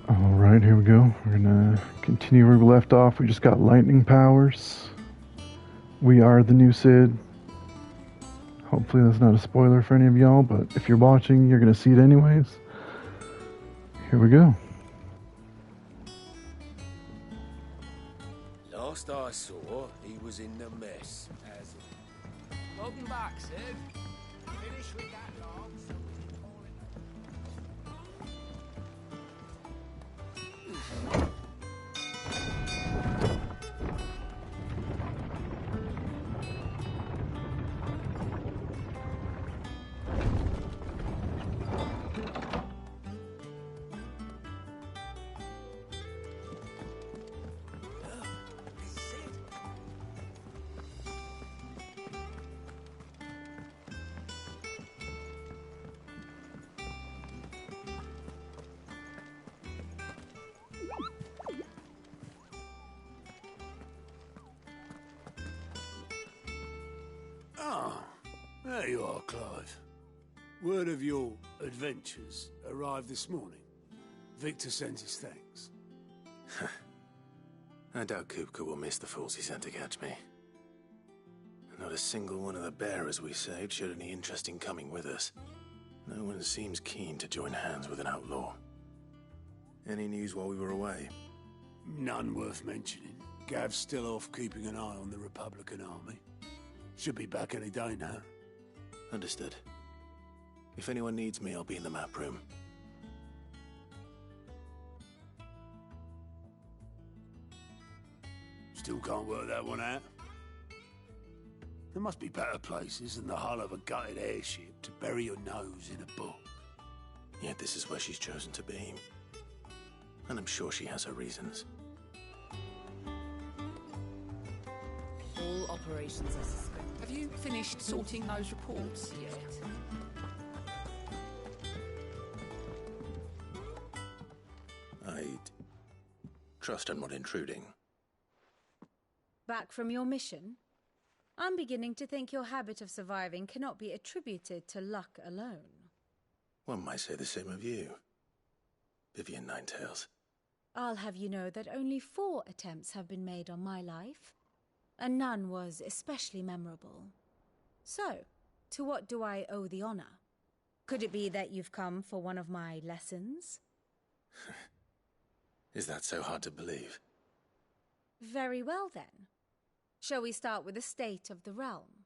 Alright, here we go. We're gonna continue where we left off. We just got lightning powers. We are the new Sid. Hopefully that's not a spoiler for any of y'all, but if you're watching, you're gonna see it anyways. Here we go. Last I saw, he was in the mess. Has it? Welcome back, Sid. Finish with that log so we can call it. Ah, there you are, Clive. Word of your adventures arrived this morning. Victor sends his thanks. I doubt Kupka will miss the fools he sent to catch me. Not a single one of the bearers we saved showed any interest in coming with us. No one seems keen to join hands with an outlaw. Any news while we were away? None worth mentioning. Gav's still off keeping an eye on the Republican army. Should be back any day now. Understood. If anyone needs me, I'll be in the map room. Still can't work that one out. There must be better places than the hull of a gutted airship to bury your nose in a book. Yet this is where she's chosen to be. And I'm sure she has her reasons. All operations are suspended. Have you finished sorting those reports yet? I'd trust I'm not intruding. Back from your mission? I'm beginning to think your habit of surviving cannot be attributed to luck alone. One might say the same of you, Vivian Ninetails. I'll have you know that only 4 attempts have been made on my life, and none was especially memorable. So, to what do I owe the honor? Could it be that you've come for one of my lessons? Is that so hard to believe? Very well then. Shall we start with the state of the realm?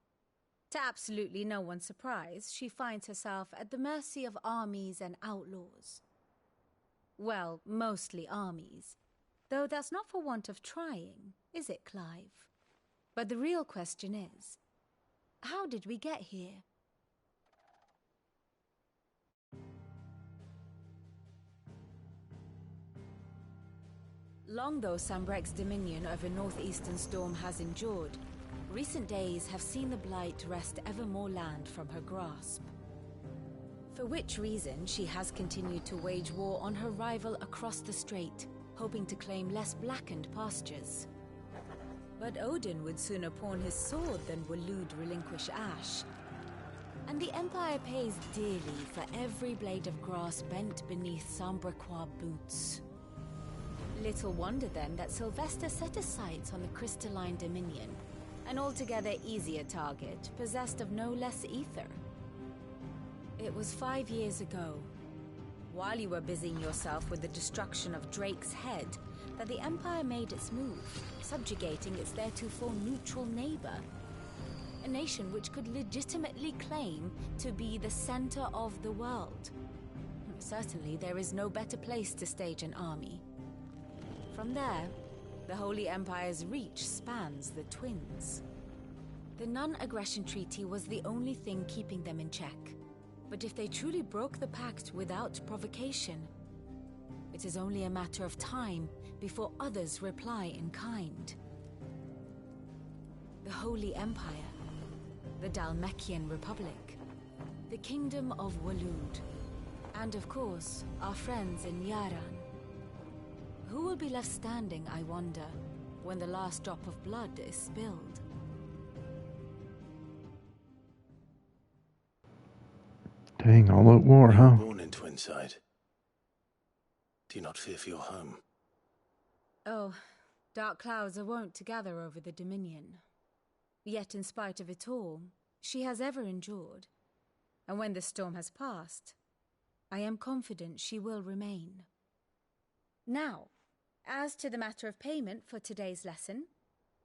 To absolutely no one's surprise, she finds herself at the mercy of armies and outlaws. Well, mostly armies. Though that's not for want of trying, is it, Clive? But the real question is, how did we get here? Long though Sambrek's dominion over northeastern Storm has endured, recent days have seen the Blight wrest ever more land from her grasp. For which reason she has continued to wage war on her rival across the strait, hoping to claim less blackened pastures. But Odin would sooner pawn his sword than Waloed relinquish Ash. And the Empire pays dearly for every blade of grass bent beneath Sambrequois boots. Little wonder then that Sylvester set his sights on the crystalline dominion, an altogether easier target, possessed of no less ether. It was 5 years ago, while you were busying yourself with the destruction of Drake's head, that the Empire made its move, subjugating its theretofore neutral neighbor. A nation which could legitimately claim to be the center of the world. Certainly there is no better place to stage an army. From there, the Holy Empire's reach spans the Twins. The non-aggression treaty was the only thing keeping them in check. But if they truly broke the pact without provocation, it is only a matter of time before others reply in kind. The Holy Empire, the Dalmekian Republic, the Kingdom of Waloed, and of course, our friends in Yaran. Who will be left standing, I wonder, when the last drop of blood is spilled? Dang, all out war, huh? Born in Twinside. Do you not fear for your home? Oh, dark clouds are wont to gather over the Dominion. Yet in spite of it all, she has ever endured. And when the storm has passed, I am confident she will remain. Now, as to the matter of payment for today's lesson,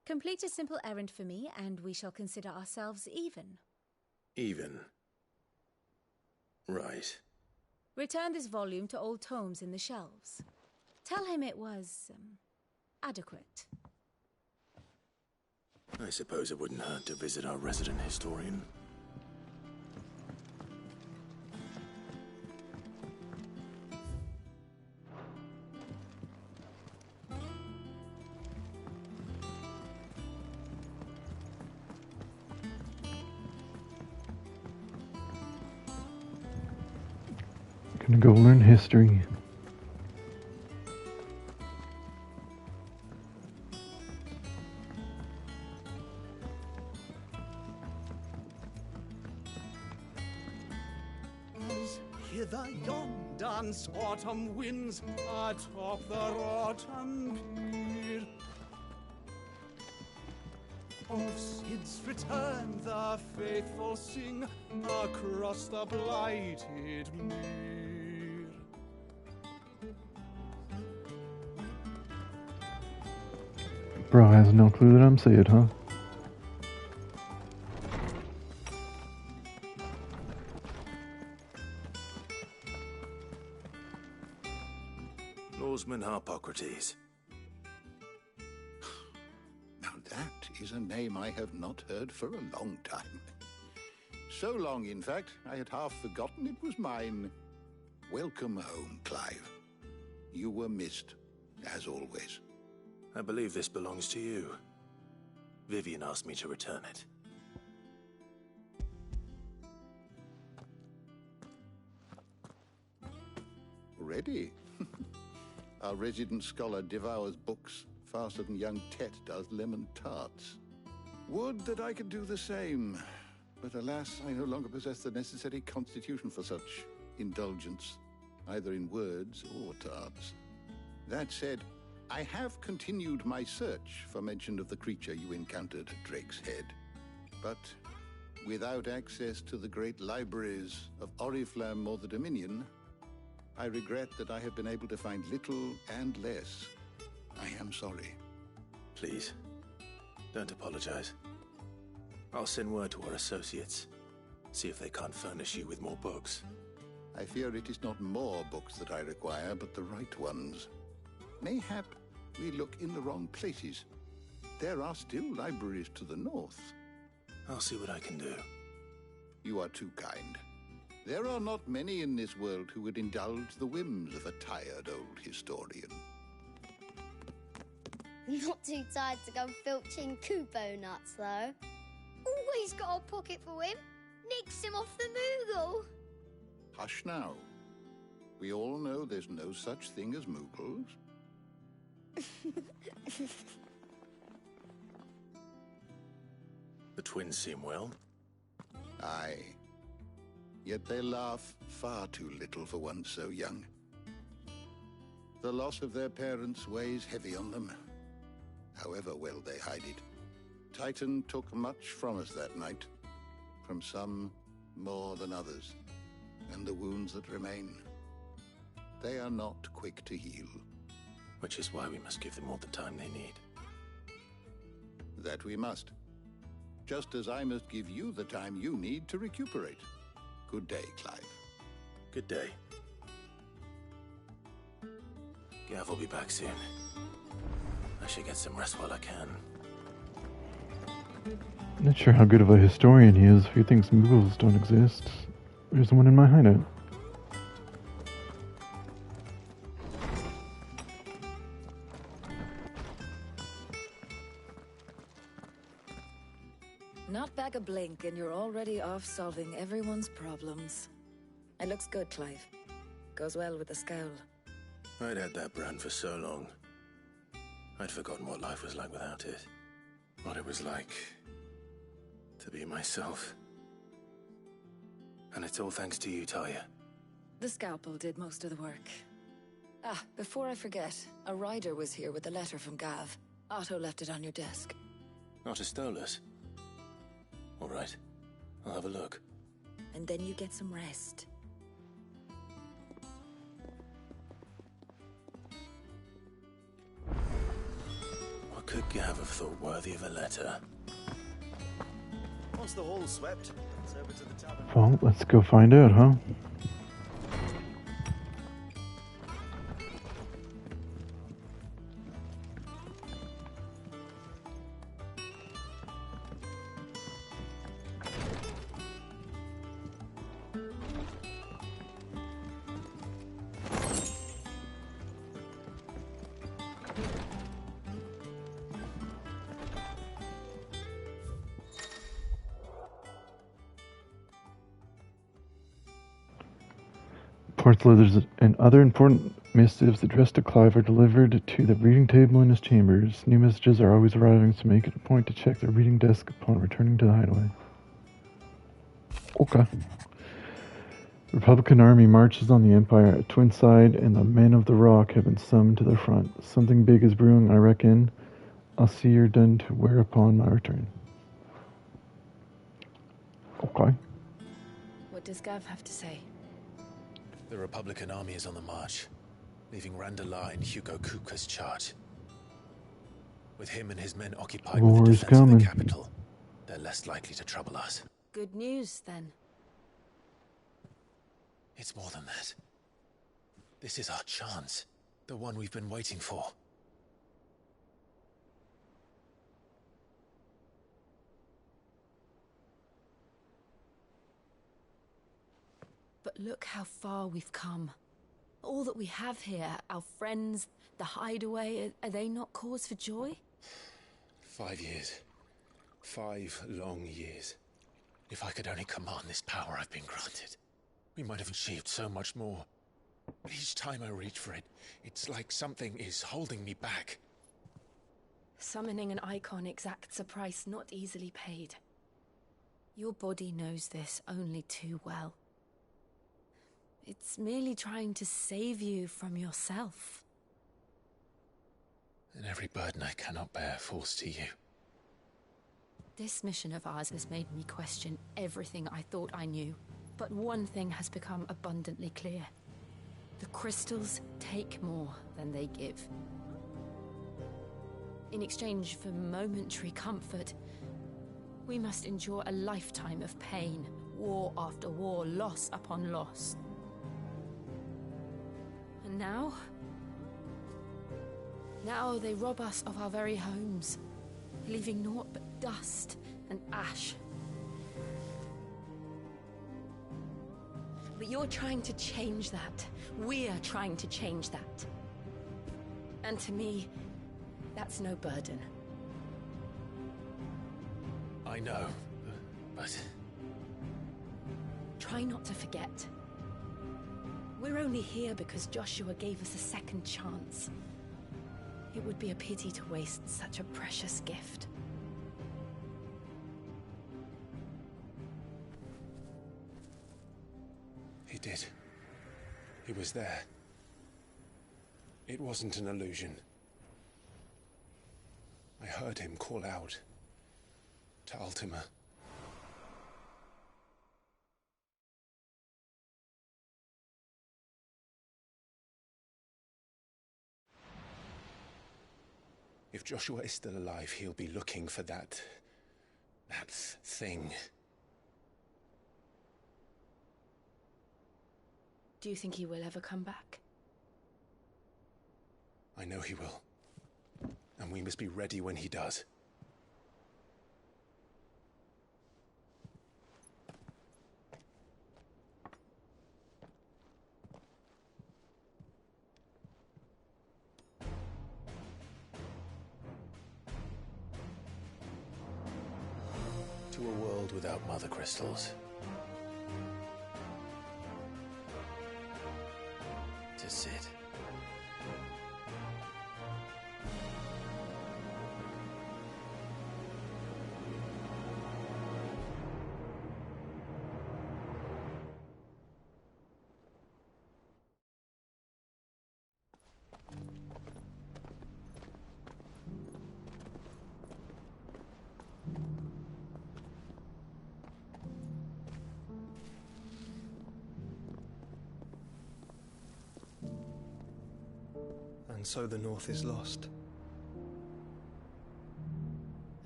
complete a simple errand for me and we shall consider ourselves even. Even? Right. Return this volume to old tomes in the shelves. Tell him it was, adequate. I suppose it wouldn't hurt to visit our resident historian. Gonna go learn history. Hither yon dance autumn winds atop the rotten pier. Of Sid's return the faithful sing across the blighted mere. Bro has no clue that I'm Sid, huh? Lawsman Harpocrates. Now that is a name I have not heard for a long time. So long, in fact, I had half forgotten it was mine. Welcome home, Clive. You were missed, as always. I believe this belongs to you. Vivian asked me to return it. Ready? Our resident scholar devours books faster than young Tet does lemon tarts. Would that I could do the same, but alas, I no longer possess the necessary constitution for such indulgence, either in words or tarts. That said, I have continued my search for mention of the creature you encountered at Drake's Head, but without access to the great libraries of Oriflamme or the Dominion, I regret that I have been able to find little and less. I am sorry. Please, don't apologize. I'll send word to our associates. See if they can't furnish you with more books. I fear it is not more books that I require, but the right ones. Mayhap we look in the wrong places. There are still libraries to the north. I'll see what I can do. You are too kind. There are not many in this world who would indulge the whims of a tired old historian. Not too tired to go filching Kupo nuts, though. Always got a pocket for him. Nicks him off the Moogle. Hush now. We all know there's no such thing as Moogles. The twins seem well. Aye. Yet they laugh far too little for one so young. The loss of their parents weighs heavy on them, however well they hide it. Titan took much from us that night, from some more than others, and the wounds that remain, they are not quick to heal. Which is why we must give them all the time they need. That we must. Just as I must give you the time you need to recuperate. Good day, Clive. Good day. Gav will be back soon. I should get some rest while I can. Not sure how good of a historian he is if he thinks Moogles don't exist. There's one in my hideout. Not back a blink and you're already off solving everyone's problems. It looks good, Clive. Goes well with the scowl. I'd had that brand for so long. I'd forgotten what life was like without it. What it was like to be myself. And it's all thanks to you, Talia. The scalpel did most of the work. Before I forget, a rider was here with a letter from Gav. Otto left it on your desk. Not a Stolas. All right. I'll have a look. And then you get some rest. What could Gav have thought worthy of a letter? Once the hall's swept, it's over to the tavern. Well, let's go find out, huh? Port's letters and other important missives addressed to Clive are delivered to the reading table in his chambers. New messages are always arriving, so make it a point to check the reading desk upon returning to the hideaway. Okay. Republican army marches on the Empire at Twinside, and the men of the Rock have been summoned to the front. Something big is brewing, I reckon. I'll see you're done to wear upon my return. Okay. What does Gav have to say? The Republican army is on the march, leaving Randalar in Hugo Kupka's charge. With him and his men occupied with the defense of the capital, they're less likely to trouble us. Good news, then. It's more than that. This is our chance, the one we've been waiting for. But look how far we've come. All that we have here, our friends, the hideaway, are they not cause for joy? 5 years. 5 long years. If I could only command this power I've been granted, we might have achieved so much more. But each time I reach for it, it's like something is holding me back. Summoning an icon exacts a price not easily paid. Your body knows this only too well. It's merely trying to save you from yourself. And every burden I cannot bear falls to you. This mission of ours has made me question everything I thought I knew. But one thing has become abundantly clear. The crystals take more than they give. In exchange for momentary comfort, we must endure a lifetime of pain, war after war, loss upon loss. And now they rob us of our very homes, leaving naught but dust and ash. But you're trying to change that. We're trying to change that. And to me, that's no burden. I know, but... Try not to forget. We're only here because Joshua gave us a second chance. It would be a pity to waste such a precious gift. He did. He was there. It wasn't an illusion. I heard him call out to Ultima. If Joshua is still alive, he'll be looking for that thing. Do you think he will ever come back? I know he will. And we must be ready when he does. To a world without mother crystals. To Sid. and so the North is lost.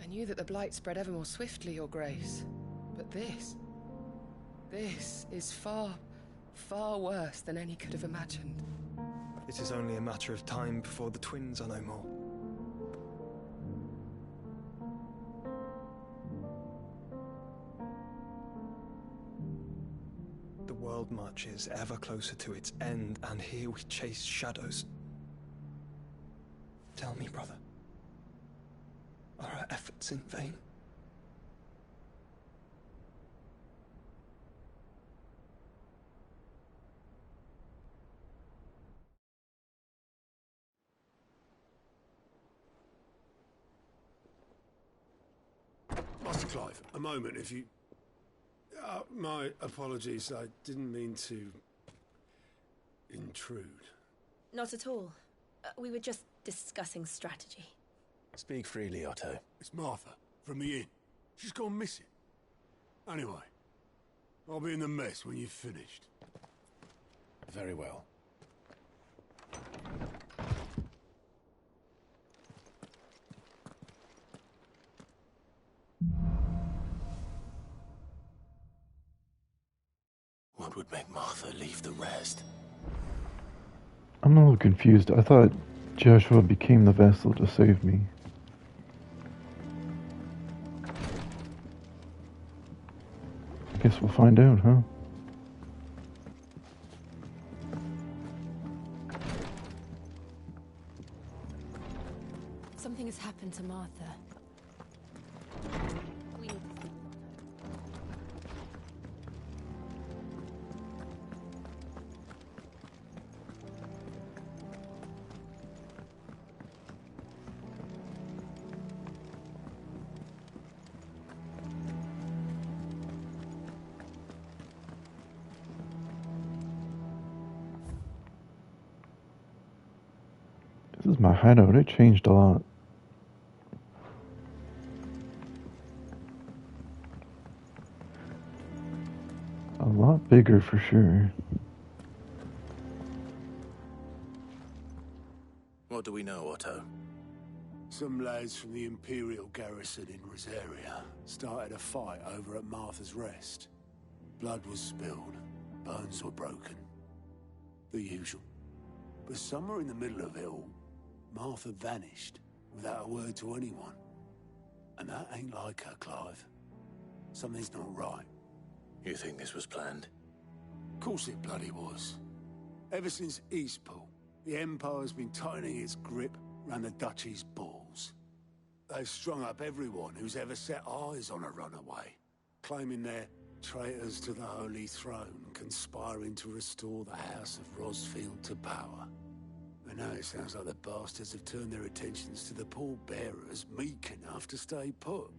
I knew that the Blight spread ever more swiftly, Your Grace. But this is far, far worse than any could have imagined. It is only a matter of time before the twins are no more. The world marches ever closer to its end, and here we chase shadows. Tell me, brother, are our efforts in vain? Master Clive, a moment, if you... my apologies, I didn't mean to... intrude. Not at all. We were just discussing strategy. Speak freely, Otto. It's Martha, from the inn. She's gone missing. Anyway, I'll be in the mess when you've finished. Very well. What would make Martha leave the rest? I'm a little confused. I thought Joshua became the vessel to save me. Guess we'll find out, huh? Something has happened to Martha. We need to speak. This is my hideout. It changed a lot. A lot bigger for sure. What do we know, Otto? Some lads from the Imperial garrison in Rosaria started a fight over at Martha's Rest. Blood was spilled, bones were broken. The usual. But somewhere in the middle of it all, Martha vanished without a word to anyone. And that ain't like her, Clive. Something's not right. You think this was planned? Of course it bloody was. Ever since Eastpool, the Empire's been tightening its grip round the Duchy's balls. They've strung up everyone who's ever set eyes on a runaway, claiming they're traitors to the Holy Throne, conspiring to restore the House of Rosfield to power. And now it sounds like the bastards have turned their attentions to the pallbearers meek enough to stay put.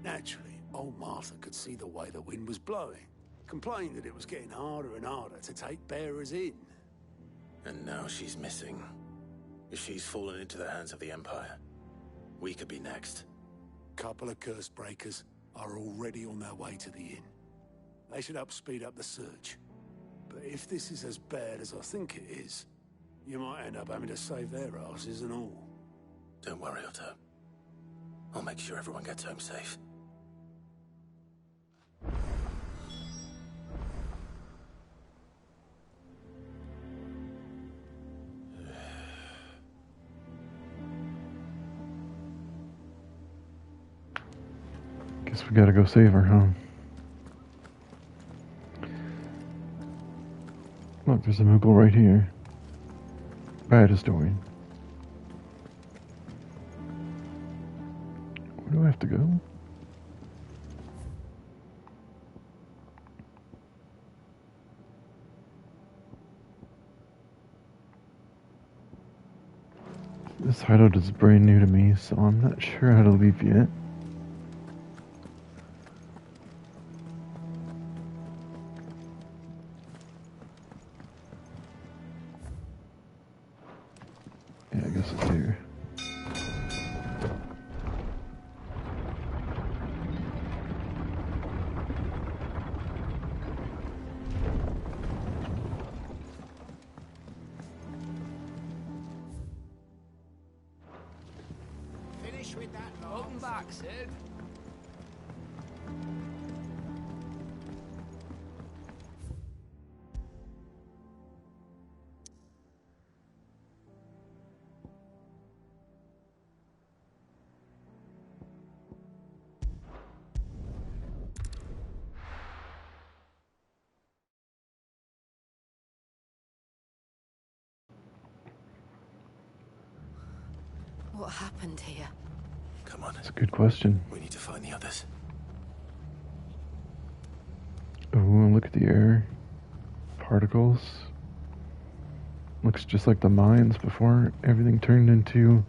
Naturally, old Martha could see the way the wind was blowing, complained that it was getting harder and harder to take bearers in. And now she's missing. If she's fallen into the hands of the Empire, we could be next. Couple of curse breakers are already on their way to the inn. They should help speed up the search. But if this is as bad as I think it is, you might end up having to save their asses and all. Don't worry, Otto. I'll make sure everyone gets home safe. Guess we gotta go save her, huh? Look, there's a Moogle right here. Bad historian. Where do I have to go? This hideout is brand new to me, so I'm not sure how to leave yet. Yeah, I guess it's here. with that lot. Welcome back, Sid. What happened here? Come on. That's a good question. We need to find the others. Oh, look at the air. Particles. Looks just like the mines before everything turned into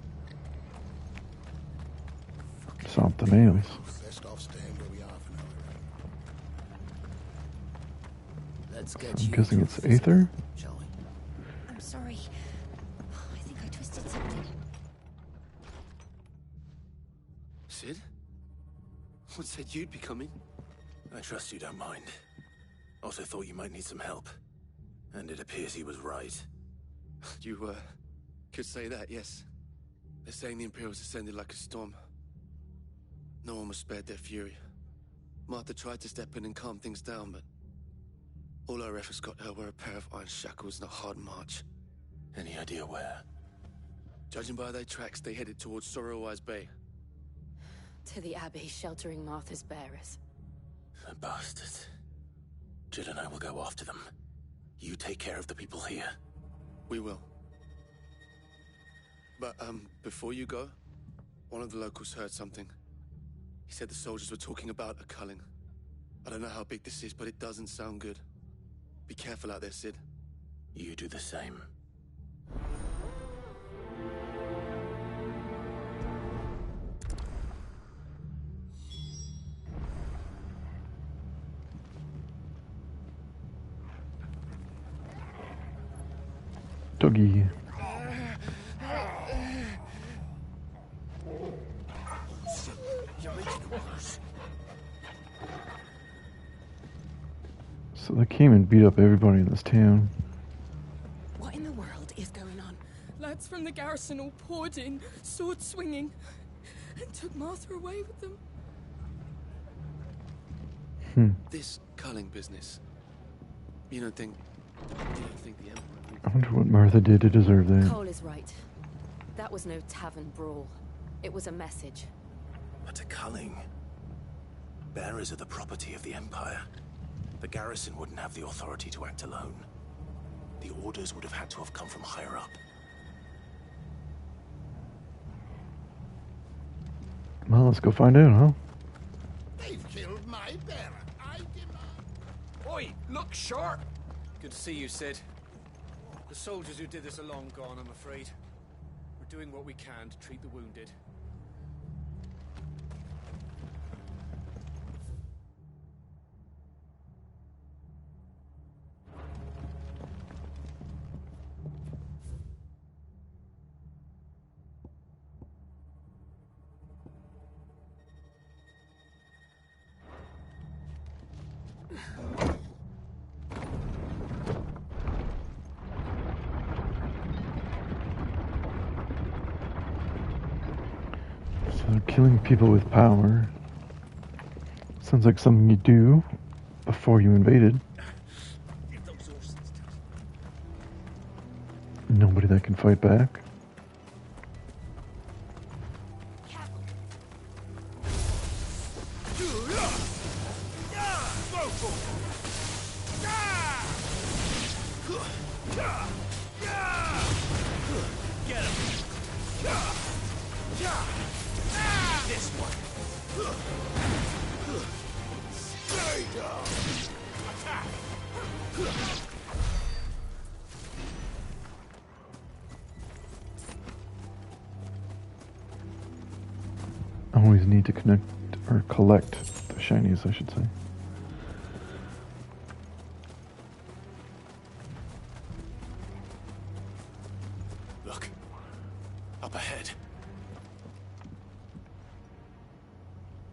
something else. Best off staying where we are for now. Let's So get I'm you guessing to it's physical, Aether? shall we? I'm sorry. I think I twisted something. Sid? What said you'd be coming? I trust you don't mind. Also thought you might need some help. And it appears he was right. You, could say that, yes. They're saying the Imperials descended like a storm. No one was spared their fury. Martha tried to step in and calm things down, but all our efforts got her were a pair of iron shackles and a hard march. Any idea where? Judging by their tracks, they headed towards Sorrowwise Bay. To the Abbey, sheltering Martha's bearers. The bastards. Jill and I will go after them. You take care of the people here. We will. But, before you go, one of the locals heard something. He said the soldiers were talking about a culling. I don't know how big this is, but it doesn't sound good. Be careful out there, Sid. You do the same. Doggy. You're making it worse. So they came and beat up everybody in this town. What in the world is going on? Lads from the garrison all poured in, sword swinging, and took Martha away with them. This culling business. You don't think the Emperor... I wonder what Martha did to deserve that. Cole is right. That was no tavern brawl. It was a message. But a culling. Bearers are the property of the Empire. The garrison wouldn't have the authority to act alone. The orders would have had to have come from higher up. Well, let's go find out, huh? They've killed my bearer. I demand. Oi, look sharp! Good to see you, Sid. The soldiers who did this are long gone, I'm afraid. We're doing what we can to treat the wounded. So they're killing people with power. Sounds like something you do before you invaded. Nobody that can fight back. Get him! This one! Stay down! Attack! Always need to connect or collect the shinies, I should say. Look. Up ahead.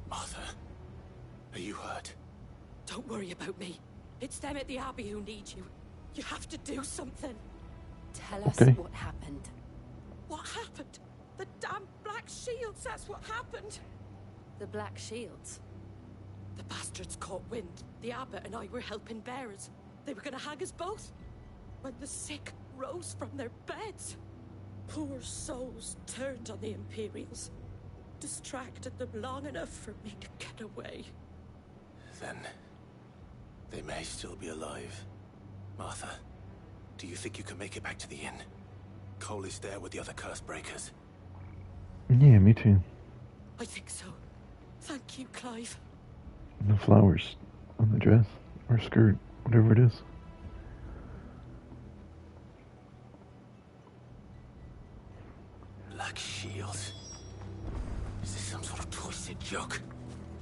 Martha, are you hurt? Don't worry about me. It's them at the Abbey who need you. You have to do something. Tell us Okay. what happened. What happened? The damn Black Black Shields, that's what happened. The Black Shields? The bastards caught wind. The abbot and I were helping bearers. They were gonna hang us both. When the sick rose from their beds. Poor souls turned on the Imperials. Distracted them long enough for me to get away. Then they may still be alive. Martha, do you think you can make it back to the inn? Cole is there with the other curse breakers. Yeah, me too. I think so. Thank you, Clive. And the flowers on the dress or skirt, whatever it is. Black Shields? Is this some sort of twisted joke?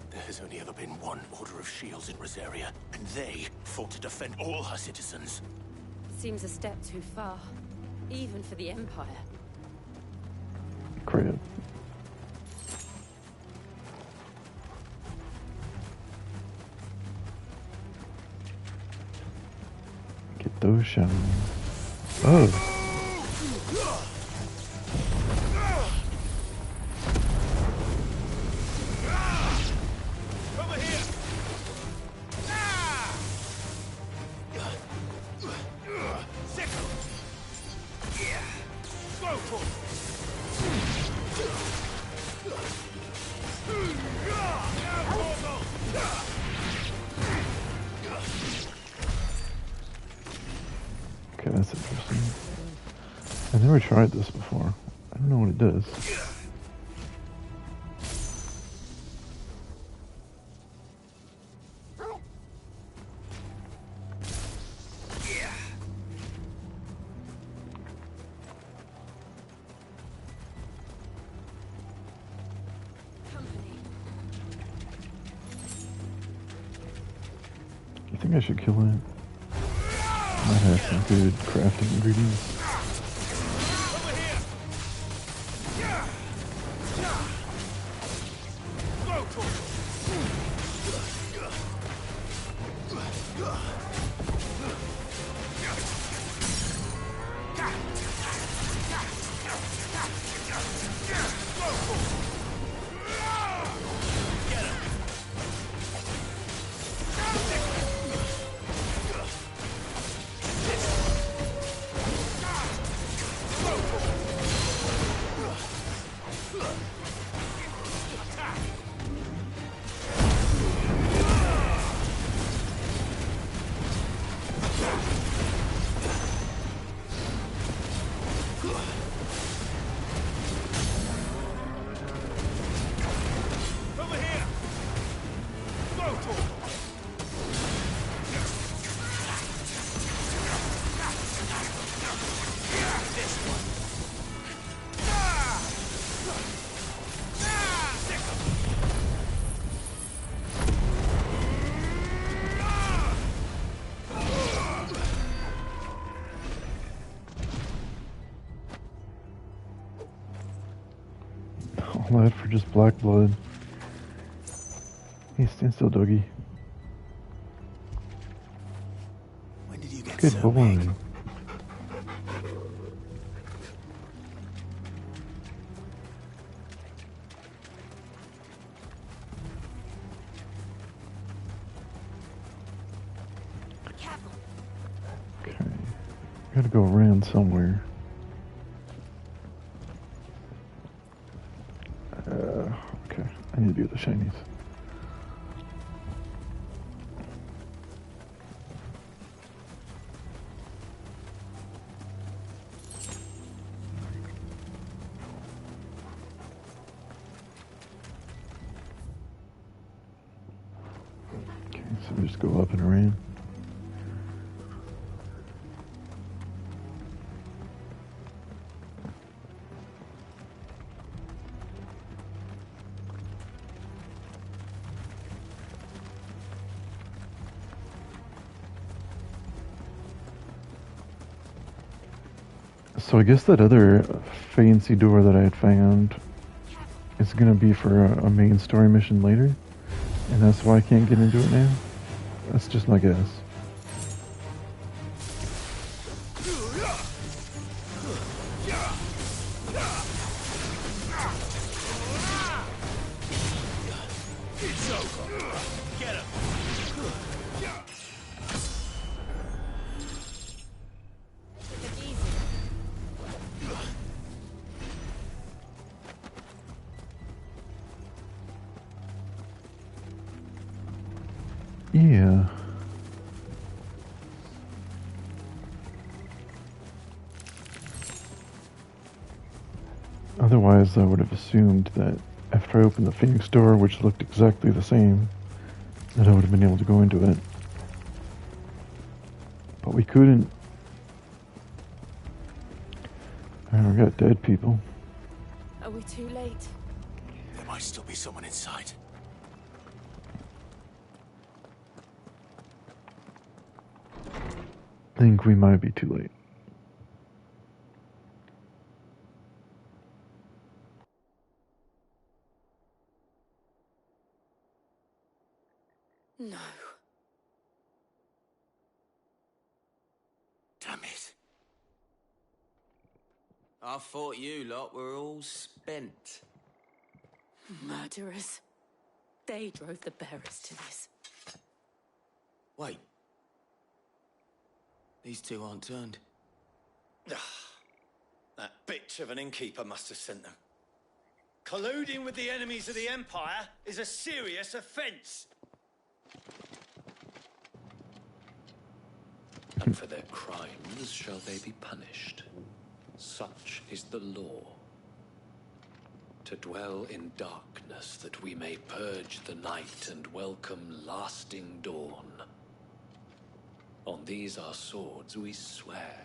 There has only ever been one Order of Shields in Rosaria, and they fought to defend all her citizens. Seems a step too far, even for the Empire. Crap. Get those showers. Oh. Okay, that's interesting. I've never tried this before. I don't know what it does. You think I should kill it? Might have some good crafting ingredients. All that for just black blood. Hey, stand still, doggy. When did you get Good so boy. big? Okay. Gotta go around somewhere. Okay. I need to do the shinies. Okay, so we just go up and around. So I guess that other fancy door that I had found is going to be for a main story mission later, and that's why I can't get into it now. That's just my guess. Yeah. Otherwise, I would have assumed that after I opened the Phoenix door, which looked exactly the same, that I would have been able to go into it. But we couldn't. And we got dead people. Are we too late? There might still be someone inside. I think we might be too late. No. Damn it. I thought you lot were all spent. Murderers. They drove the bearers to this. Wait. These two aren't turned. That bitch of an innkeeper must have sent them. Colluding with the enemies of the Empire is a serious offense. And for their crimes shall they be punished. Such is the law. To dwell in darkness that we may purge the night and welcome lasting dawn. On these our swords we swear.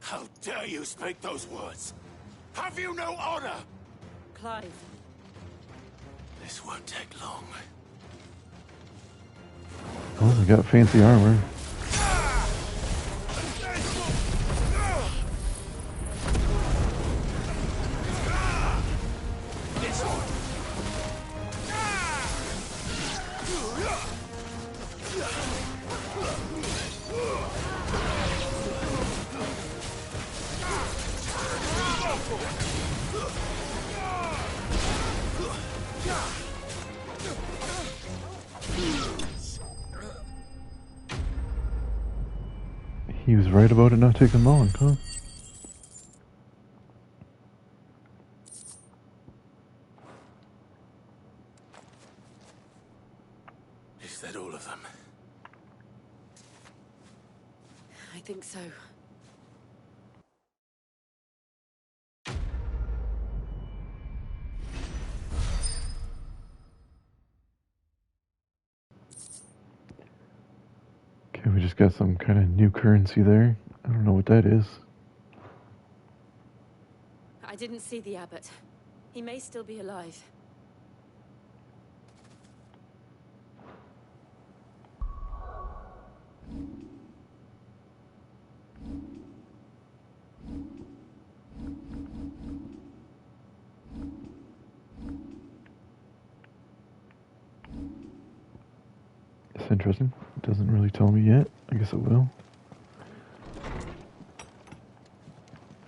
How dare you speak those words? Have you no honor? Clive. This won't take long. Oh, we got fancy armor. He was right about it not taking long, huh? Is that all of them? I think so. Okay, we just got some kind of new currency there. I don't know what that is. I didn't see the abbot. He may still be alive. It's interesting. It doesn't really tell me yet. I guess it will.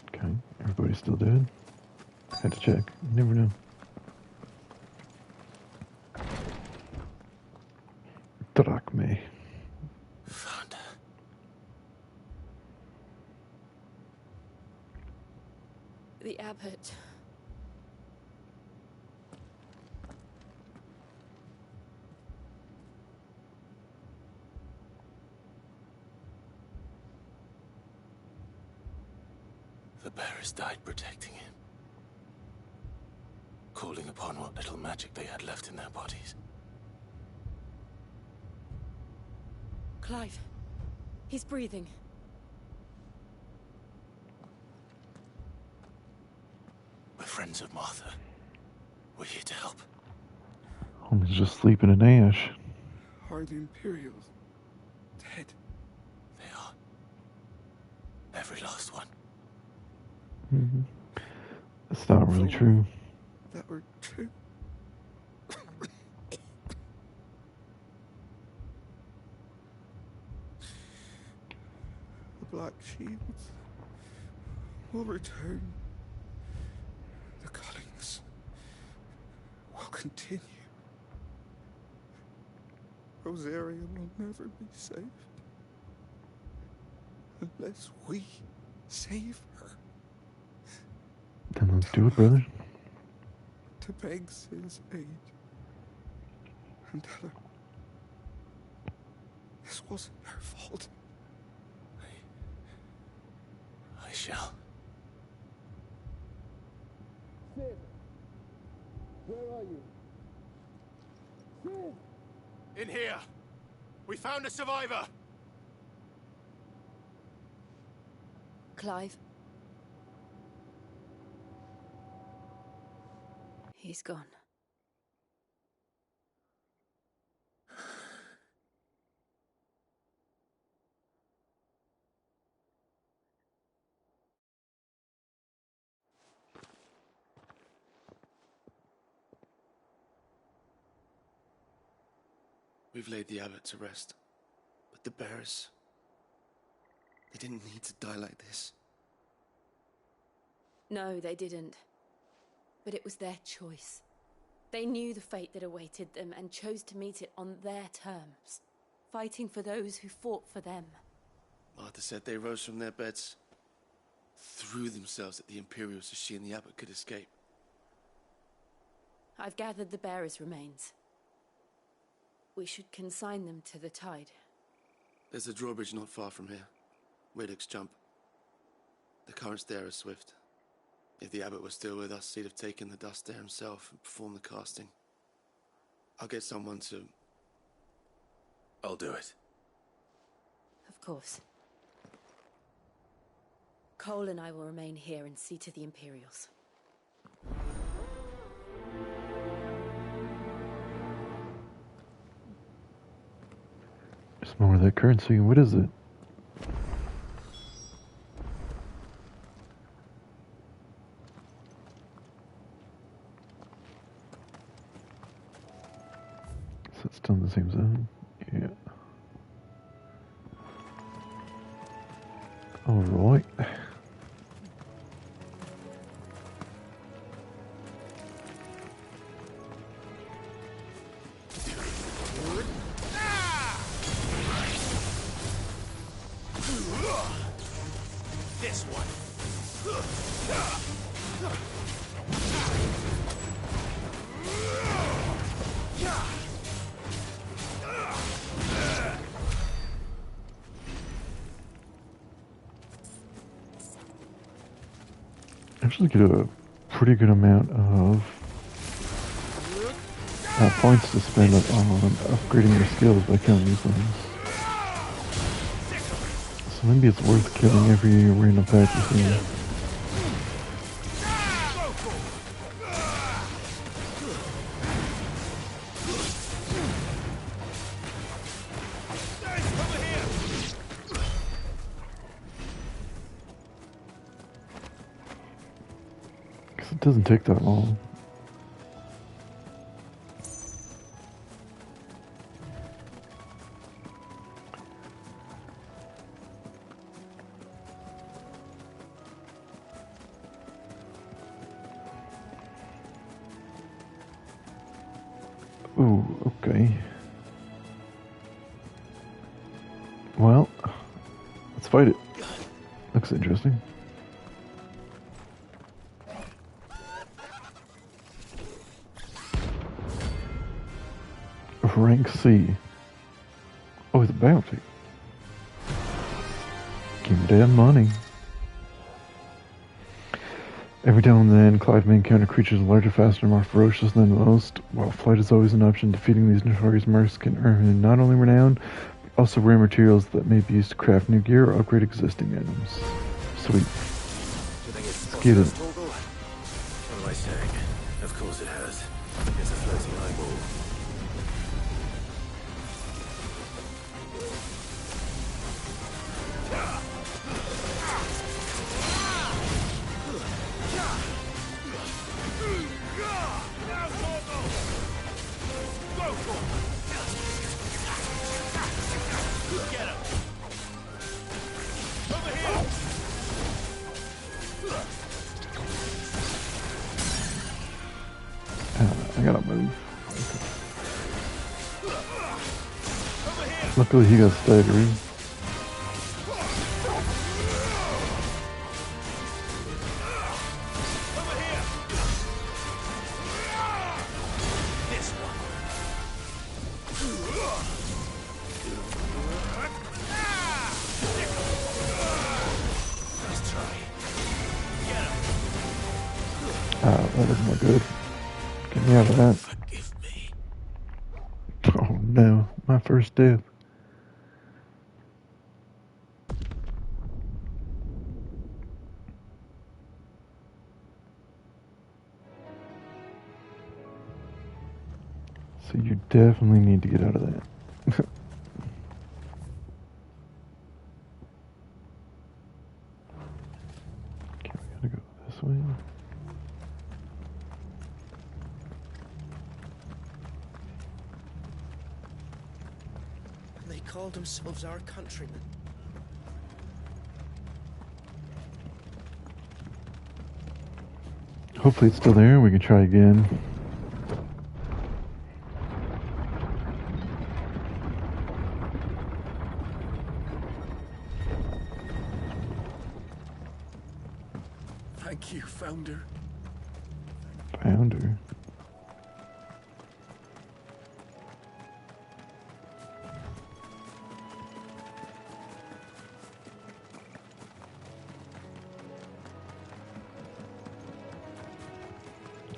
Okay, everybody's still dead. Had to check. You never know. Drachme. Found her. The abbot. The bearers died protecting him. Calling upon what little magic they had left in their bodies. Clive. He's breathing. We're friends of Martha. We're here to help. Homie's just sleeping in ash. Are the Imperials dead? They are. Every last one. That's not really true. That were true. The Black Shields will return. The cuttings will continue. Rosaria will never be saved unless we save her. Then let's do it, brother. To beg his aid and tell her This wasn't her fault. I shall. Sid! Where are you? Sid! In here! We found a survivor! Clive. He's gone. We've laid the abbot to rest. But the bearers... they didn't need to die like this. No, they didn't. But it was their choice. They knew the fate that awaited them and chose to meet it on their terms, fighting for those who fought for them. Martha said they rose from their beds, threw themselves at the Imperials so she and the abbot could escape. I've gathered the bearers' remains. We should consign them to the tide. There's a drawbridge not far from here. Riddick's jump. The currents there are swift. If the abbot was still with us, he'd have taken the dust there himself and performed the casting. I'll get someone to... I'll do it. Of course. Cole and I will remain here and see to the Imperials. There's more of that currency. What is it? So it's still in the same zone? Yeah. Alright. This one. Actually get a pretty good amount of points to spend on upgrading your skills by killing these things. So maybe it's worth killing every random pack you see. It doesn't take that long. Ooh, okay. Well, let's fight it. Looks interesting. Rank C. Oh, it's a bounty. Give me damn money. Every now and then, Clive may encounter creatures larger, faster, and more ferocious than most. While flight is always an option, defeating these notorious mercs can earn him not only renown, but also rare materials that may be used to craft new gear or upgrade existing items. Sweet. Let's get it. What am I saying? Of course it has. It's a floating eyeball. I gotta move. Luckily he got staggering. That doesn't look good. Get me out of that. Forgive me. Oh no, my first death. So you definitely need to get out of that. Okay, we gotta go this way. They called themselves our countrymen. Hopefully it's still there. We can try again. Thank you, Founder. Founder.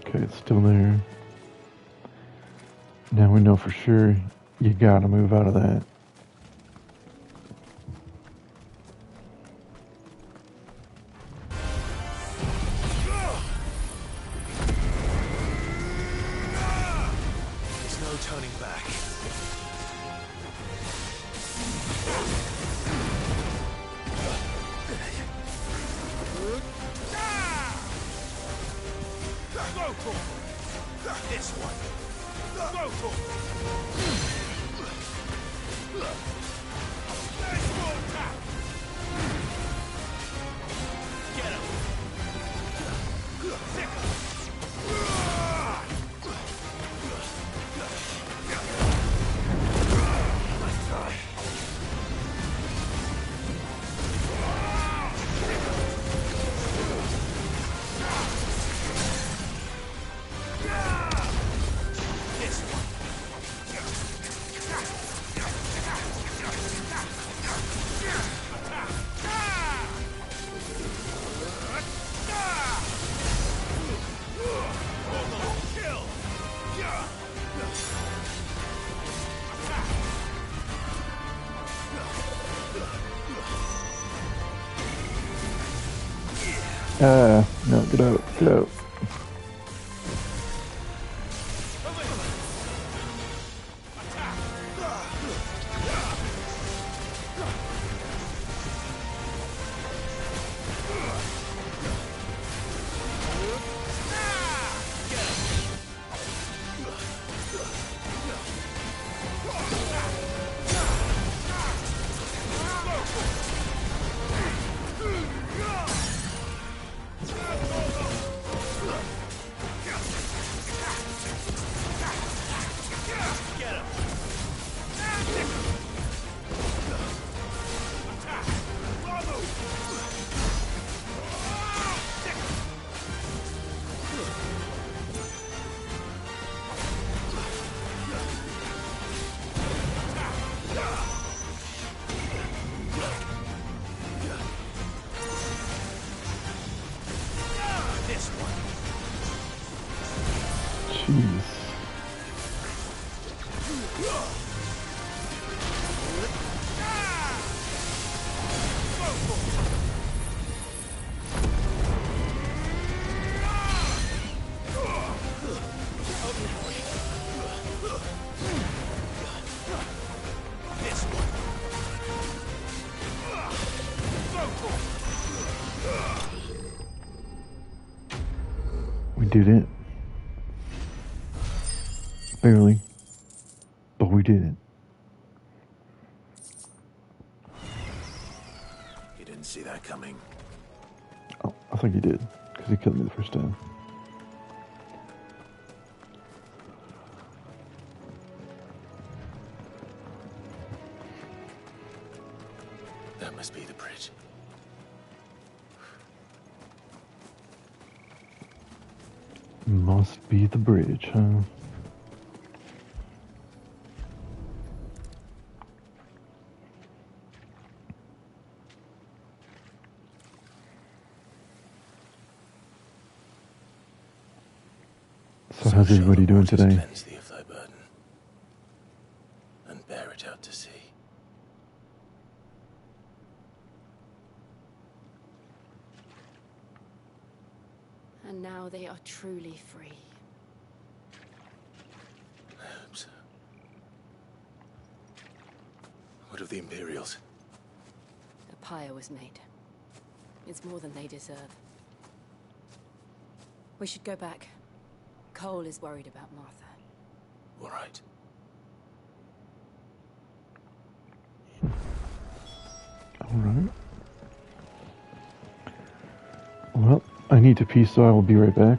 Okay, it's still there. Now we know for sure you gotta move out of that. There's no turning back. Go for it! This one! Go for it! Nice one tap! Get him! Sick Let's try. This one. No, get out, get out. Jeez. We did it. Barely. But we did it. You didn't see that coming. Oh, I think he did. Because he killed me the first time. That must be the bridge. Must be the bridge, huh? So how's everybody doing today? Thee of thy burden, and bear it out to sea. And now they are truly free. I hope so. What of the Imperials? A pyre was made. It's more than they deserve. We should go back. Cole is worried about Martha. All right. All right. Well, I need to pee, so I will be right back.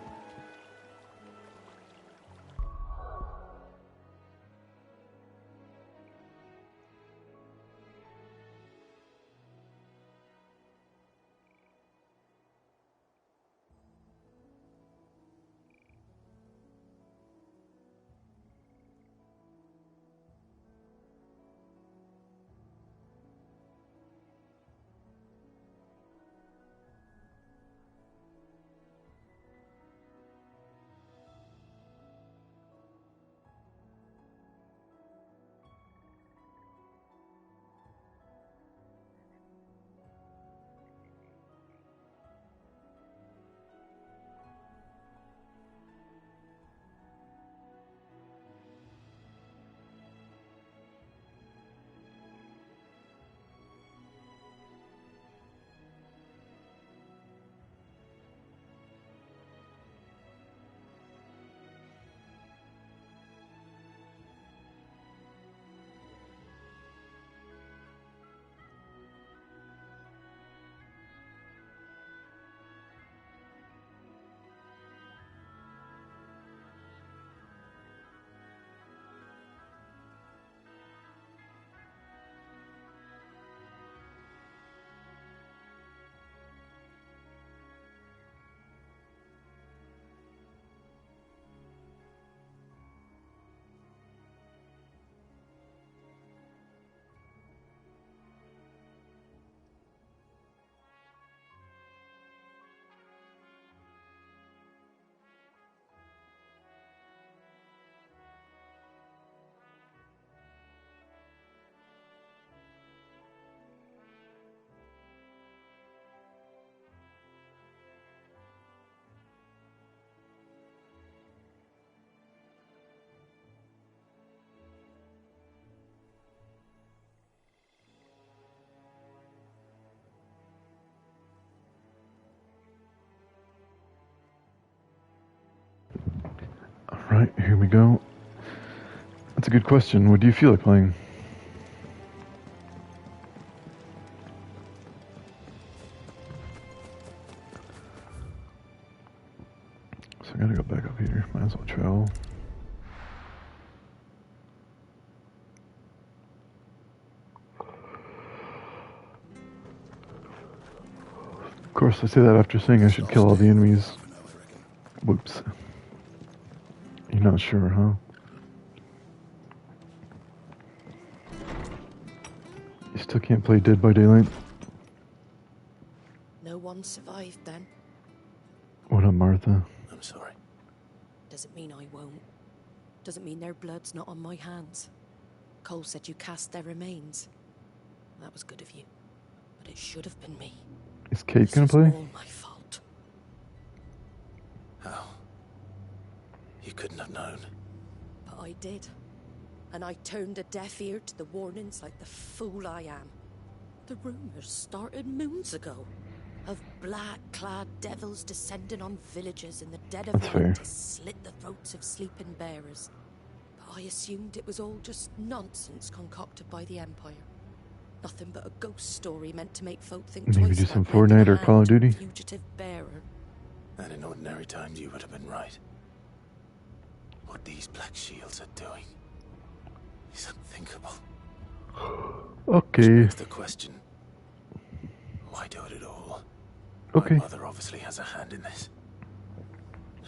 Alright, here we go. That's a good question. What do you feel like playing? So I gotta go back up here. Might as well travel. Of course, I say that after saying I should kill all the enemies. Whoops. You're not sure, huh? You still can't play Dead by Daylight? No one survived then. What up, Martha? I'm sorry. Doesn't mean I won't. Doesn't mean their blood's not on my hands. Cole said you cast their remains. That was good of you. But it should have been me. Is Kate gonna play? All my fault. How? You couldn't have known. But I did. And I turned a deaf ear to the warnings like the fool I am. The rumors started moons ago. Of black-clad devils descending on villages in the dead of night to slit the throats of sleeping bearers. But I assumed it was all just nonsense concocted by the Empire. Nothing but a ghost story meant to make folk think Maybe twice do some about lending Fortnite a or Call of hand to a Duty? fugitive bearer. And in ordinary times you would have been right. What these black shields are doing is unthinkable. Okay. Which begs the question, why do it at all? Okay. My mother obviously has a hand in this.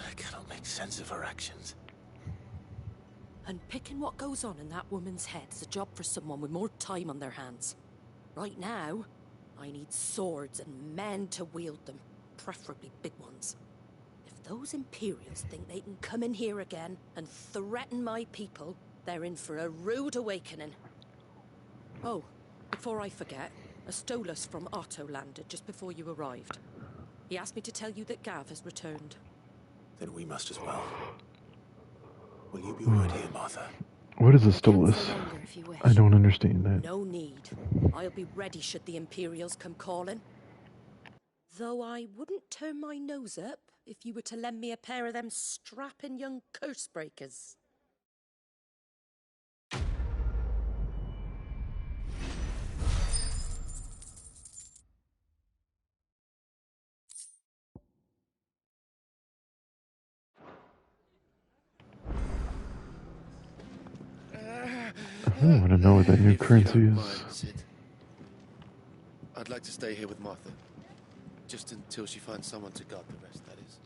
I cannot make sense of her actions. And picking what goes on in that woman's head is a job for someone with more time on their hands. Right now, I need swords and men to wield them, preferably big ones. If those Imperials think they can come in here again and threaten my people, they're in for a rude awakening. Oh, before I forget, a Stolas from Otto landed just before you arrived. He asked me to tell you that Gav has returned. Then we must as well. Will you be right here, Martha? What is a Stolas? I don't understand that. No need. I'll be ready should the Imperials come calling. Though I wouldn't turn my nose up if you were to lend me a pair of them strapping young curse breakers. I really want to know what that new currency is. Sid. I'd like to stay here with Martha. Just until she finds someone to guard the rest, that is.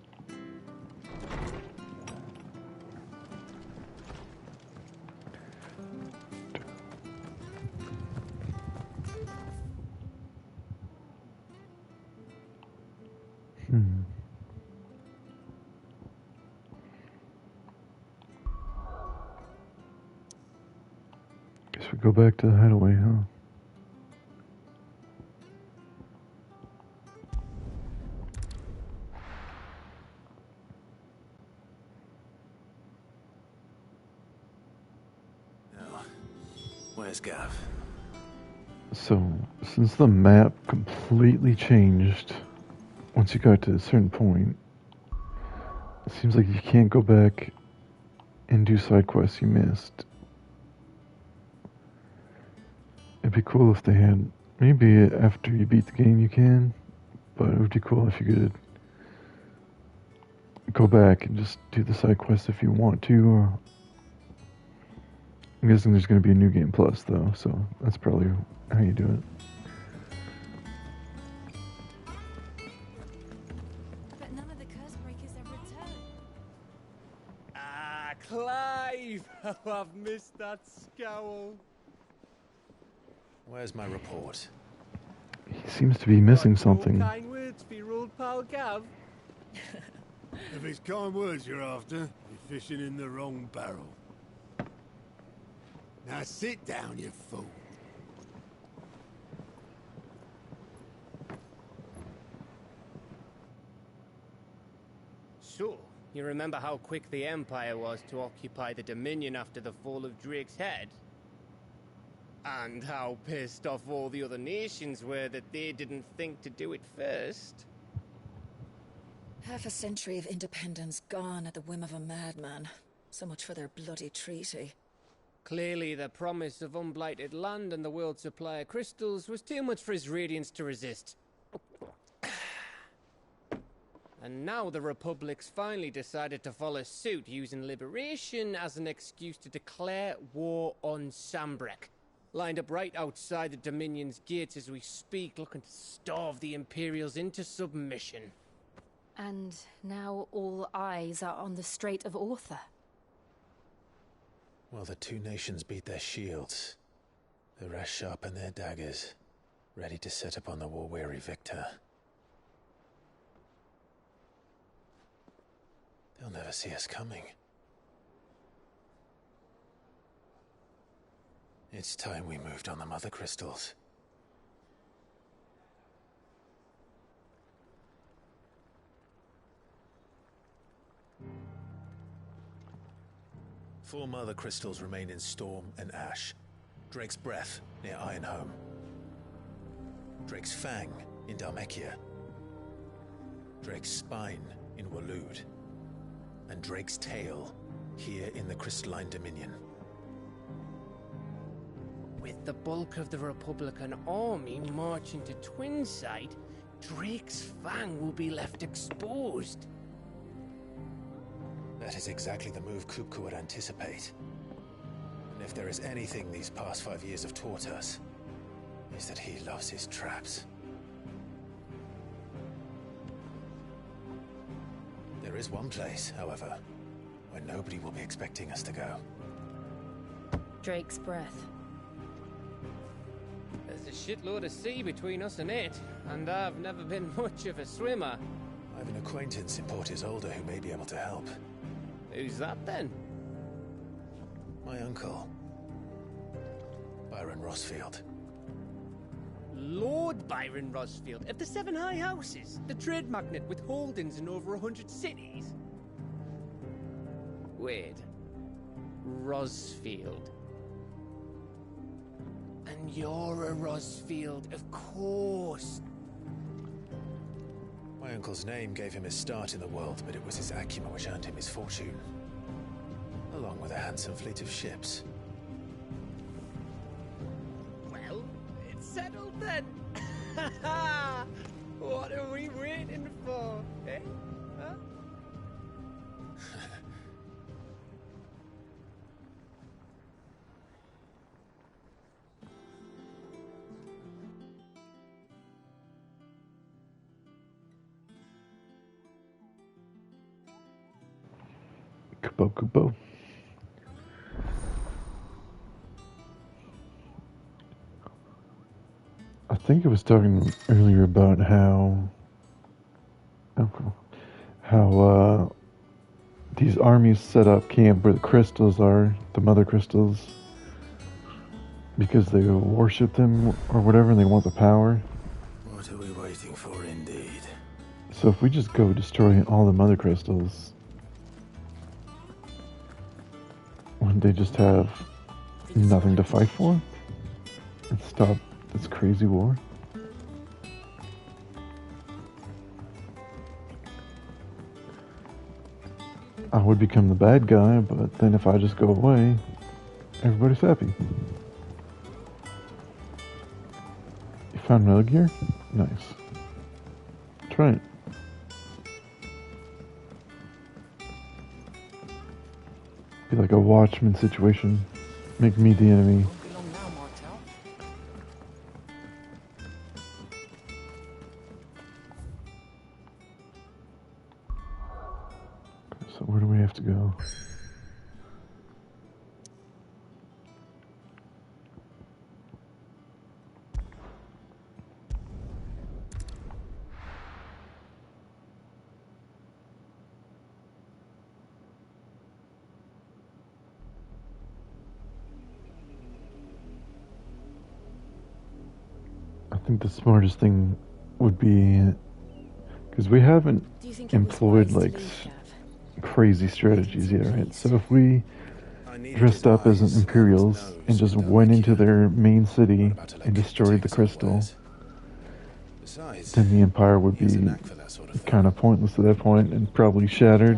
Guess we go back to the hideaway, huh? Where's Gav? So, since the map completely changed once you got to a certain point, it seems like you can't go back and do side quests you missed. It'd be cool if they had, maybe after you beat the game you can, but it would be cool if you could go back and just do the side quests if you want to. Or I'm guessing there's going to be a new game plus though, so that's probably how you do it. But none of the curse breakers have returned. Ah, Clive! Oh, I've missed that scowl. Where's my report? He seems to be missing something. Kind words for your old pal Gav. If it's kind words you're after, you're fishing in the wrong barrel. Now sit down, you fool. So, you remember how quick the Empire was to occupy the Dominion after the fall of Drake's head? And how pissed off all the other nations were that they didn't think to do it first? Half a century of independence gone at the whim of a madman. So much for their bloody treaty. Clearly, the promise of unblighted land and the world's supply of crystals was too much for his radiance to resist. And now the Republic's finally decided to follow suit, using liberation as an excuse to declare war on Sambrek. Lined up right outside the Dominion's gates as we speak, looking to starve the Imperials into submission. And now all eyes are on the Strait of Author. Well, the two nations beat their shields. The rest sharpen their daggers, ready to set upon the war-weary victor. They'll never see us coming. It's time we moved on the mother crystals. Four mother crystals remain in Storm and Ash. Drake's Breath near Ironhome. Drake's Fang in Dhalmekia. Drake's Spine in Waloed. And Drake's Tail here in the Crystalline Dominion. With the bulk of the Republican army marching to Twinside, Drake's Fang will be left exposed. That is exactly the move Kupka would anticipate. And if there is anything these past 5 years have taught us, is that he loves his traps. There is one place, however, where nobody will be expecting us to go. Drake's Breath. There's a shitload of sea between us and it, and I've never been much of a swimmer. I have an acquaintance in Port Isolde who may be able to help. Who's that then? My uncle, Byron Rossfield. Lord Byron Rossfield of the Seven High Houses, the trade magnate with holdings in over 100 cities. Wait, Rossfield. And you're a Rossfield, of course. My uncle's name gave him his start in the world, but it was his acumen which earned him his fortune, along with a handsome fleet of ships. Well, it's settled then. What are we waiting for, eh? Huh? Kubo Kubo. I think I was talking earlier about how these armies set up camp where the crystals are, the mother crystals, because they worship them or whatever and they want the power. What are we waiting for, indeed? So if we just go destroy all the mother crystals, wouldn't they just have nothing to fight for and stop this crazy war? I would become the bad guy, but then if I just go away, everybody's happy. You found another gear? Nice. Try it. Be like a Watchmen situation. Make me the enemy. So where do we have to go? I think the smartest thing would be, because we haven't employed like crazy strategies yet, right? So if we dressed up as Imperials and just went into their main city and destroyed the crystal, then the Empire would be kind of pointless at that point and probably shattered.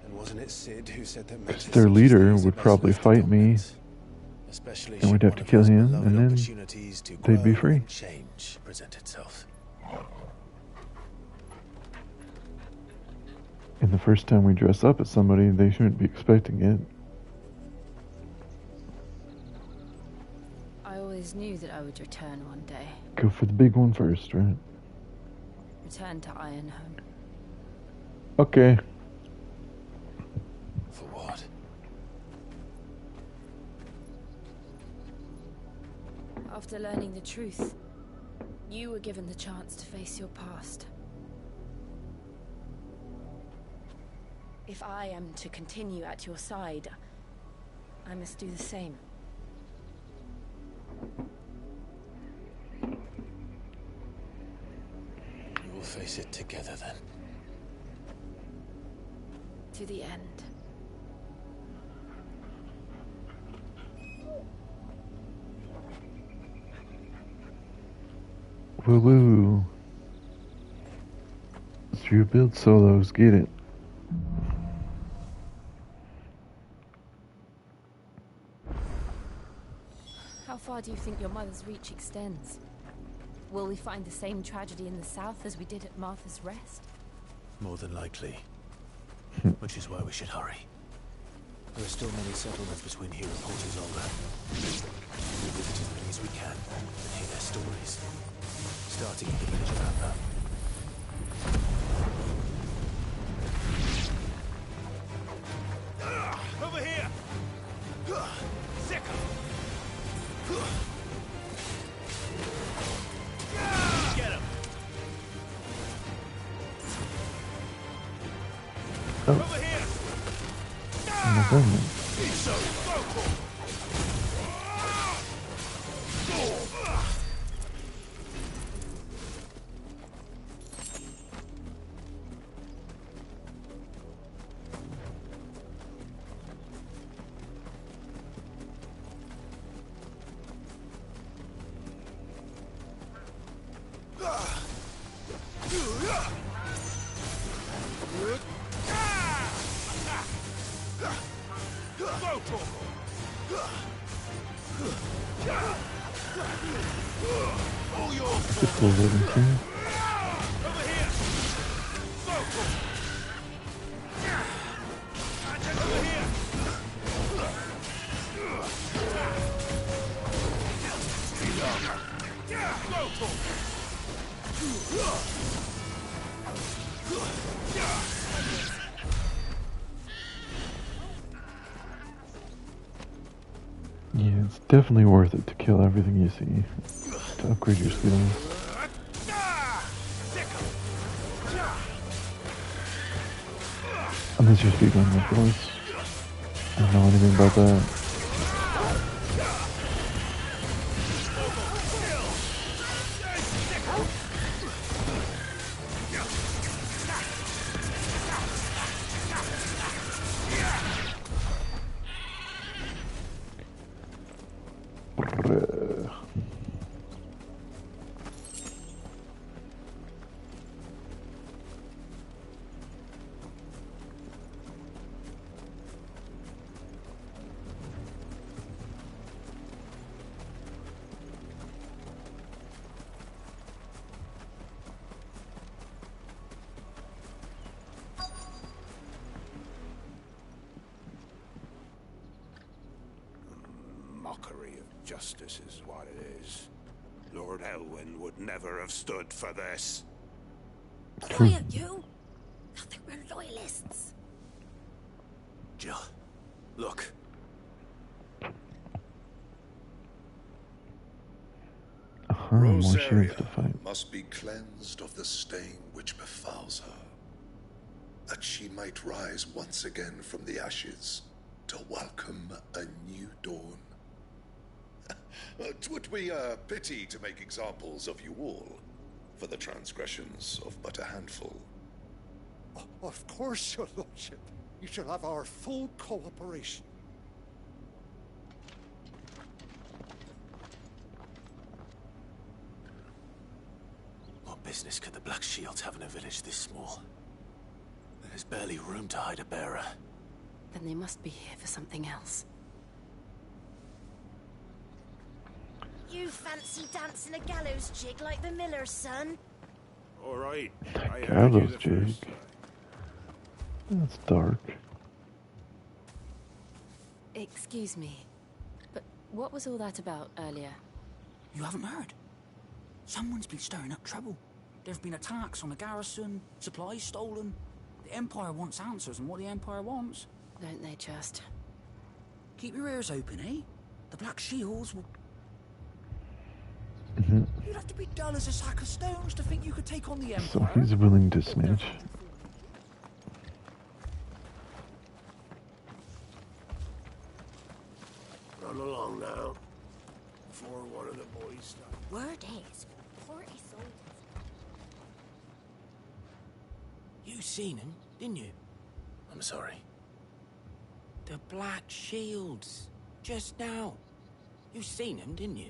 And wasn't it Sid who said that Because their leader would probably fight me, and we'd have to kill him, and then they'd be free. Change present itself. And the first time we dress up as somebody, they shouldn't be expecting it. I always knew that I would return one day. Go for the big one first, right? Return to Ironhome. Okay. For what? After learning the truth, you were given the chance to face your past. If I am to continue at your side, I must do the same. We will face it together then. To the end. Woo woo. Drew build solos, get it. How far do you think your mother's reach extends? Will we find the same tragedy in the south as we did at Martha's Rest? More than likely. Which is why we should hurry. There are still many settlements between here and Port Isolde. We'll visit as many as we can and hear their stories. Starting at the village of Amber. Over here! Second! Get him! Just a little bit too. Yeah, it's definitely worth it to kill everything you see to upgrade your skills. Unless you're speedrunning, of course. I don't know anything about that. Mockery of justice is what it is. Lord Elwyn would never have stood for this. Quiet, you! I think we're loyalists. Jill, look. More shields to fight. Must be cleansed of the stain which befouls her, that she might rise once again from the ashes to welcome a new dawn. 'Twould be a pity to make examples of you all for the transgressions of but a handful. Of course, your lordship. You shall have our full cooperation. What business could the Black Shields have in a village this small? There's barely room to hide a bearer. Then they must be here for something else. You fancy dancing a gallows jig like the miller's son? All right. Gallows jig. That's dark. Excuse me, but what was all that about earlier? You haven't heard? Someone's been stirring up trouble. There have been attacks on the garrison, supplies stolen. The Empire wants answers, and what the Empire wants... Don't they just? Keep your ears open, eh? The Black Shields will... You'd have to be dull as a sack of stones to think you could take on the Empire. So he's willing to snitch. Run along now, before one of the boys starts. Word is, 40 soldiers. You seen him, didn't you? I'm sorry. The Black Shields. Just now. You seen him, didn't you?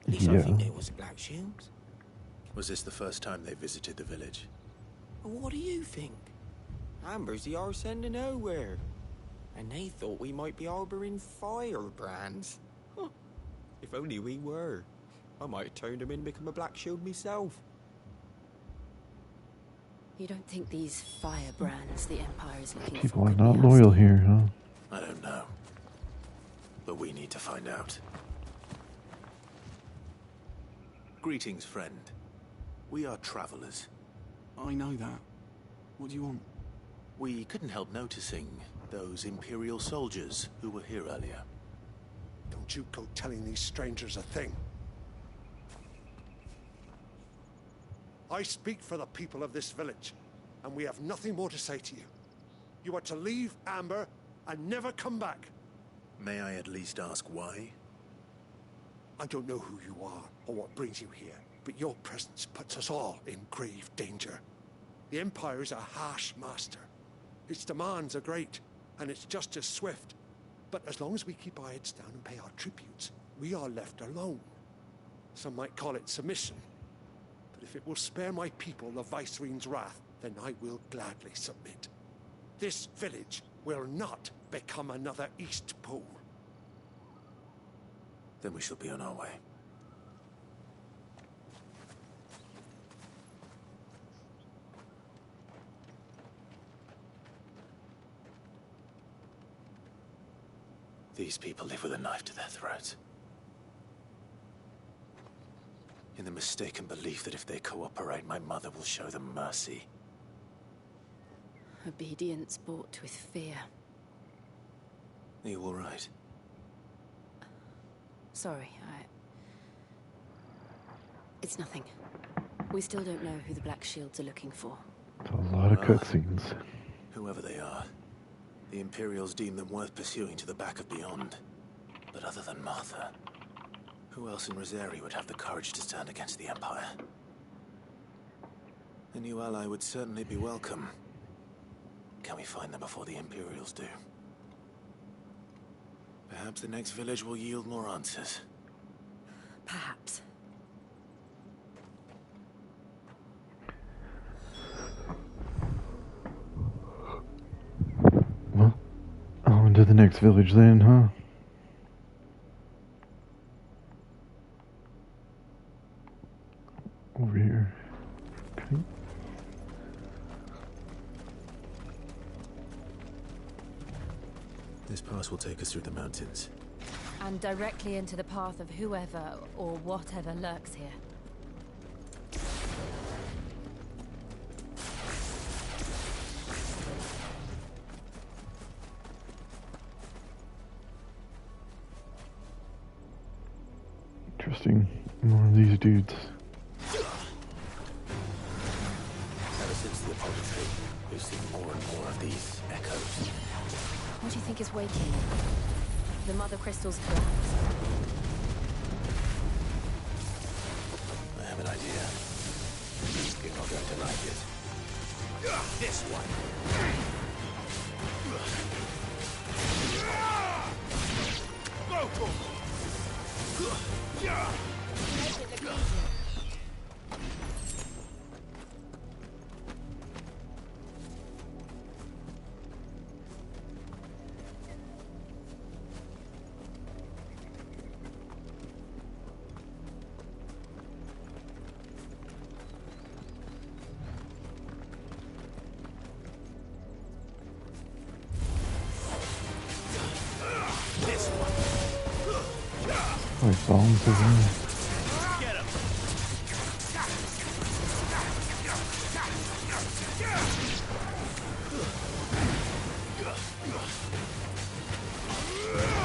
At least I think there was Black Shields. Was this the first time they visited the village? Well, what do you think? Amber's the arse end of nowhere. And they thought we might be harboring firebrands. Huh. If only we were. I might have turned them in and become a Black Shield myself. You don't think these firebrands the Empire is looking for? People are not loyal here, huh? I don't know. But we need to find out. Greetings, friend. We are travelers. I know that. What do you want? We couldn't help noticing those Imperial soldiers who were here earlier. Don't you go telling these strangers a thing. I speak for the people of this village, and we have nothing more to say to you. You are to leave Amber and never come back. May I at least ask why? I don't know who you are or what brings you here, but your presence puts us all in grave danger. The Empire is a harsh master. Its demands are great, and its justice swift. But as long as we keep our heads down and pay our tributes, we are left alone. Some might call it submission. But if it will spare my people the Viceroy's wrath, then I will gladly submit. This village will not become another East Pool. Then we shall be on our way. These people live with a knife to their throats. In the mistaken belief that if they cooperate, my mother will show them mercy. Obedience bought with fear. Are you all right? Sorry, It's nothing. We still don't know who the Black Shields are looking for. A lot of cutscenes. Whoever they are, the Imperials deem them worth pursuing to the back of beyond. But other than Martha, who else in Rosari would have the courage to stand against the Empire? A new ally would certainly be welcome. Can we find them before the Imperials do? Perhaps the next village will yield more answers. Perhaps. Well, on to the next village then, huh? Over here. Okay. This pass will take us through the mountains. And directly into the path of whoever or whatever lurks here. Interesting. More of these dudes. Ever since the apology, we've seen more and more of these echoes. What do you think is waking? The mother crystal's collapse. I have an idea. You're not going to like it. This one. My bones are there.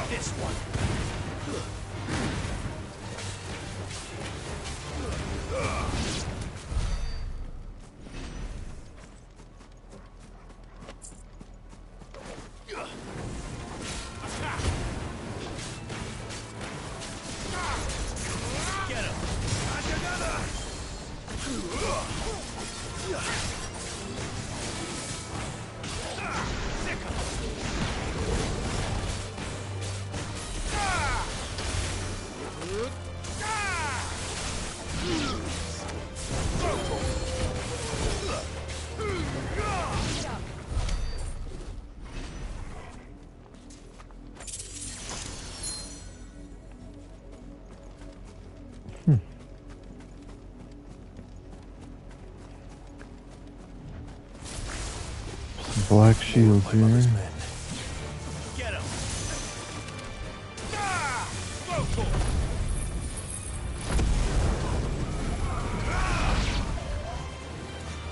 This one. Black shields here. Get him.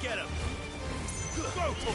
Get him. Go for it.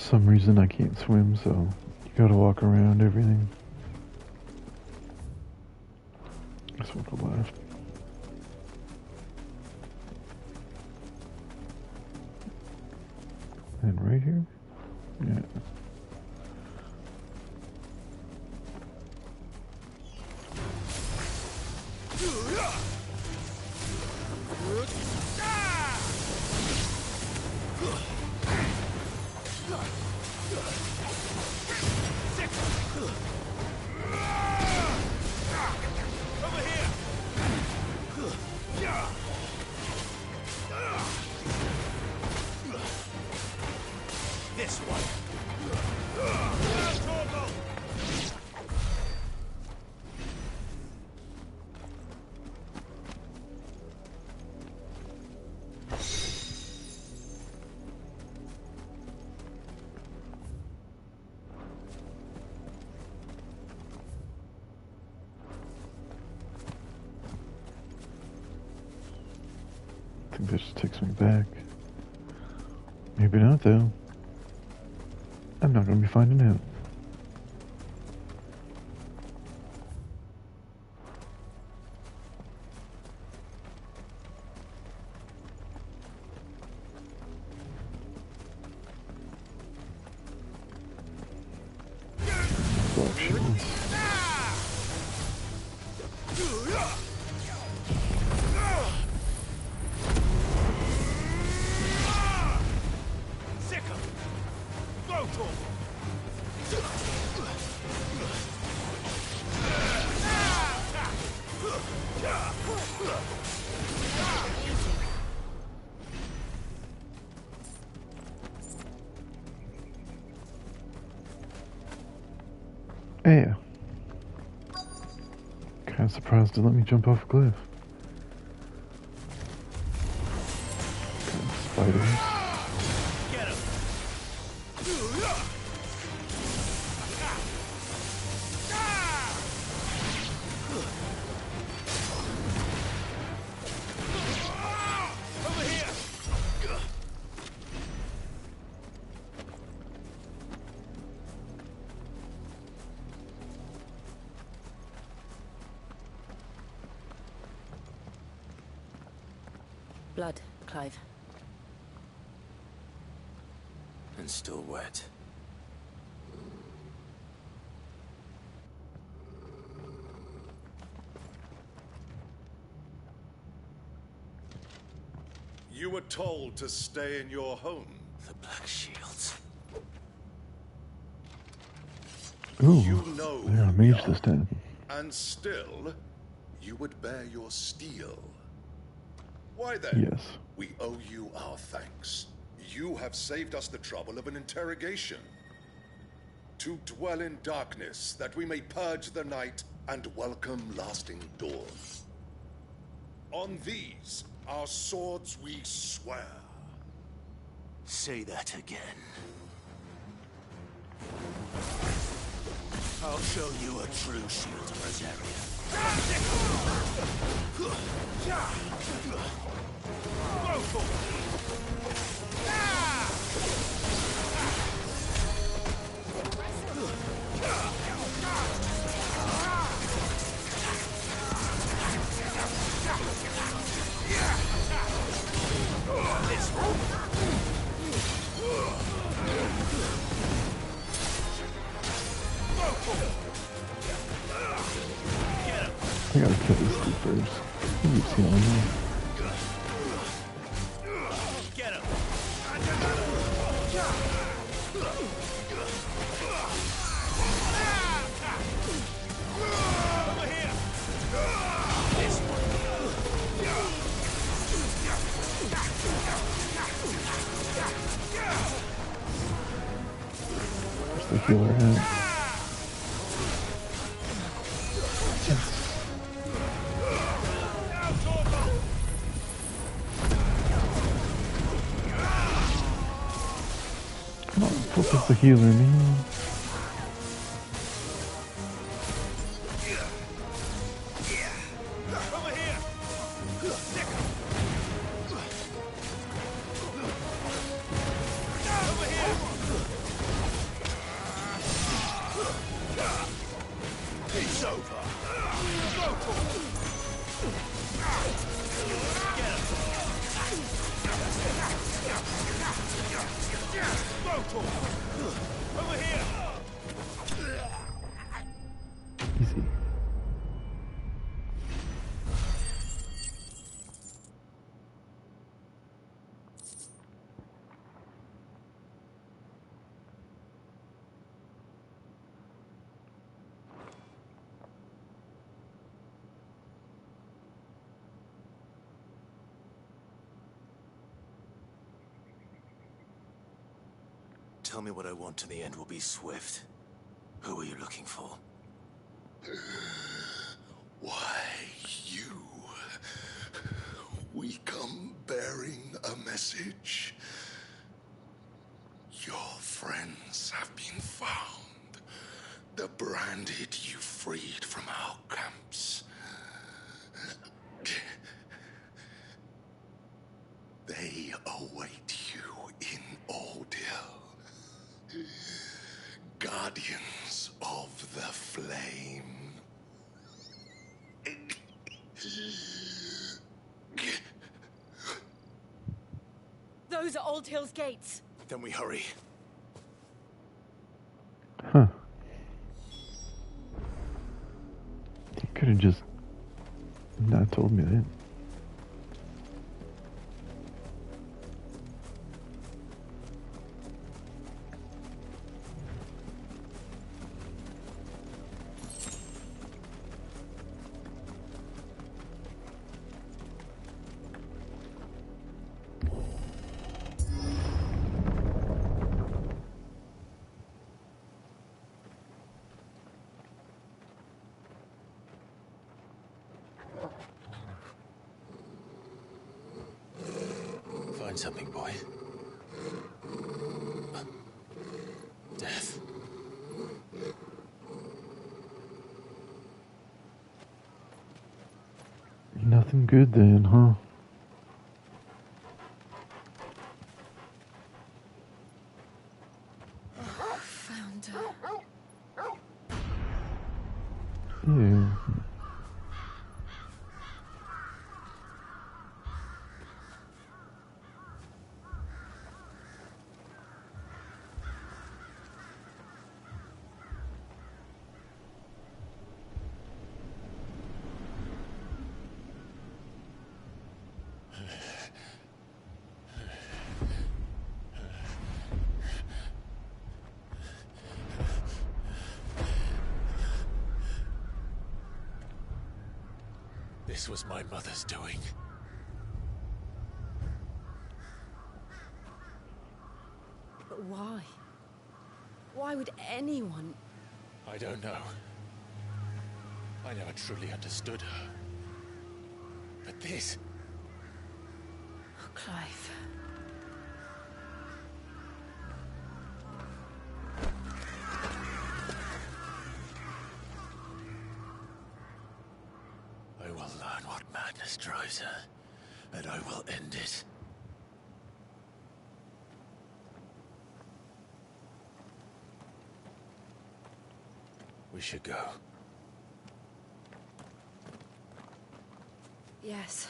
some reason I can't swim, so you gotta walk around everything. Guess we'll go left. And right here? Yeah. This one. I think that just takes me back. Maybe not, though. I'm not going to be finding out. Black shields. Yeah. Kind of surprised to let me jump off a cliff. Kind of spiders. Blood, Clive. And still wet. You were told to stay in your home. The Black Shields. Ooh, You know they're a who we mage are. this time. And still, you would bear your steel. Why then? Yes. We owe you our thanks. You have saved us the trouble of an interrogation. To dwell in darkness, that we may purge the night and welcome lasting dawn. On these, our swords we swear. Say that again. I'll show you a true shield of Rosaria. I gotta kill this dude first. He keeps healing me. Where's the healer at? Come on, focus the healer, man. over. Over here. Easy. Tell me what I want and the end will be swift. Who are you looking for? Why, you. We come bearing a message. Your friends have been found. The branded you freed from our camps. They await you in Ordeal. Guardians of the Flame. Those are Old Hill's gates. Then we hurry. Huh. You could have just not told me that. Find something, boy. Death. Nothing good then, huh? Found her. Ew. This was my mother's doing. But why? Why would anyone... I don't know. I never truly understood her. But this... Oh, Clive. I will learn what madness drives her, and I will end it. We should go. Yes.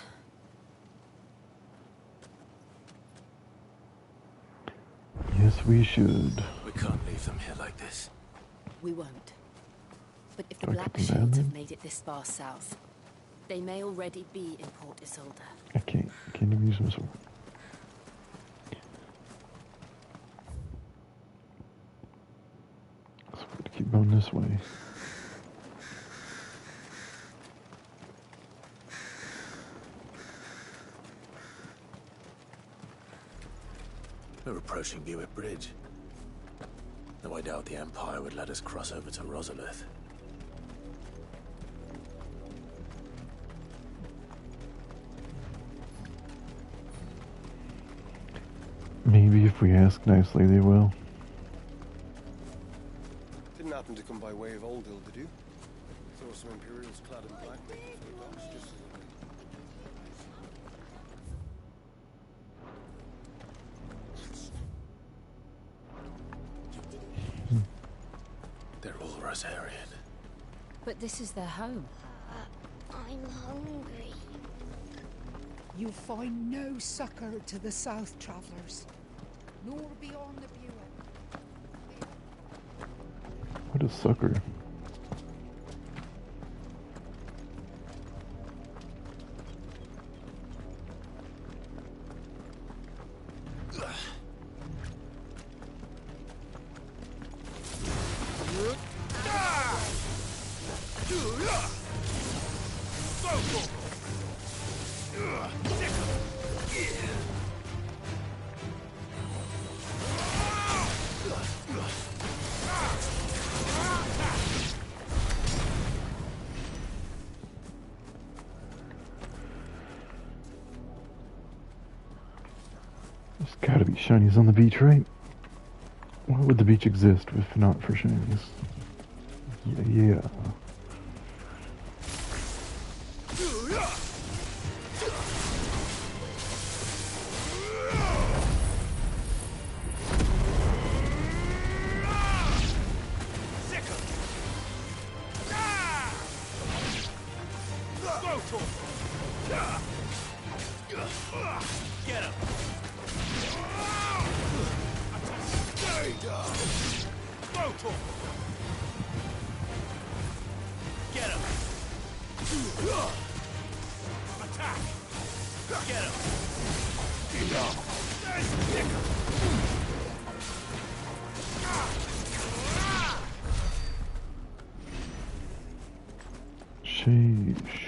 Yes, we should. We can't leave them here like this. We won't. But if the Do I Black get them Shields down have made it this far south, they may already be in Port Isolde. I can't even use my sword. So we gotta keep going this way. We're approaching Buick Bridge. Though I doubt the Empire would let us cross over to Rosalith. Maybe if we ask nicely, they will. Didn't happen to come by way of Old Hill, did you? Saw some Imperials clad in black making for the docks just as They're all Rosarian. But this is their home. I'm hungry. You'll find no succor to the South Travellers, nor beyond the Buet. What a sucker. There's gotta be shinies on the beach, right? Why would the beach exist if not for shinies? Yeah. Get him! Stay down! Go to him! Get him! Attack! Get him! Stick him! Sheesh.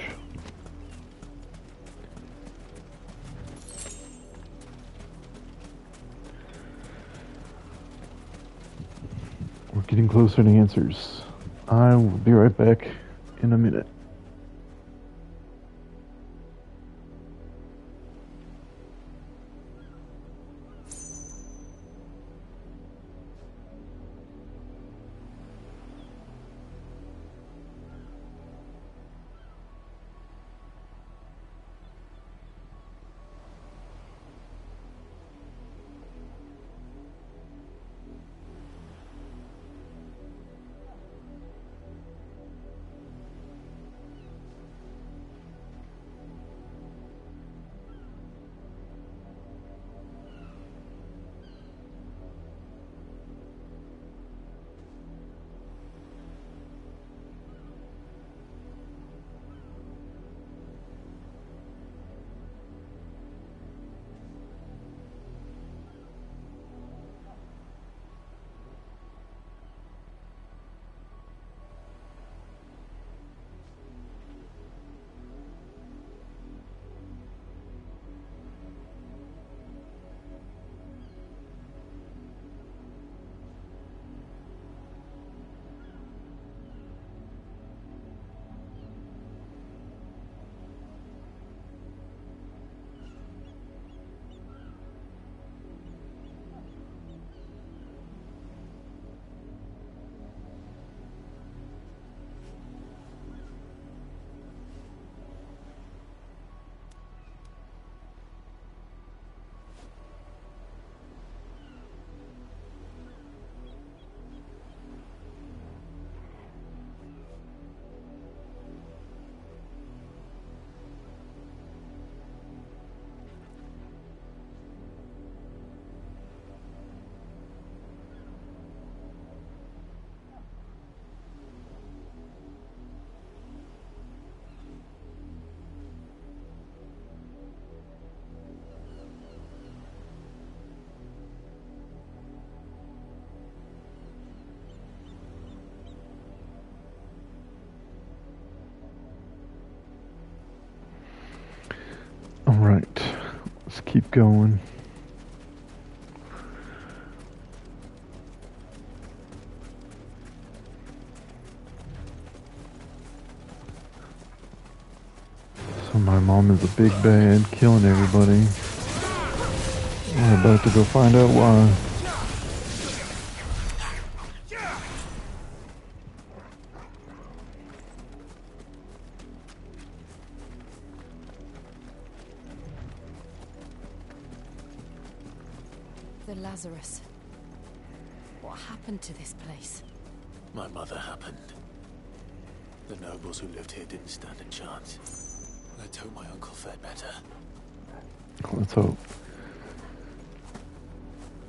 We're getting closer to answers. I will be right back in a minute. Alright, let's keep going. So my mom is a big bad, killing everybody. We're about to go find out why. The Lazarus. What happened to this place? My mother happened. The nobles who lived here didn't stand a chance. Let's hope my uncle fared better. Let's hope.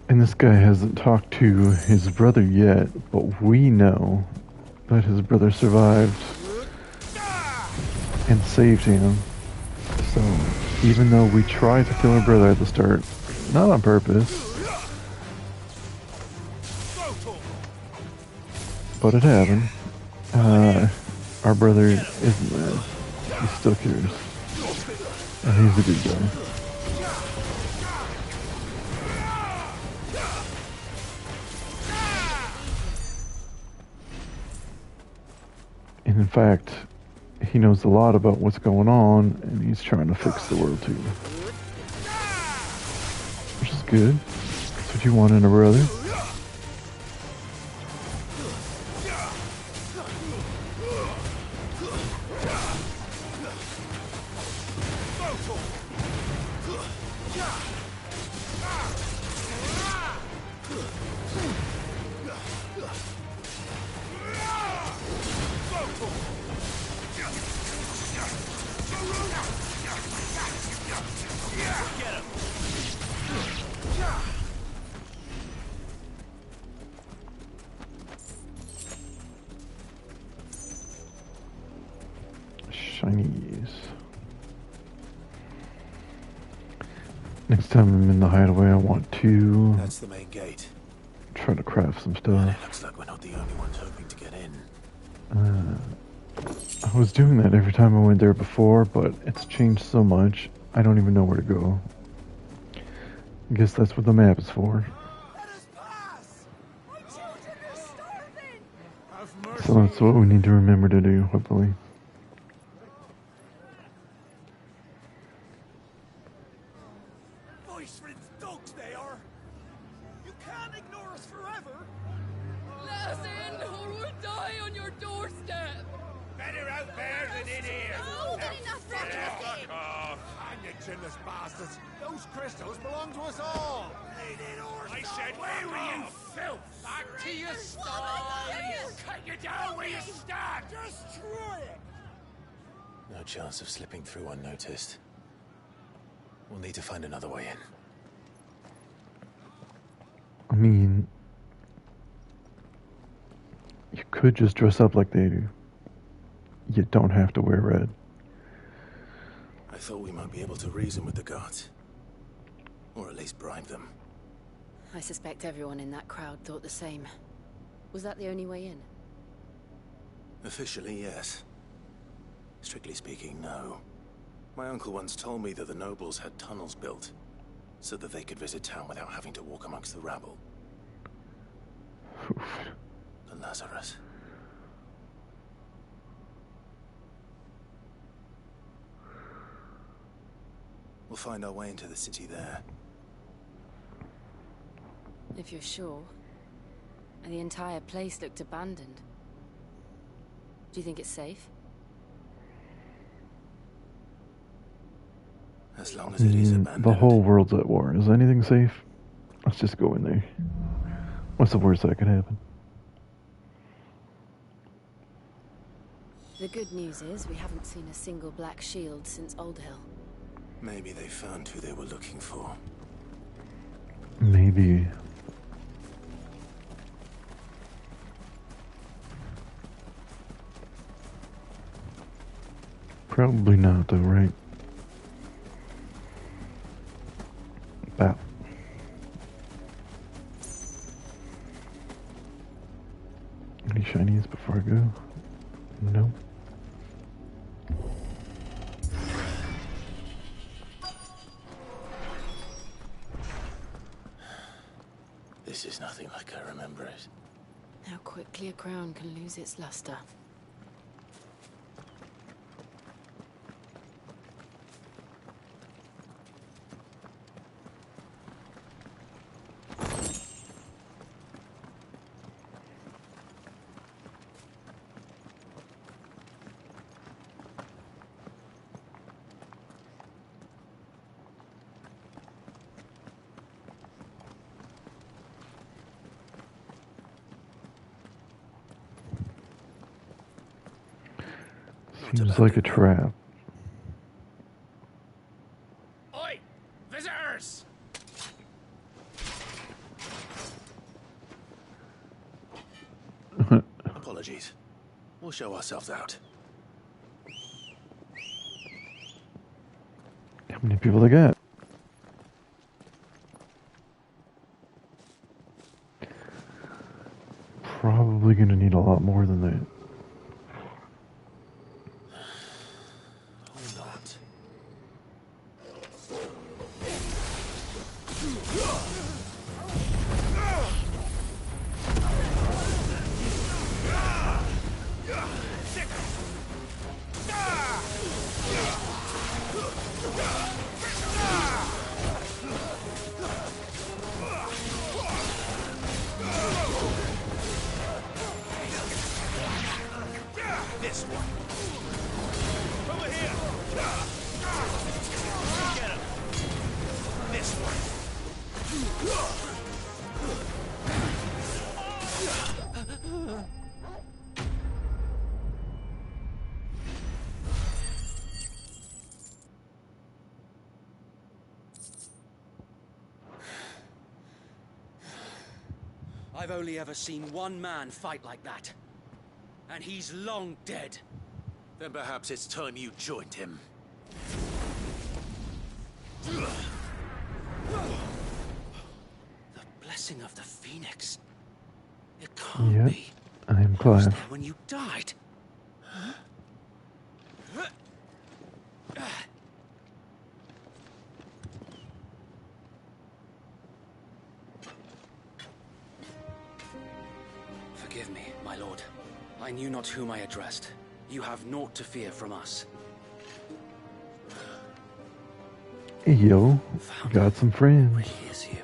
And this guy hasn't talked to his brother yet, but we know that his brother survived and saved him. So, even though we tried to kill our brother at the start, not on purpose, but it happened, our brother isn't mad. He still cares. And he's a good guy. And in fact, he knows a lot about what's going on, and he's trying to fix the world too. Which is good. That's what you want in a brother. Shinies. Next time I'm in the hideaway, I want to That's the main gate. try to craft some And stuff. it looks like we're not the only ones hoping to get in. I was doing that every time I went there before, but it's changed so much, I don't even know where to go. I guess that's what the map is for. So that's what we need to remember to do, hopefully. Voice-riddled dogs they are! You can't ignore us forever! Let us in, or we'll die on your doorstep! Better out there than in here! Fuck off! And you chinless bastards! Those crystals belong to us all! I said, where were you, filth? Back to your sties! Cut you down where you stand! Destroy it! No chance of slipping through unnoticed. We'll need to find another way in. I mean, you could just dress up like they do. You don't have to wear red. I thought we might be able to reason with the guards. Or at least bribe them. I suspect everyone in that crowd thought the same. Was that the only way in? Officially, yes. Strictly speaking, no. My uncle once told me that the nobles had tunnels built, so that they could visit town without having to walk amongst the rabble. The Lazarus. We'll find our way into the city there. If you're sure. And the entire place looked abandoned. Do you think it's safe? As long as it is abandoned. The whole world's at war. Is anything safe? Let's just go in there. What's the worst that could happen? The good news is we haven't seen a single black shield since Old Hill. Maybe they found who they were looking for. Maybe. Probably not, though, right? Bow. Any shinies before I go? No. This is nothing like I remember it. How quickly a crown can lose its luster. Seems like a trap. Oi! Visitors! Apologies. We'll show ourselves out. How many people they got? Probably gonna need a lot more than that. Or not. This one. Over here. Get him. This one. I've only ever seen one man fight like that. And he's long dead. Then perhaps it's time you joined him. The blessing of the Phoenix. It can't Yep, be. I am I was Clive. there when you died. Forgive me, my lord. I knew not whom I addressed. You have naught to fear from us. Hey, yo, got some friends. Here's you.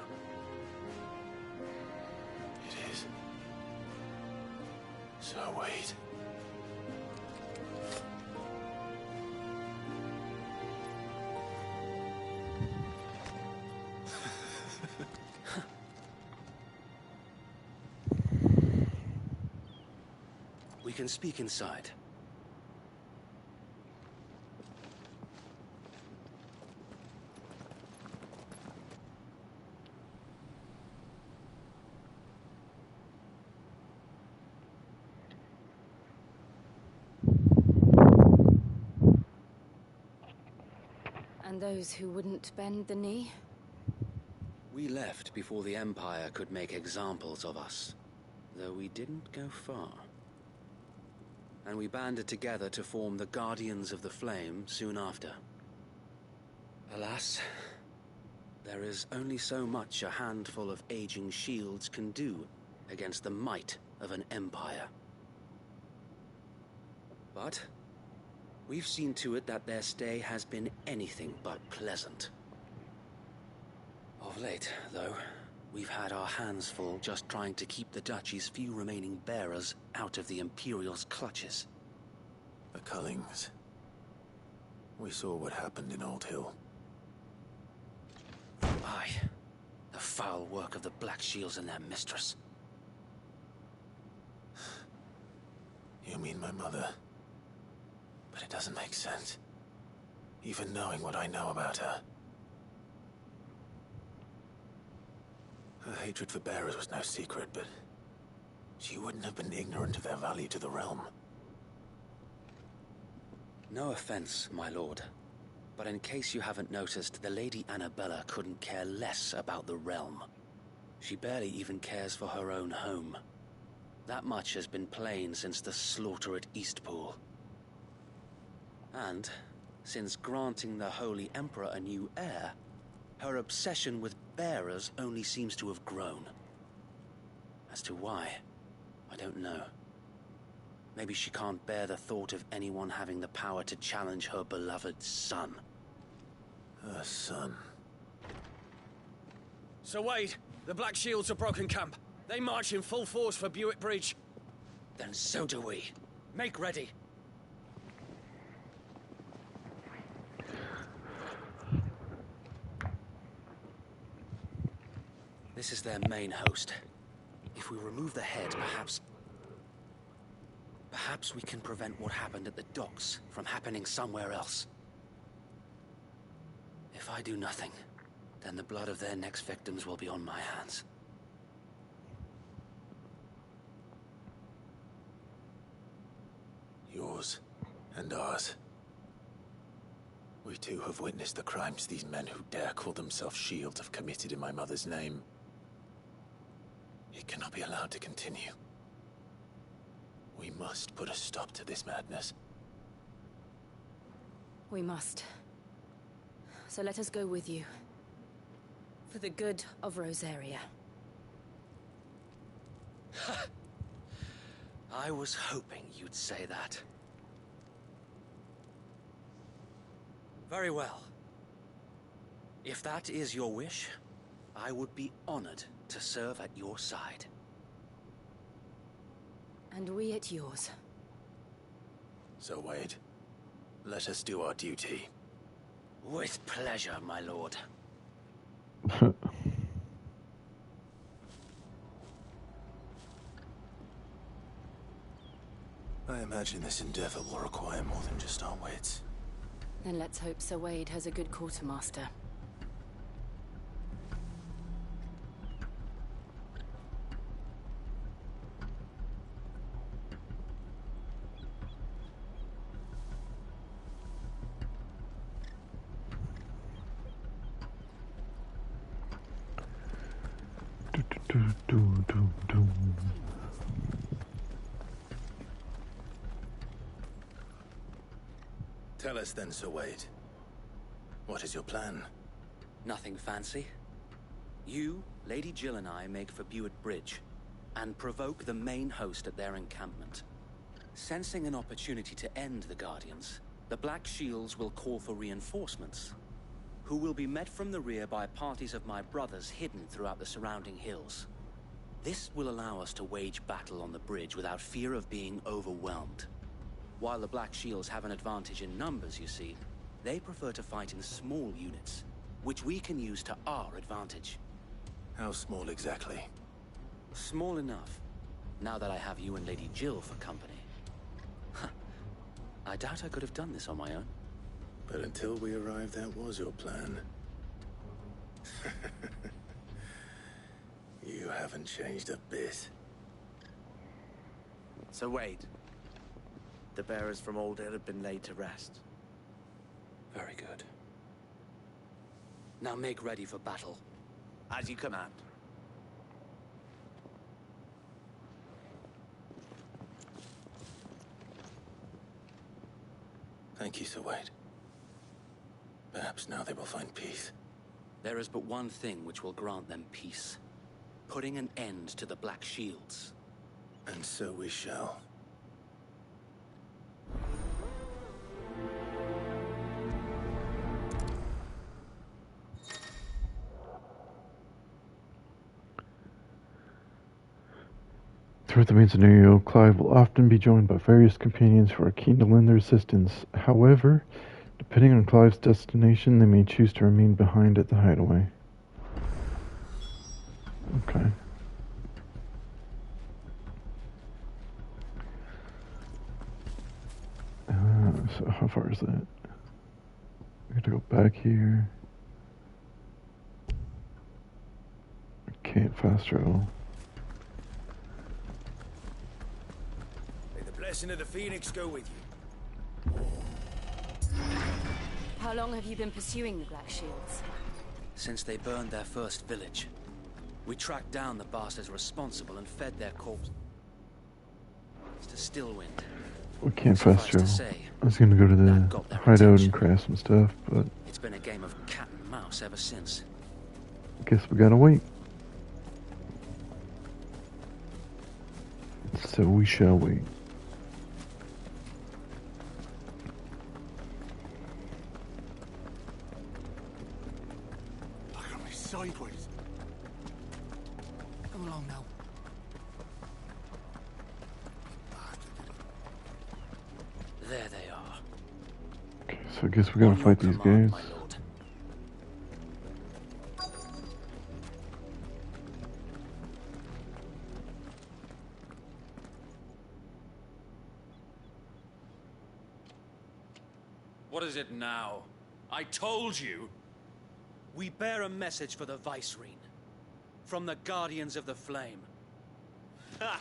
It is. So wait. We can speak inside. And those who wouldn't bend the knee? We left before the Empire could make examples of us, though we didn't go far. And we banded together to form the Guardians of the Flame soon after. Alas, there is only so much a handful of aging shields can do against the might of an empire. But we've seen to it that their stay has been anything but pleasant. Of late, though, we've had our hands full just trying to keep the Duchy's few remaining bearers out of the Imperial's clutches. The Cullings. We saw what happened in Old Hill. Aye. The foul work of the Black Shields and their mistress. You mean my mother? But it doesn't make sense. Even knowing what I know about her. Her hatred for bearers was no secret, but she wouldn't have been ignorant of their value to the realm. No offense, my lord, but in case you haven't noticed, the Lady Annabella couldn't care less about the realm. She barely even cares for her own home. That much has been plain since the slaughter at Eastpool. And, since granting the Holy Emperor a new heir, her obsession with bearers only seems to have grown. As to why, I don't know. Maybe she can't bear the thought of anyone having the power to challenge her beloved son. Her son. Sir Wade, the Black Shields have broken camp. They march in full force for Buick Bridge. Then so do we. Make ready. This is their main host. If we remove the head, Perhaps we can prevent what happened at the docks from happening somewhere else. If I do nothing, then the blood of their next victims will be on my hands. Yours and ours. We too have witnessed the crimes these men who dare call themselves Shield have committed in my mother's name. It cannot be allowed to continue. We must put a stop to this madness. We must. So let us go with you. For the good of Rosaria. I was hoping you'd say that. Very well. If that is your wish, I would be honored to serve at your side. And we at yours. So, Wade, let us do our duty. With pleasure, my lord. I imagine this endeavor will require more than just our wits. Then let's hope Sir Wade has a good quartermaster. Tell us then, Sir Wade. What is your plan? Nothing fancy. You, Lady Jill and I make for Buett Bridge, and provoke the main host at their encampment. Sensing an opportunity to end the Guardians, the Black Shields will call for reinforcements, who will be met from the rear by parties of my brothers hidden throughout the surrounding hills. This will allow us to wage battle on the bridge without fear of being overwhelmed. While the Black Shields have an advantage in numbers, you see, they prefer to fight in small units, which we can use to our advantage. How small exactly? Small enough, now that I have you and Lady Jill for company. I doubt I could have done this on my own. But until we arrived, that was your plan. You haven't changed a bit. So Wade, the bearers from Oldale have been laid to rest. Very good. Now make ready for battle. As you command. Thank you, Sir Wade. Perhaps now they will find peace. There is but one thing which will grant them peace. Putting an end to the Black Shields. And so we shall. Throughout the main scenario, Clive will often be joined by various companions who are keen to lend their assistance. However, depending on Clive's destination, they may choose to remain behind at the hideaway. Okay. So how far is that? We gotta go back here. Can't fast travel. May the blessing of the Phoenix go with you. How long have you been pursuing the Black Shields? Since they burned their first village. We tracked down the bastards responsible and fed their corpse to Stillwind. We can't fast travel. I was gonna go to the hideout and craft some stuff, but It's been a game of cat and mouse ever since. I guess we gotta wait. So we shall wait. Look at me sideways. Come along now. There they are. Okay, so I guess we gotta fight these guys. What is it now? I told you! We bear a message for the Vicereine. From the Guardians of the Flame. Ha!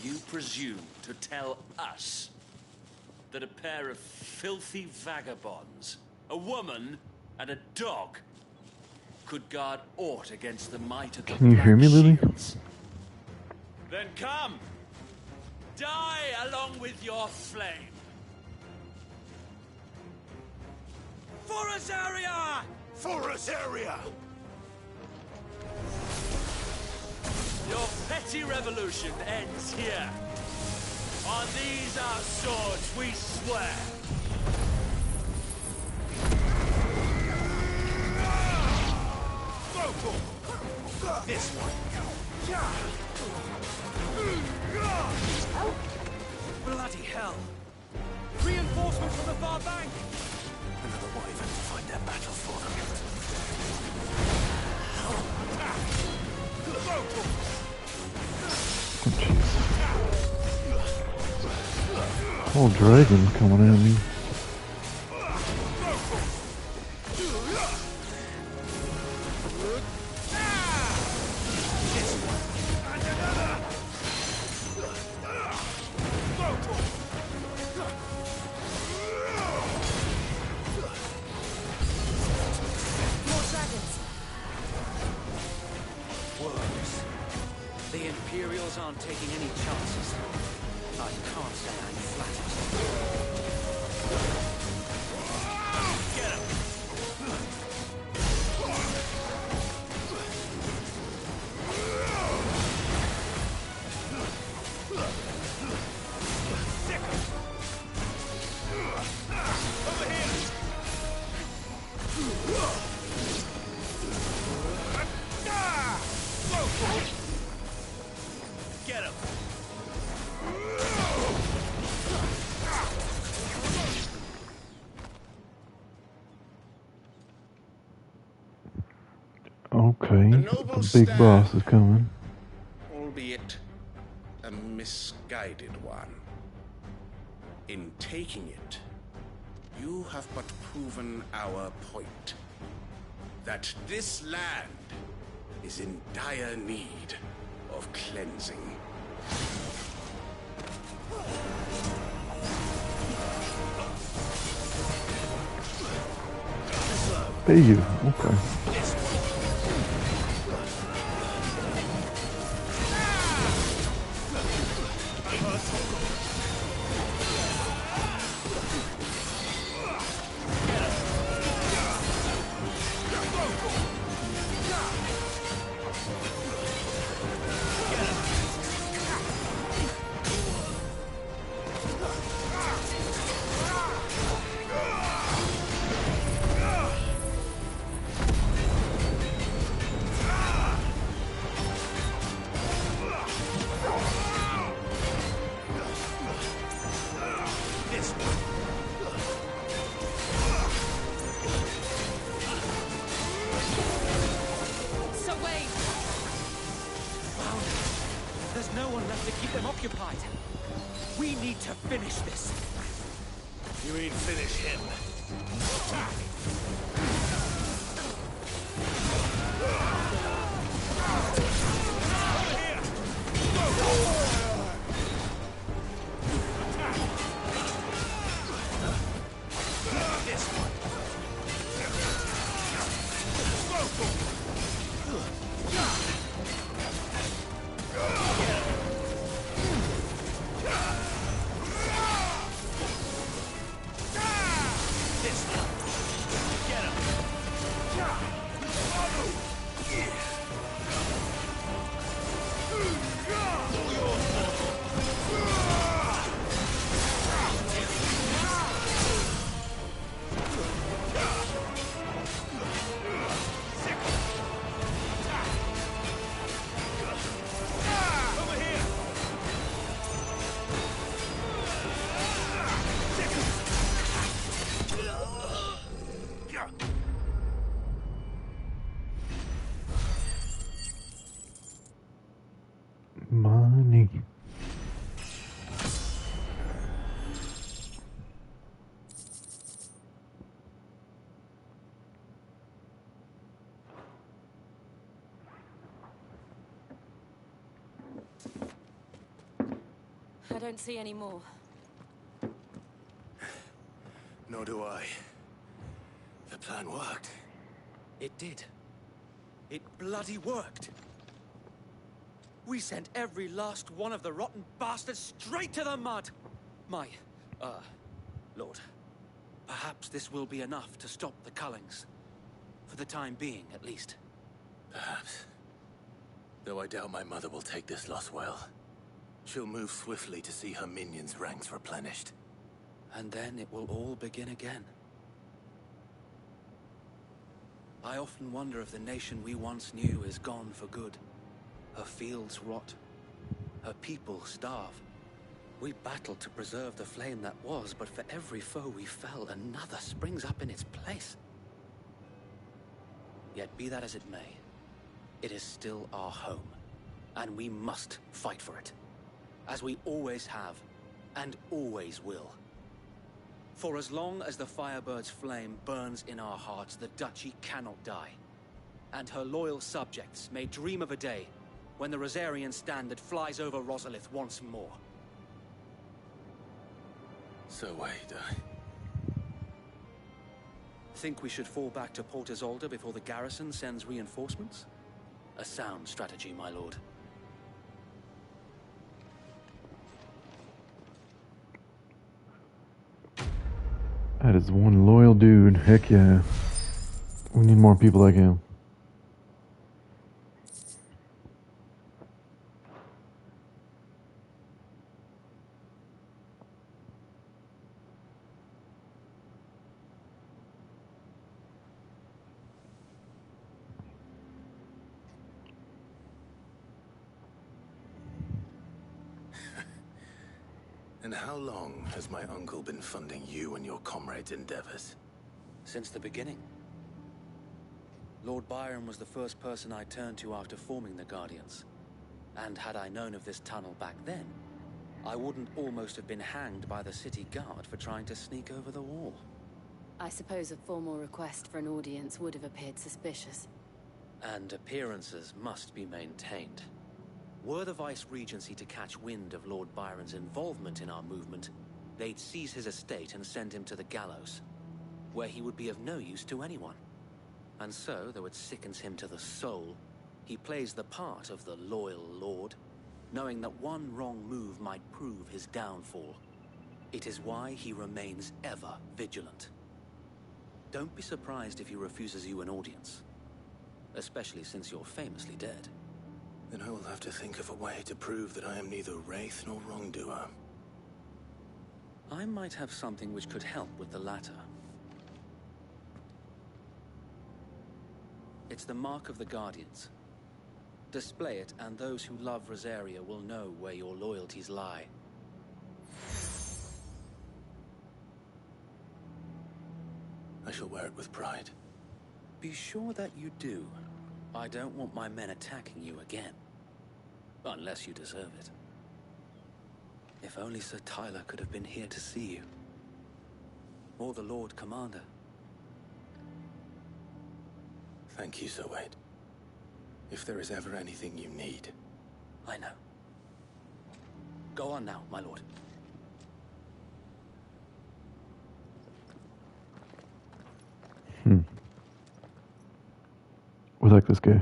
You presume to tell us that a pair of filthy vagabonds, a woman and a dog, could guard aught against the might of the Can you hear me, Lily? Shields? Then come! Die along with your flame! For Azaria! For Azaria! Your petty revolution ends here. On these our swords we swear. This one. Bloody hell! Reinforcements from the far bank! Another wyvern to fight their battle for them. Whole dragon coming at me. The Imperials aren't taking any chances. I can't say I'm flattered. Get him! Over here! Get him! Okay, the big boss is coming. Albeit a misguided one. In taking it, you have but proven our point. That this land is in dire need of cleansing. Hey you, okay. So wait! Wow, there's no one left to keep them occupied. We need to finish this. You mean finish him? I don't see any more. Nor do I. The plan worked. It did. It bloody worked. We sent every last one of the rotten bastards straight to the mud! Lord, perhaps this will be enough to stop the Cullings. For the time being, at least. Perhaps. Though I doubt my mother will take this loss well. She'll move swiftly to see her minions' ranks replenished. And then it will all begin again. I often wonder if the nation we once knew is gone for good. Her fields rot. Her people starve. We battled to preserve the flame that was, but for every foe we fell, another springs up in its place. Yet be that as it may, it is still our home, and we must fight for it, as we always have, and always will. For as long as the Firebird's flame burns in our hearts, the Duchy cannot die, and her loyal subjects may dream of a day when the Rosarian standard flies over Rosalith once more. So wait, Think we should fall back to Port Isolde before the garrison sends reinforcements? A sound strategy, my lord. That is one loyal dude. Heck yeah. We need more people like him. And how long has my uncle been funding you and your comrades' endeavors? Since the beginning. Lord Byron was the first person I turned to after forming the Guardians. And had I known of this tunnel back then, I wouldn't almost have been hanged by the city guard for trying to sneak over the wall. I suppose a formal request for an audience would have appeared suspicious. And appearances must be maintained. Were the Vice-Regency to catch wind of Lord Byron's involvement in our movement, they'd seize his estate and send him to the gallows, where he would be of no use to anyone. And so, though it sickens him to the soul, he plays the part of the loyal lord, knowing that one wrong move might prove his downfall. It is why he remains ever vigilant. Don't be surprised if he refuses you an audience, especially since you're famously dead. Then I will have to think of a way to prove that I am neither wraith nor wrongdoer. I might have something which could help with the latter. It's the mark of the Guardians. Display it, and those who love Rosaria will know where your loyalties lie. I shall wear it with pride. Be sure that you do. I don't want my men attacking you again. Unless you deserve it. If only Sir Tyler could have been here to see you. Or the Lord Commander. Thank you, Sir Wade. If there is ever anything you need. I know. Go on now, my lord. We like this guy.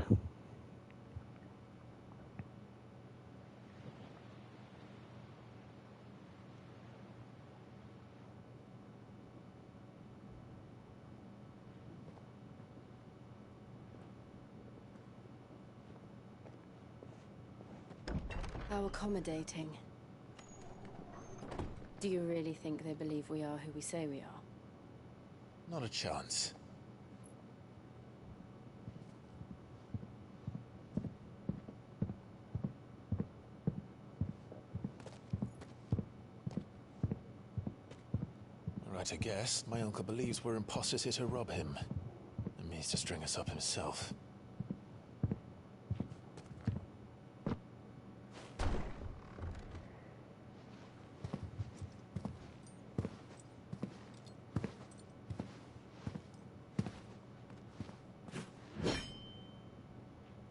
How accommodating. Do you really think they believe we are who we say we are? Not a chance. Right, I guess. My uncle believes we're imposters here to rob him. And means to string us up himself.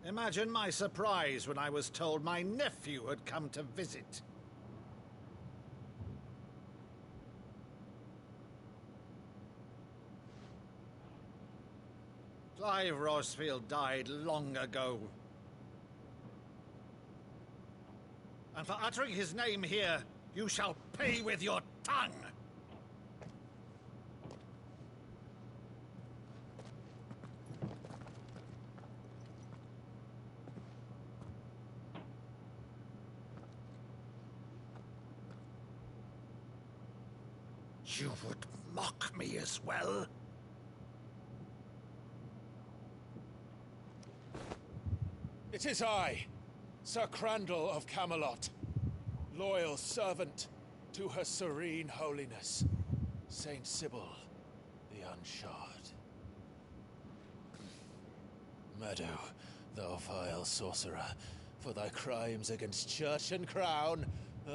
Imagine my surprise when I was told my nephew had come to visit. Clive Rosefield died long ago. And for uttering his name here, you shall pay with your tongue! You would mock me as well? It is I, Sir Crandall of Camelot, loyal servant to Her Serene Holiness, Saint Sybil the Unshod. Meadow, thou vile sorcerer, for thy crimes against church and crown,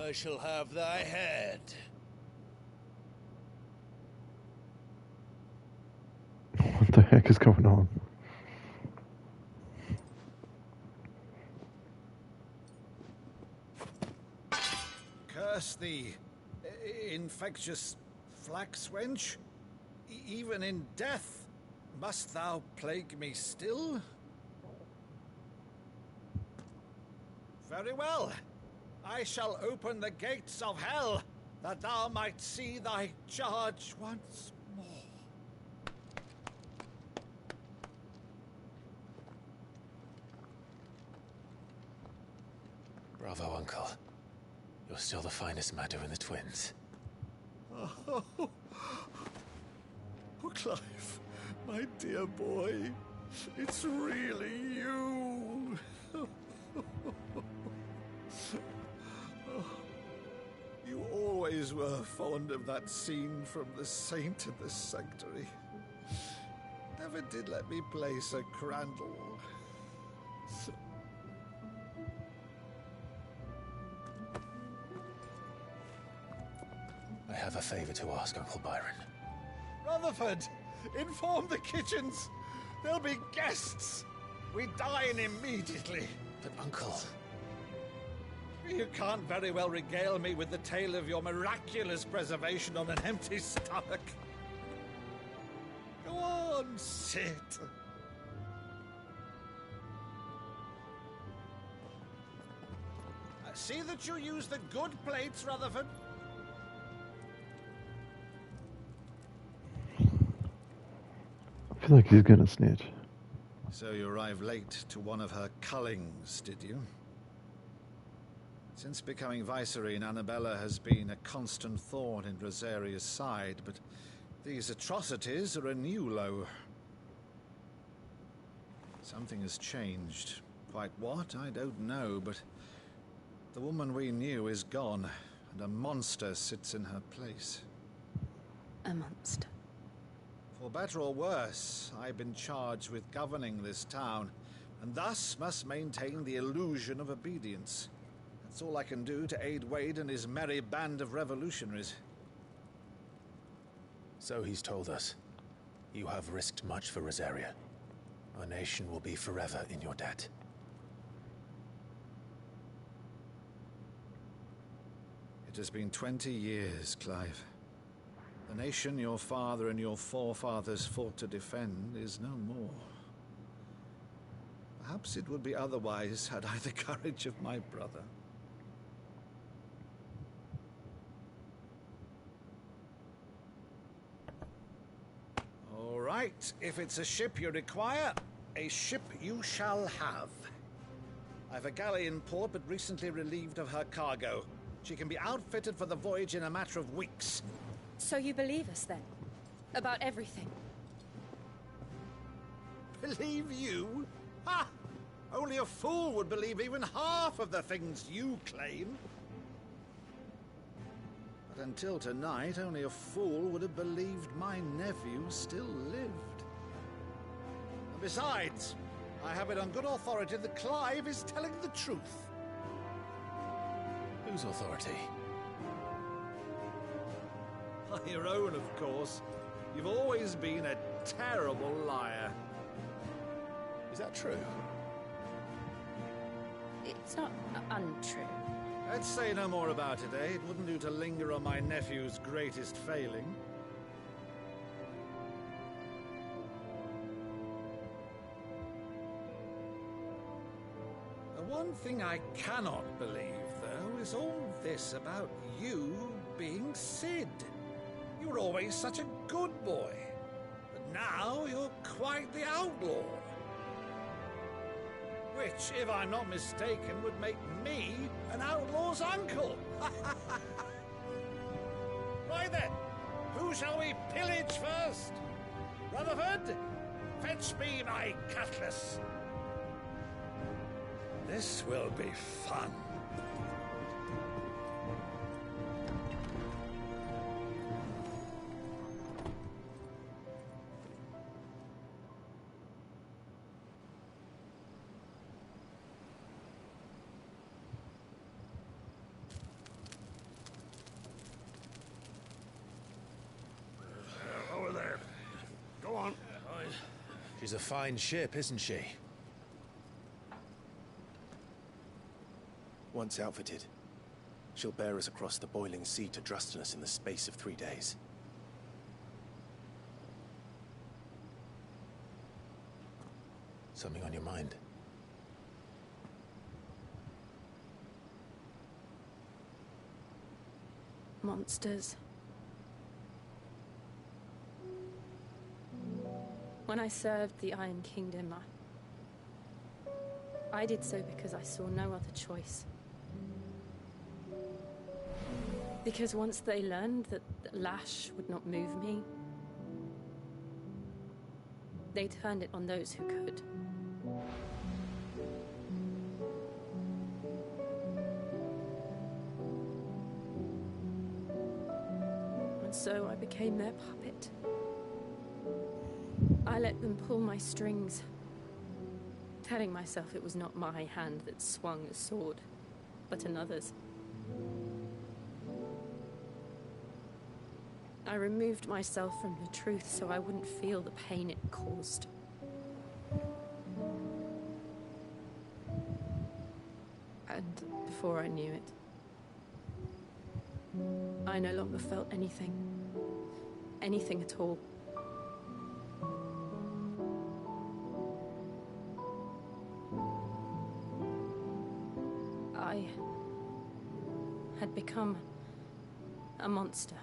I shall have thy head. What the heck is going on? Curse thee, infectious flax wench. Even in death, must thou plague me still? Very well. I shall open the gates of hell, that thou might see thy charge once more. Bravo, Uncle. You're still the finest Meadow in the twins. Oh, Clive, my dear boy, it's really you. You always were fond of that scene from The Saint in the Sanctuary. Never did let me play Sir Crandall. I have a favor to ask, Uncle Byron. Rutherford, inform the kitchens. There'll be guests. We dine immediately. But, Uncle... You can't very well regale me with the tale of your miraculous preservation on an empty stomach. Go on, sit. See that you use the good plates, Rutherford. I feel like he's gonna snitch. So you arrived late to one of her cullings, did you? Since becoming Vicereine, Annabella has been a constant thorn in Rosaria's side, but these atrocities are a new low. Something has changed. Quite what, I don't know, but the woman we knew is gone, and a monster sits in her place. A monster. For better or worse, I've been charged with governing this town, and thus must maintain the illusion of obedience. That's all I can do to aid Wade and his merry band of revolutionaries. So he's told us. You have risked much for Rosaria. Our nation will be forever in your debt. It has been 20 years, Clive. The nation your father and your forefathers fought to defend is no more. Perhaps it would be otherwise had I the courage of my brother. All right, if it's a ship you require, a ship you shall have. I've a galley in port, but recently relieved of her cargo. She can be outfitted for the voyage in a matter of weeks. So you believe us, then? About everything? Believe you? Ha! Only a fool would believe even half of the things you claim. But until tonight, only a fool would have believed my nephew still lived. And besides, I have it on good authority that Clive is telling the truth. Whose authority? Your own, of course. You've always been a terrible liar. Is that true? It's not untrue. Let's say no more about it, eh? It wouldn't do to linger on my nephew's greatest failing. One thing I cannot believe, though, is all this about you being Cid. You were always such a good boy, but now you're quite the outlaw. Which, if I'm not mistaken, would make me an outlaw's uncle. Right then, who shall we pillage first? Rutherford, fetch me my cutlass. This will be fun. Over there. Go on. She's a fine ship, isn't she? Once outfitted, she'll bear us across the boiling sea to Drustinus in the space of 3 days. Something on your mind? Monsters. When I served the Iron Kingdom, I did so because I saw no other choice. Because once they learned that the lash would not move me, they turned it on those who could. And so I became their puppet. I let them pull my strings, telling myself it was not my hand that swung a sword, but another's. I removed myself from the truth so I wouldn't feel the pain it caused. And before I knew it, I no longer felt anything. Anything at all. I had become a monster.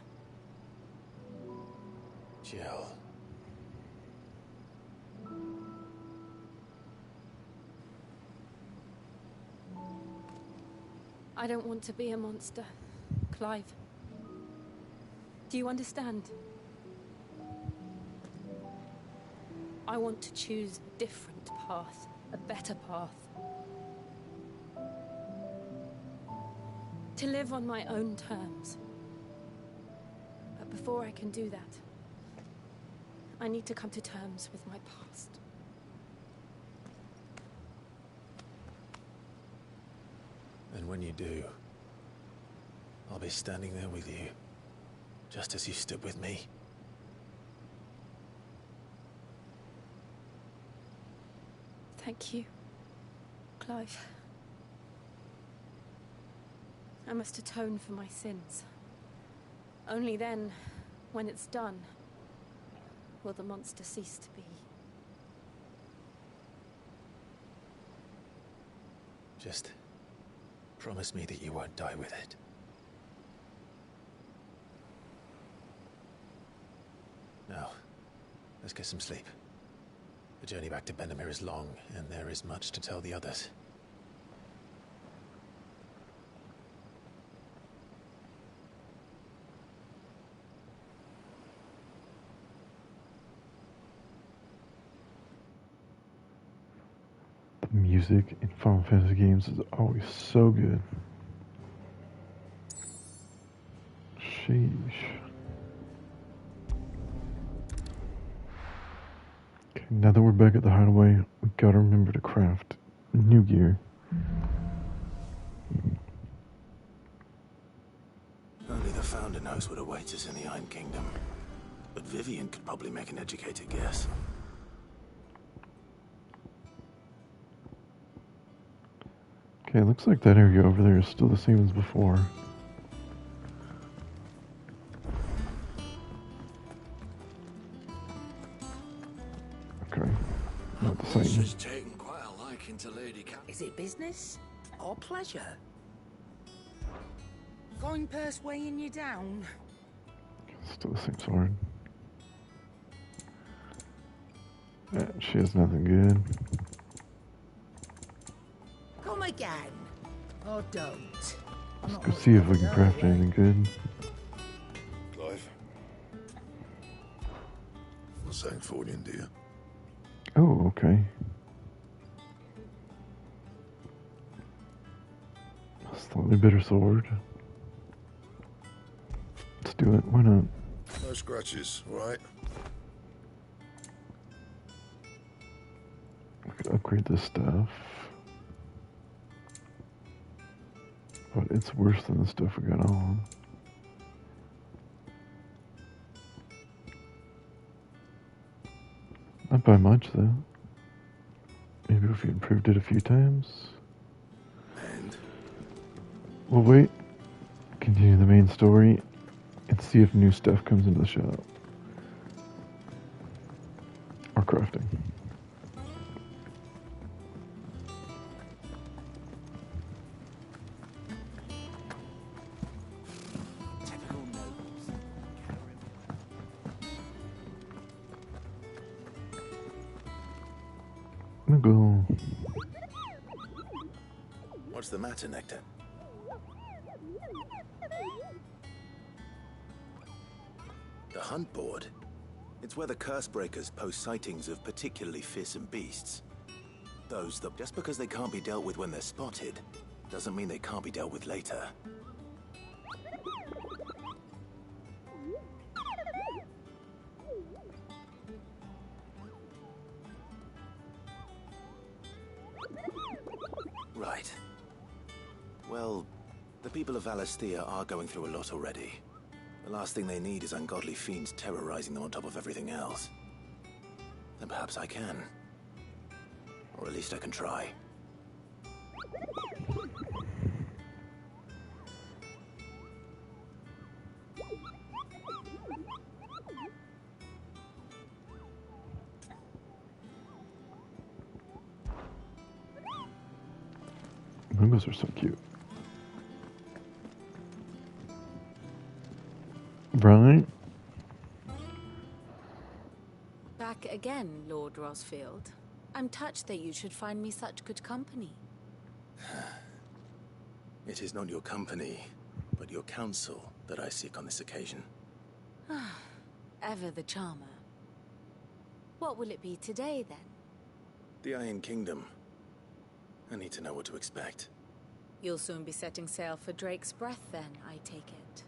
Jill. I don't want to be a monster, Clive. Do you understand? I want to choose a different path, a better path. To live on my own terms. But before I can do that, I need to come to terms with my past. And when you do, I'll be standing there with you, just as you stood with me. Thank you, Clive. I must atone for my sins. Only then, when it's done, will the monster cease to be. Just promise me that you won't die with it. Now, let's get some sleep. The journey back to Benamir is long, and there is much to tell the others. The music in Final Fantasy games is always so good. Sheesh. Okay, now that we're back at the hideaway, we gotta remember to craft new gear. Only the Founder knows what awaits us in the Iron Kingdom. But Vivian could probably make an educated guess. Okay, looks like that area over there is still the same as before. Okay, not the same. She's taken quite a liking to Lady Cat. Is it business? Our pleasure. Coin purse weighing you down? Still the same sword. Yeah, she has nothing good. Come again. Or don't. Let's go see if we can craft anything good. Clive. For St. Fordian, dear. Oh, okay. Slightly bitter sword. Let's do it. Why not? No scratches, right? I could upgrade this stuff. But it's worse than the stuff we got on. Not by much, though. Maybe if we improved it a few times. And? We'll wait, continue the main story, and see if new stuff comes into the shop. Or crafting. Go. What's the matter, Nectar? The hunt board? It's where the curse breakers post sightings of particularly fearsome beasts. Those that just because they can't be dealt with when they're spotted, doesn't mean they can't be dealt with later. Right. Well, the people of Valisthea are going through a lot already. The last thing they need is ungodly fiends terrorizing them on top of everything else. Then perhaps I can. Or at least I can try. Mungos are so cute. Right? Back again, Lord Rosfield. I'm touched that you should find me such good company. It is not your company, but your counsel that I seek on this occasion. Ever the charmer. What will it be today, then? The Iron Kingdom. I need to know what to expect. You'll soon be setting sail for Drake's Breath, then, I take it.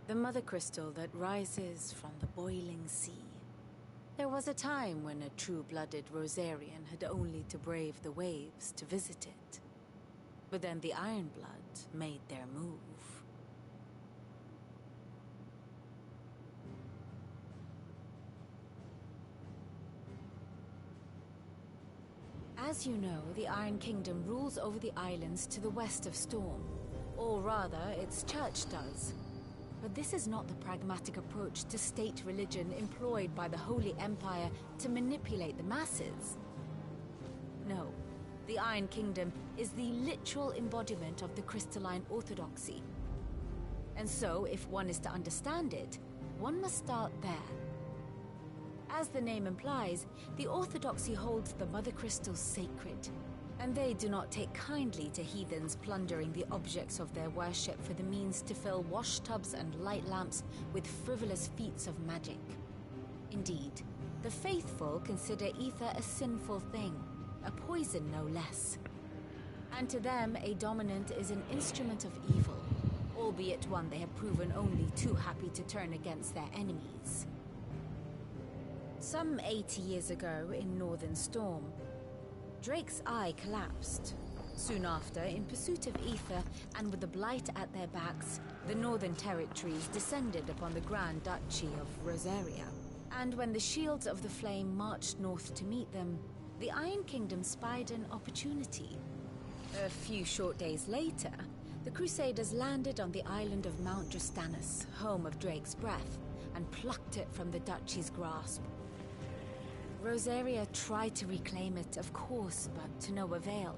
The mother crystal that rises from the boiling sea. There was a time when a true-blooded Rosarian had only to brave the waves to visit it. But then the Ironblood made their move. As you know, the Iron Kingdom rules over the islands to the west of Storm. Or rather, its church does. But this is not the pragmatic approach to state religion employed by the Holy Empire to manipulate the masses. No, the Iron Kingdom is the literal embodiment of the crystalline orthodoxy. And so, if one is to understand it, one must start there. As the name implies, the orthodoxy holds the mother crystals sacred, and they do not take kindly to heathens plundering the objects of their worship for the means to fill washtubs and light lamps with frivolous feats of magic. Indeed, the faithful consider ether a sinful thing, a poison no less. And to them, a dominant is an instrument of evil, albeit one they have proven only too happy to turn against their enemies. Some 80 years ago, in Northern Storm, Drake's eye collapsed. Soon after, in pursuit of ether, and with the Blight at their backs, the Northern Territories descended upon the Grand Duchy of Rosaria. And when the Shields of the Flame marched north to meet them, the Iron Kingdom spied an opportunity. A few short days later, the Crusaders landed on the island of Mount Justanus, home of Drake's Breath, and plucked it from the Duchy's grasp. Rosaria tried to reclaim it, of course, but to no avail.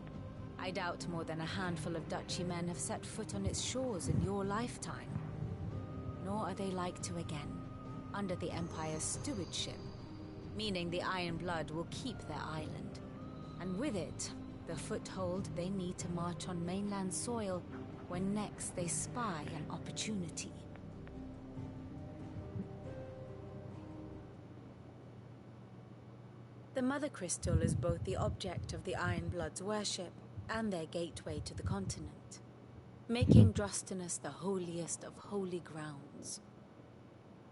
I doubt more than a handful of Duchy men have set foot on its shores in your lifetime. Nor are they like to again, under the Empire's stewardship, meaning the Iron Blood will keep their island, and with it, the foothold they need to march on mainland soil when next they spy an opportunity. The Mother Crystal is both the object of the Iron Blood's worship and their gateway to the continent, making Drostanus the holiest of holy grounds,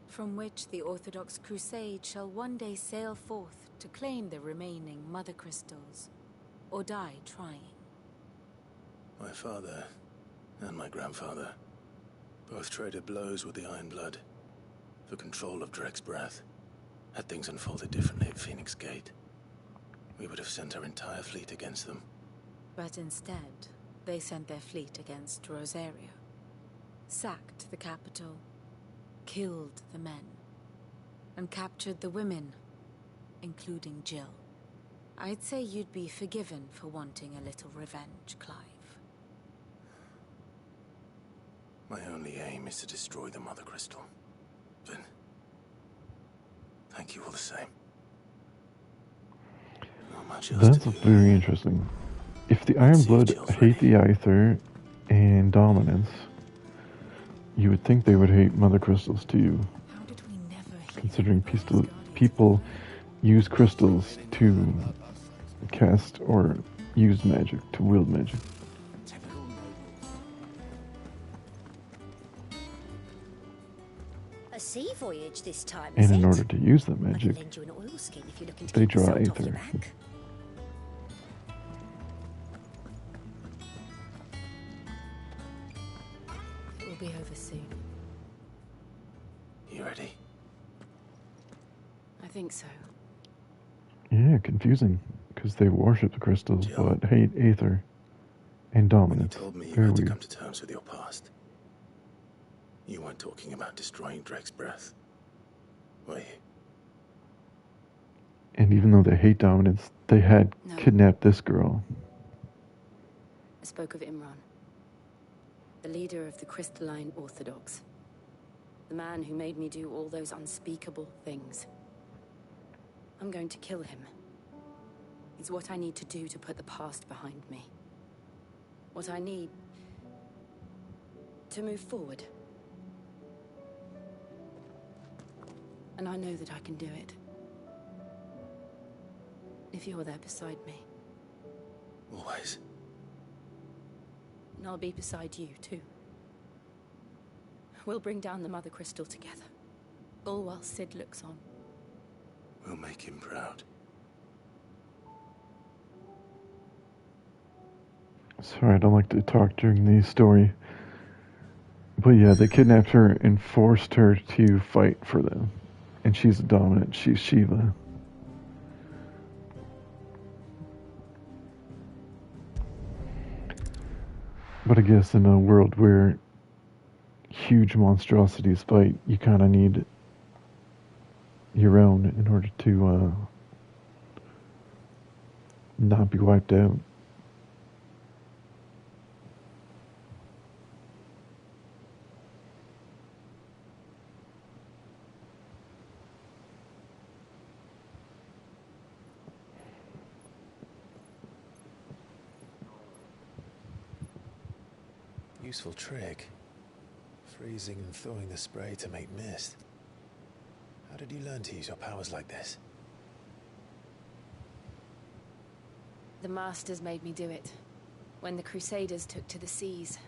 from which the Orthodox Crusade shall one day sail forth to claim the remaining Mother Crystals, or die trying. My father and my grandfather both traded blows with the Iron Blood for control of Drek's breath. Had things unfolded differently at Phoenix Gate, we would have sent our entire fleet against them. But instead, they sent their fleet against Rosaria, sacked the capital, killed the men, and captured the women, including Jill. I'd say you'd be forgiven for wanting a little revenge, Clive. My only aim is to destroy the Mother Crystal. But thank you all the same. Not much else That's to do. very interesting. If the Iron Blood hate the Aether and Dominance, you would think they would hate Mother Crystals too. Considering people use crystals to cast or use magic, to wield magic. A sea voyage this time, And is in it? order to use that I can magic, lend you an oilskin if you're looking to they keep the draw salt off your Aether. back. We'll be over soon. You ready? I think so. Yeah, confusing. Because they worship the crystals, but hate Aether and Dominance. You told me you Very had to weird. come to terms with your past. You weren't talking about destroying Drek's breath, were you? And even though they hate Dominance, they had kidnapped this girl. I spoke of Imran, the leader of the Crystalline Orthodox. The man who made me do all those unspeakable things. I'm going to kill him. It's what I need to do to put the past behind me. What I need to move forward. And I know that I can do it. If you're there beside me. Always. And I'll be beside you, too. We'll bring down the Mother Crystal together. All while Sid looks on. We'll make him proud. Sorry, I don't like to talk during the story. But yeah, they kidnapped her and forced her to fight for them. And she's a dominant. She's Shiva. But I guess in a world where huge monstrosities fight, you kind of need your own in order to not be wiped out. Useful trick. Freezing and thawing the spray to make mist. How did you learn to use your powers like this? The Masters made me do it. When the Crusaders took to the seas,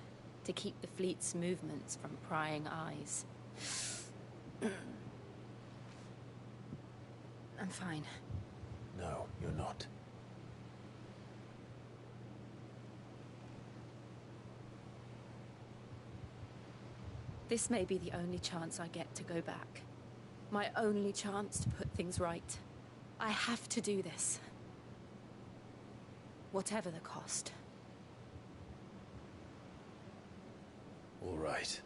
to keep the fleet's movements from prying eyes. I'm fine. No, you're not. This may be the only chance I get to go back. My only chance to put things right. I have to do this. Whatever the cost. All right.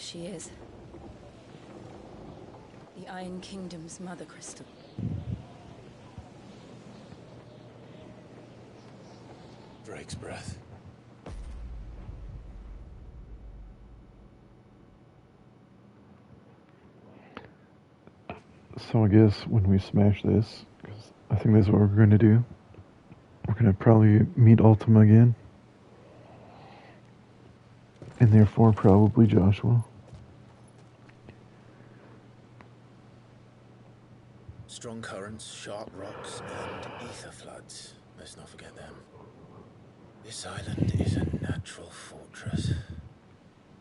she is. The Iron Kingdom's mother crystal. Drake's breath. So I guess when we smash this, because I think that's what we're going to do, we're going to probably meet Ultima again. And therefore probably Joshua. Strong currents, sharp rocks, and ether floods. Let's not forget them. This island is a natural fortress.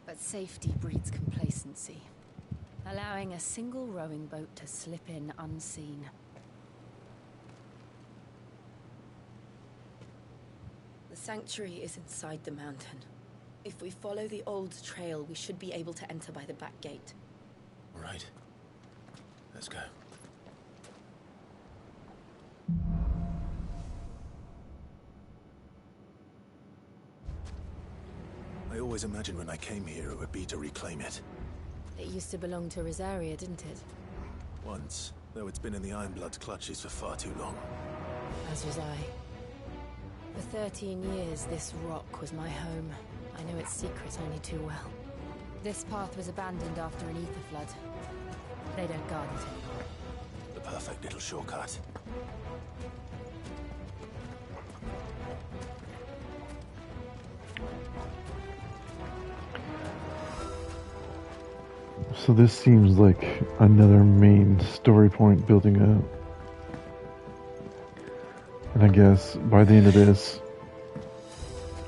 But safety breeds complacency, allowing a single rowing boat to slip in unseen. The sanctuary is inside the mountain. If we follow the old trail, we should be able to enter by the back gate. All right. Let's go. I always imagined when I came here it would be to reclaim it. It used to belong to Rosaria, didn't it? Once, though it's been in the Ironblood's clutches for far too long. As was I. For 13 years, this rock was my home. I know its secret only too well. This path was abandoned after an ether flood. They don't guard it anymore. The perfect little shortcut. So this seems like another main story point building up. And I guess by the end of this,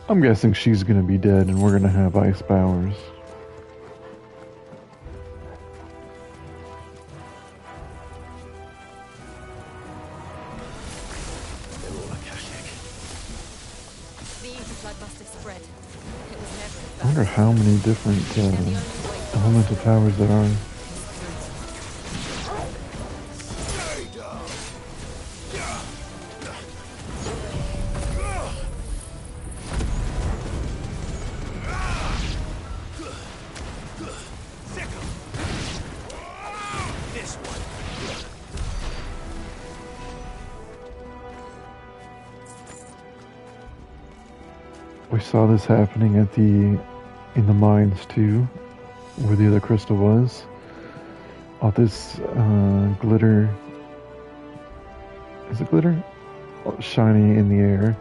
I'm guessing she's gonna be dead and we're gonna have ice powers. The ether flood must have spread. It was never as I wonder how many different elemental powers there are. We saw this happening at in the mines too, where the other crystal was. All this glitter. Is it glitter? Shiny in the air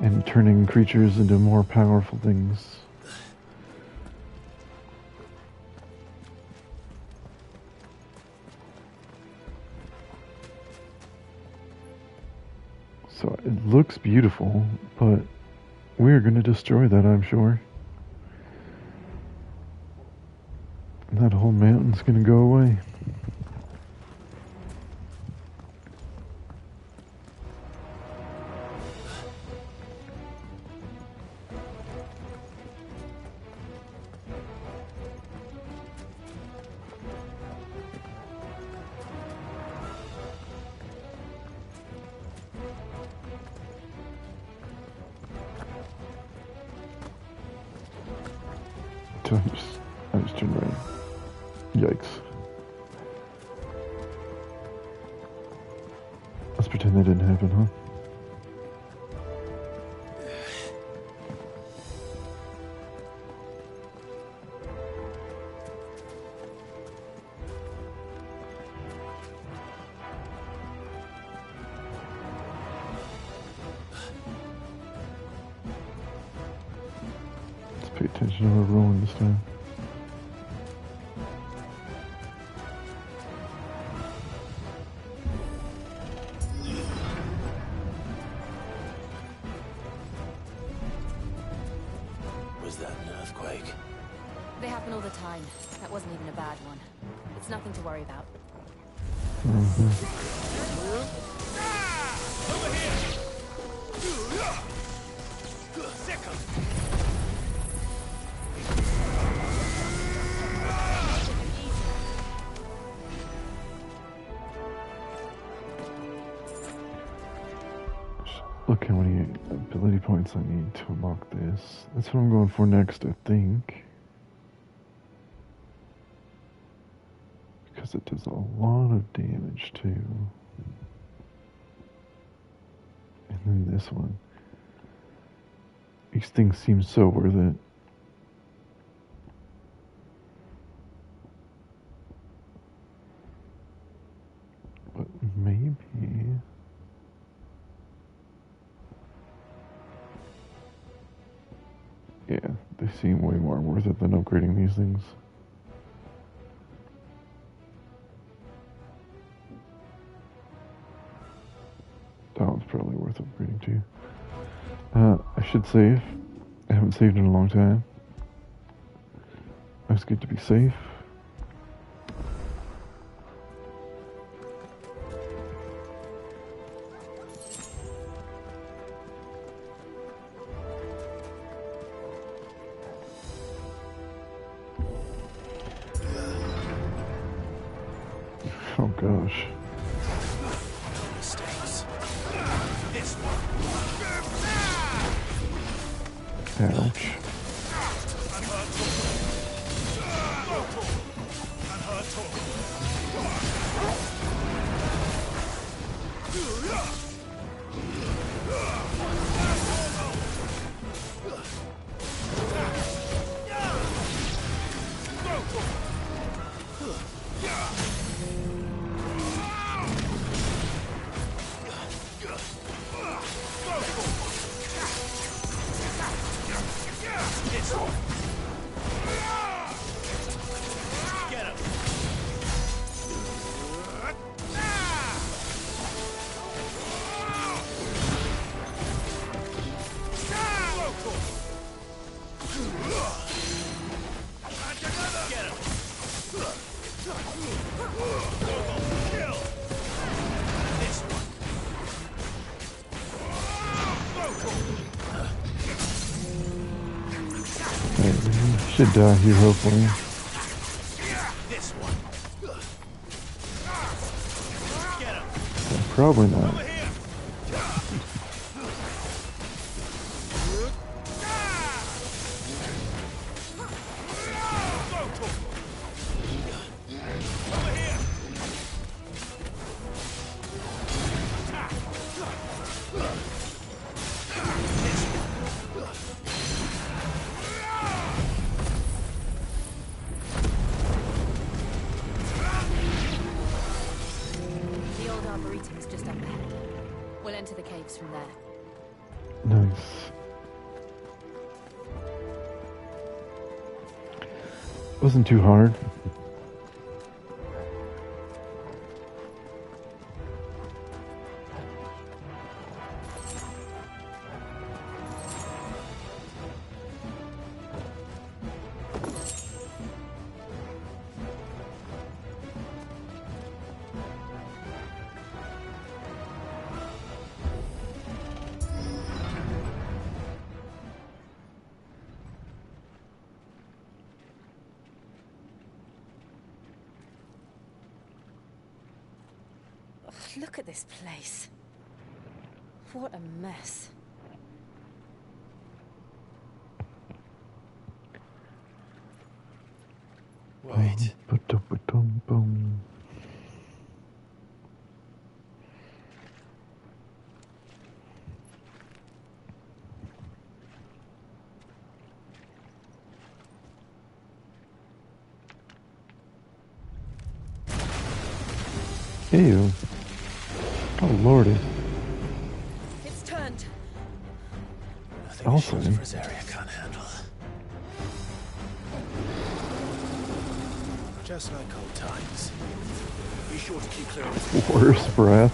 and turning creatures into more powerful things. So it looks beautiful, but we're going to destroy that, I'm sure. And that whole mountain's going to go away. I just turned around. Yikes. Let's pretend that didn't happen, huh? Let's pay attention to our rolling this time. Was that an earthquake? They happen all the time. That wasn't even a bad one. It's nothing to worry about. Look how many ability points I need to unlock this. That's what I'm going for next, I think. Because it does a lot of damage too. And then this one. These things seem so worth it. But maybe... Yeah, they seem way more worth it than upgrading these things. That one's probably worth upgrading too. I should save. I haven't saved in a long time. It's good to be safe. Oh gosh. Mistakes. Ouch. Should die here, hopefully. Probably not. From there. Nice. Wasn't too hard. Look at this place. What a mess. Wait. Ew. Oh lordy. It's turned. Nothing Also, Rosaria can't handle. Just like old times. Be sure to keep clear of the worst breath.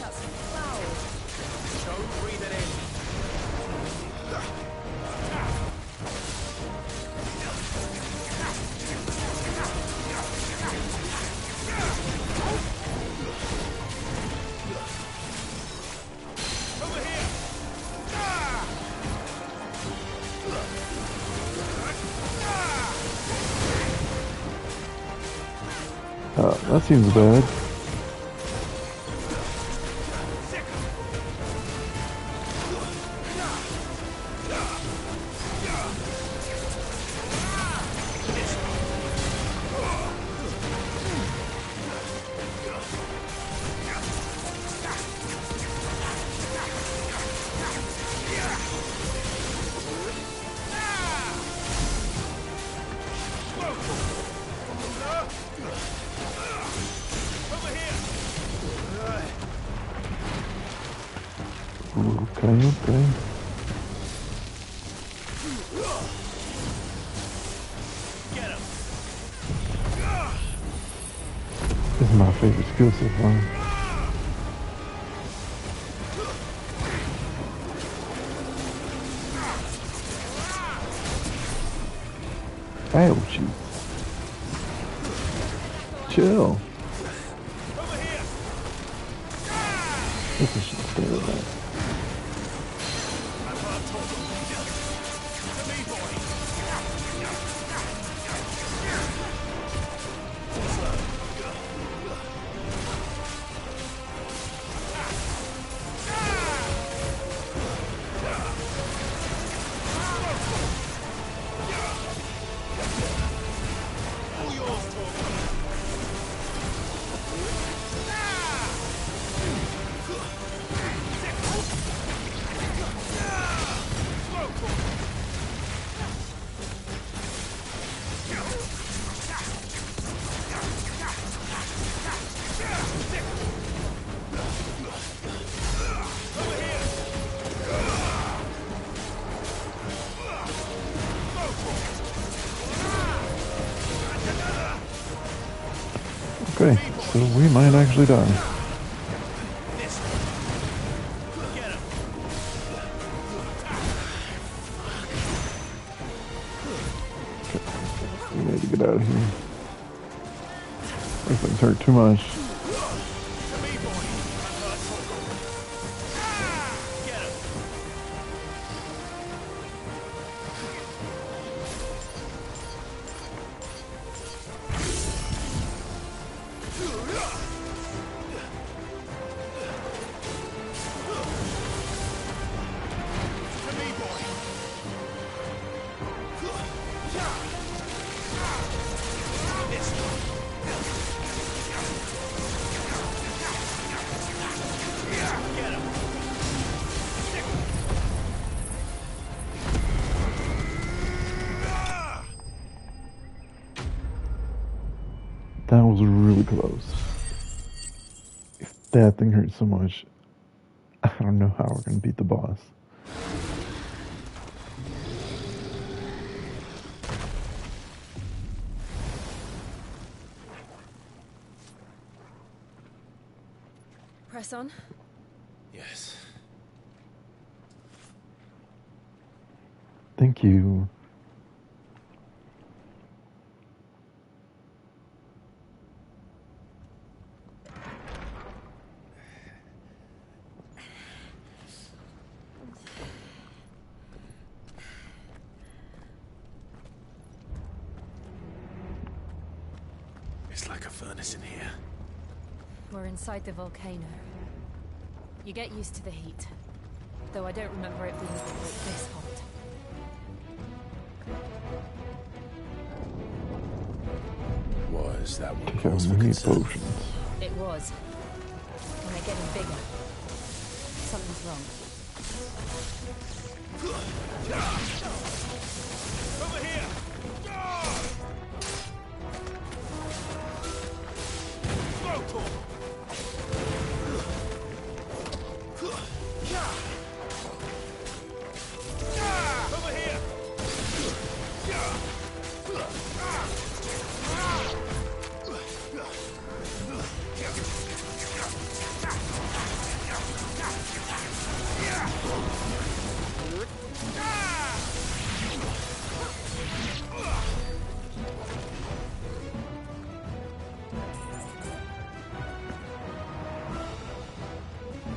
That's foul. Don't breathe it in. That seems bad. Okay. This is my favorite skill so far. Ouch. Chill. This is just stay with that. Okay, so we might actually die. Okay, we need to get out of here. Those things hurt too much. That was really close. If that thing hurts so much, I don't know how we're gonna beat the boss. Press on. Yes. Thank you. It's like a furnace in here. We're inside the volcano. You get used to the heat, though I don't remember it being quite this hot. Was that what Take out caused for many concern? potions. It was. And they're getting bigger. Something's wrong. Over here! Over here!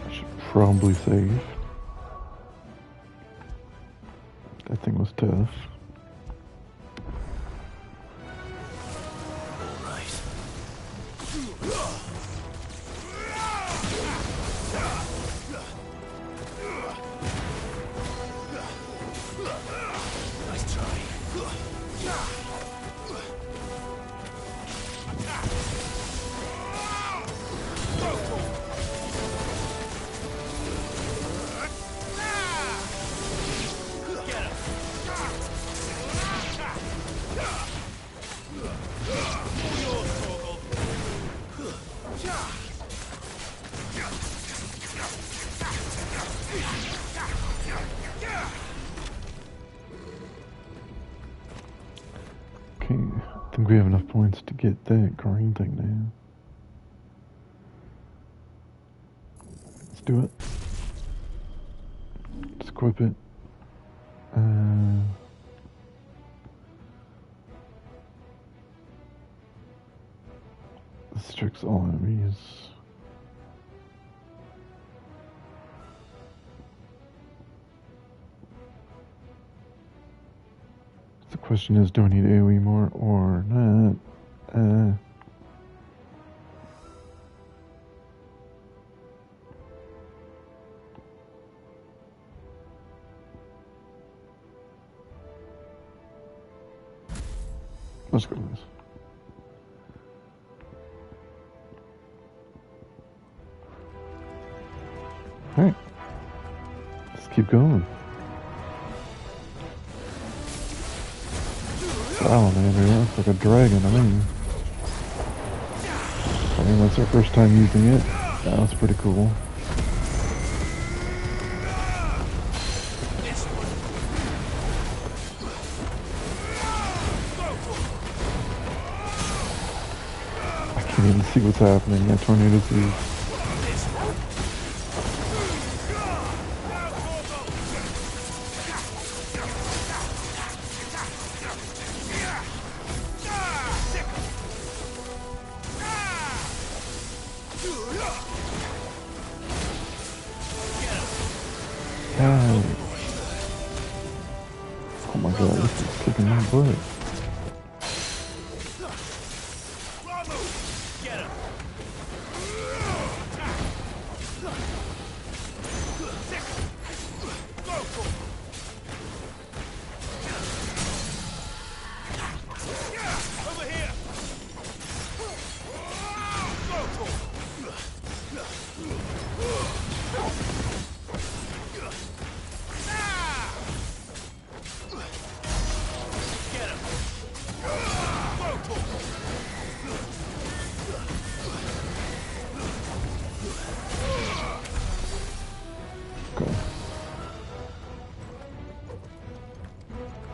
I should probably save. That thing was tough. Nice try. Okay, I think we have enough points to get that green thing now. Let's do it. Let's equip it. This tricks all enemies. The question is, do I need AoE more or not? Let's go with this. Alright. Let's keep going. Salamander, that looks like a dragon to me. I mean, that's our first time using it. That was pretty cool. I can't even see what's happening. That tornado sees. Oh my god, this is kicking my butt.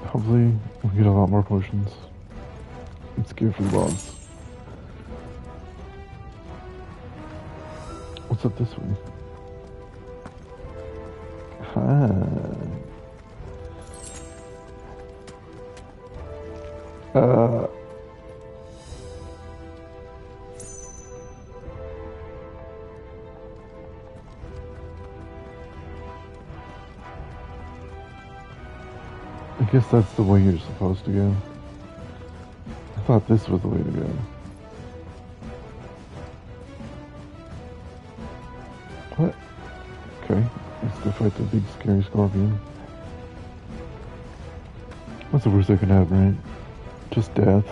Hopefully, we'll get a lot more potions. Let's go for the boss. What's up this way? I guess that's the way you're supposed to go. I thought this was the way to go. What? Okay, let's go fight the big scary scorpion. What's the worst that can happen, right? Just death.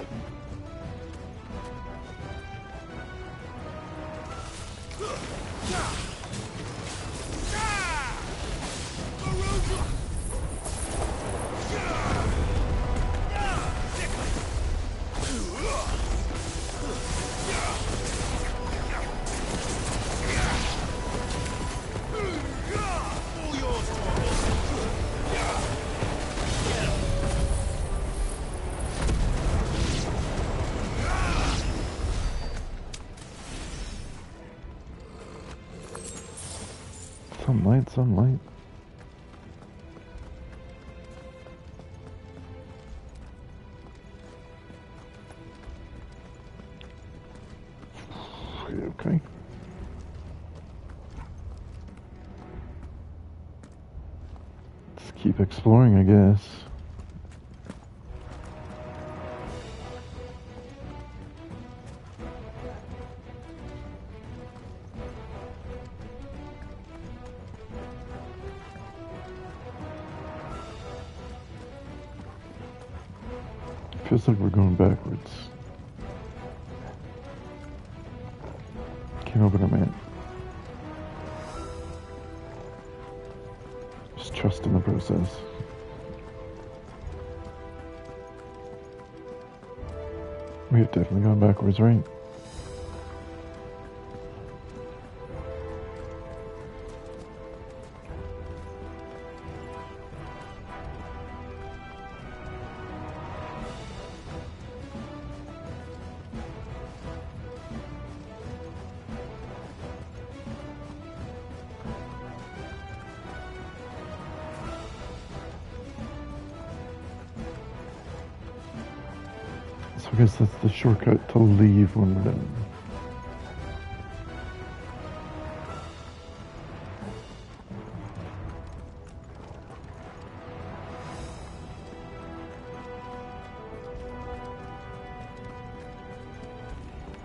Sunlight. Okay. Let's keep exploring, I guess. Feels like we're going backwards. Can't open a map. Just trust in the process. We have definitely gone backwards, right? I guess that's the shortcut to leave when we're done.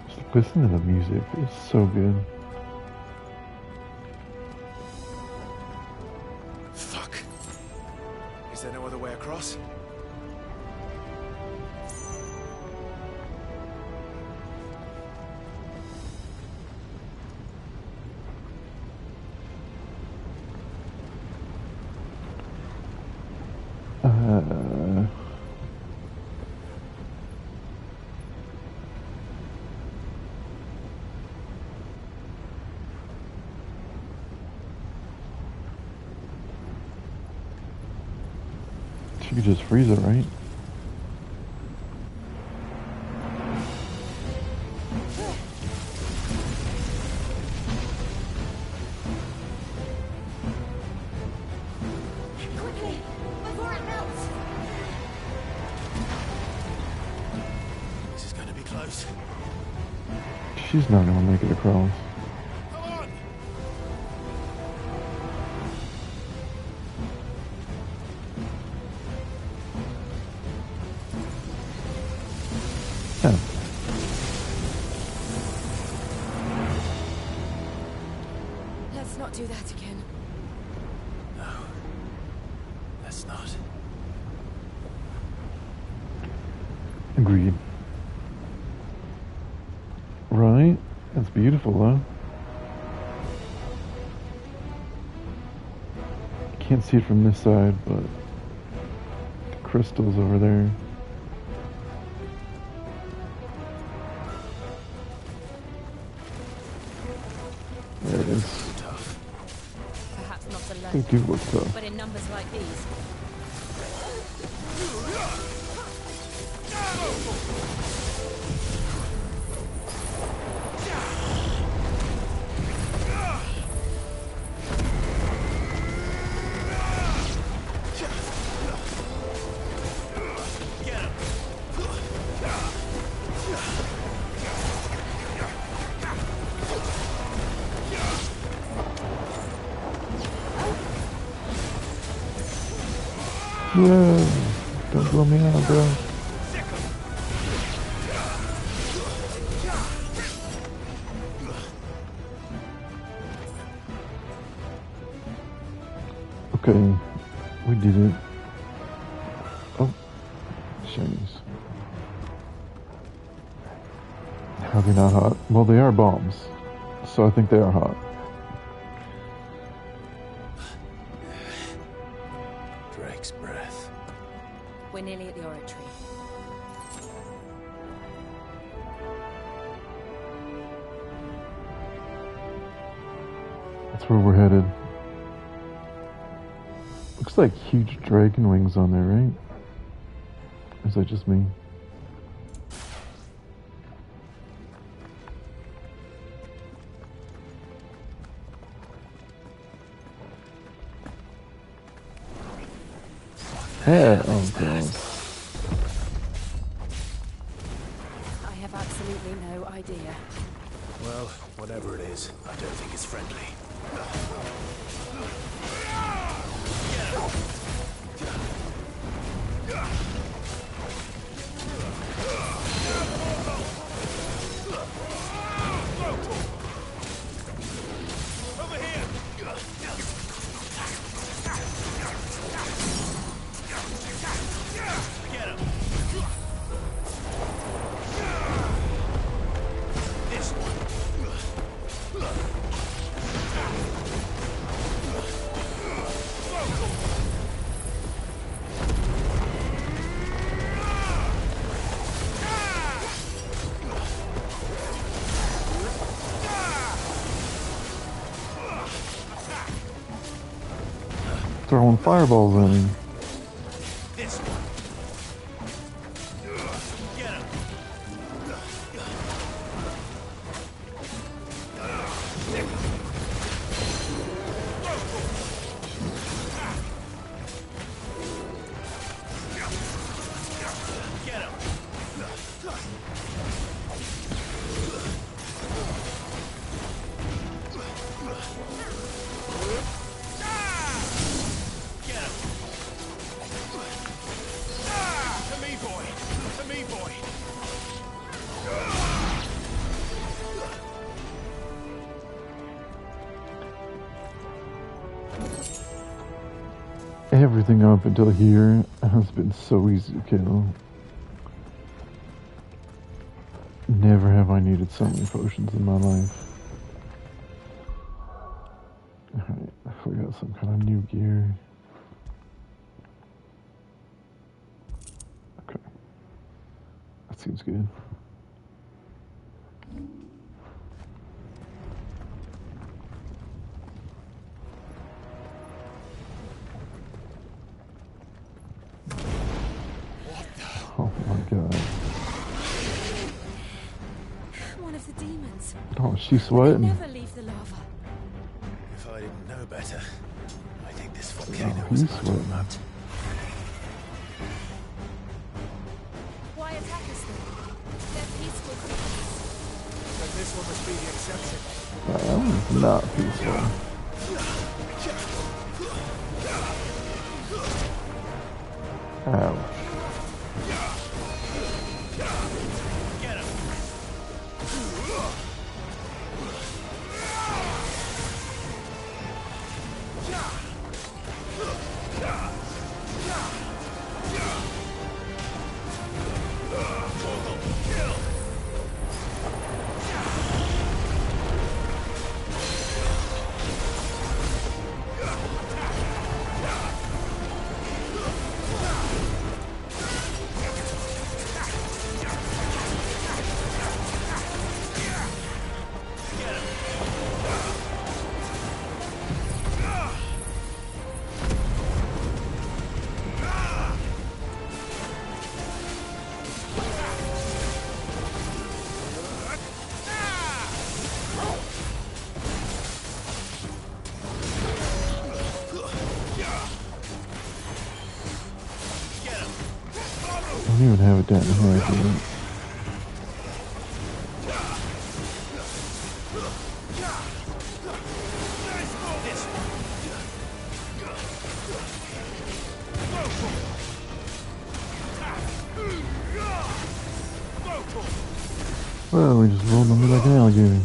Just listen to the music, it's so good. Fuck. Is there no other way across? She could just freeze it, right? Quickly, before it melts. This is going to be close. She's not gonna make it across. Yeah. Let's not do that again. No. Let's not. Agreed. Right? That's beautiful, though. Can't see it from this side, but the crystal's over there. There it is. Perhaps not alone. They do look tough. But in numbers like these. Whoa! Don't blow me out, bro. Okay, we did it. Oh, shinies. How are they not hot? Well, they are bombs, so I think they are hot. Drake's breath. We're nearly at the oratory. That's where we're headed. Looks like huge dragon wings on there, right? Or is that just me? Yeah, oh god. I have absolutely no idea. Well, whatever it is, I don't think it's friendly. Throwing fireballs at him. everything up until here has been so easy to kill. Never have I needed so many potions in my life. Alright, we got some kind of new gear. Okay. That seems good. Oh my god. One of the demons. Oh, she's sweating. Never leave the lava. If I didn't know better, I think this volcano Oh, was he's about to sweating. erupt. Why attack us then? They're peaceful creatures. But this one must be the exception. That one's not peaceful. Ow. I don't even have it down here, dude. Well, we just rolled under like an alligator.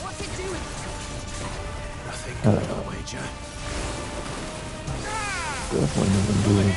What's it doing? Nothing good, I'll wager. Definitely nothing good.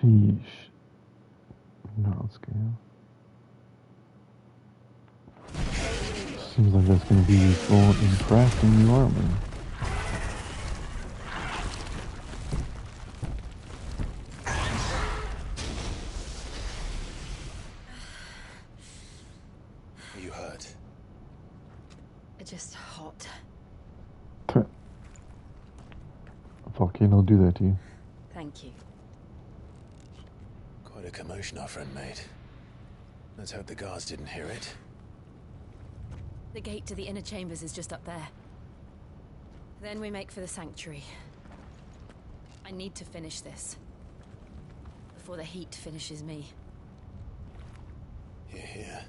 Sheesh. Not scale. Seems like that's going to be useful in crafting new armor. Are you hurt? Just hot. A volcano will do that to you. Thank you. Quite a commotion our friend made. Let's hope the guards didn't hear it. The gate to the inner chambers is just up there. Then we make for the sanctuary. I need to finish this. Before the heat finishes me. Here, here.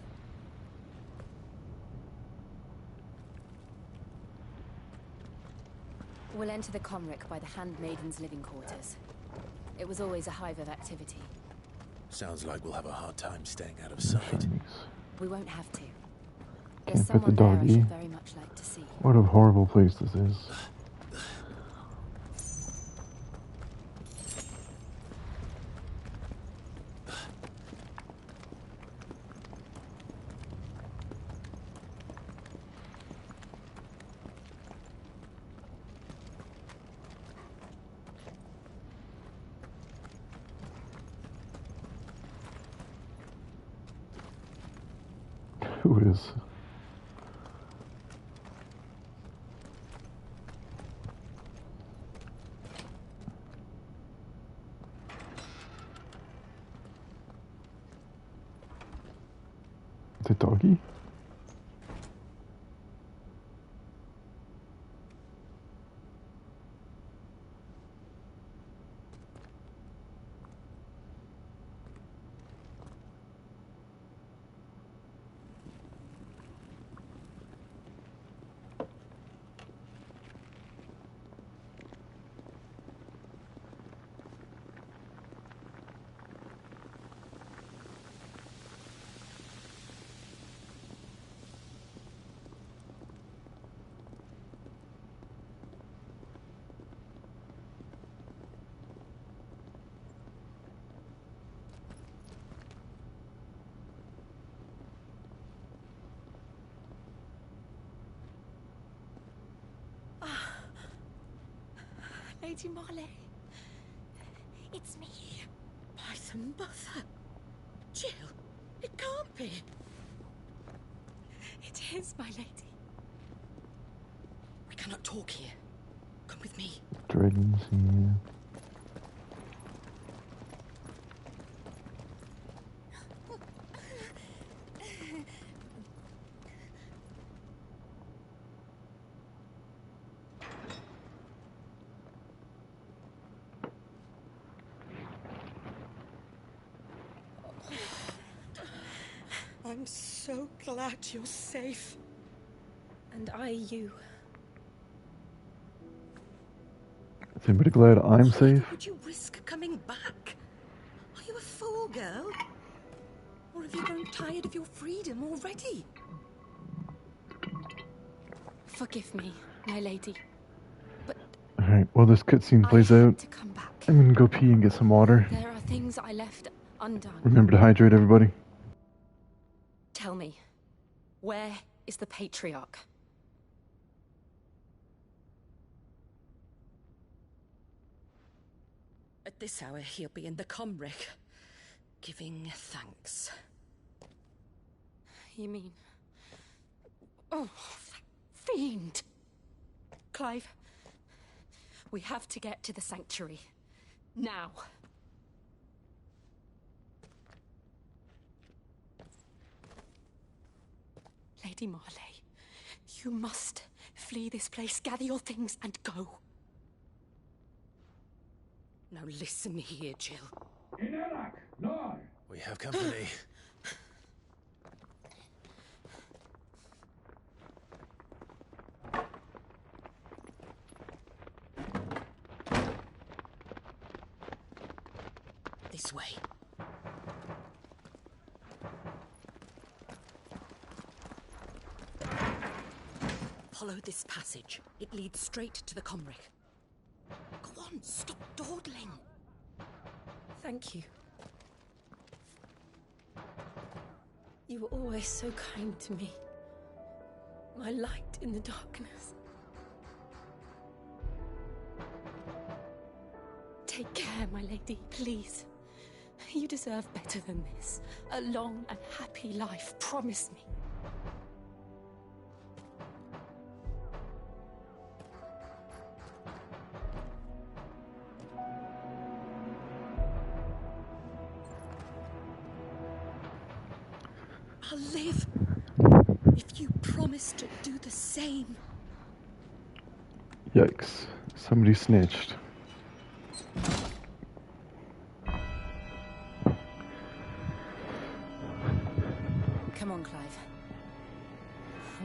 We'll enter the Comric by the Handmaiden's living quarters. It was always a hive of activity. Sounds like we'll have a hard time staying out of sight. We won't have to. Can't There's pet the someone there I doggy. should very much like to see. What a horrible place this is. Who is? The doggy? Lady Marley. It's me. Python Buffer. Jill, it can't be. It is, my lady. We cannot talk here. Come with me. Dragons, yeah. I'm so glad you're safe. And I you. Is anybody glad I'm safe? Would you risk coming back? Are you a fool, girl? Or have you grown tired of your freedom already? Forgive me, my lady. Alright, while this cutscene plays out, I'm gonna go pee and get some water. There are things I left undone. Remember to hydrate, everybody. Tell me, where is the Patriarch? At this hour, he'll be in the Comric, giving thanks. You mean... Oh, that fiend! Clive, we have to get to the sanctuary. Now. Lady Marley, you must flee this place, gather your things, and go. Now listen here, Jill. We have company. This way. Follow this passage. It leads straight to the Comric. Go on, stop dawdling. Thank you. You were always so kind to me. My light in the darkness. Take care, my lady, please. You deserve better than this. A long and happy life, promise me. I'll live if you promise to do the same. Yikes. Somebody snitched. Come on, Clive.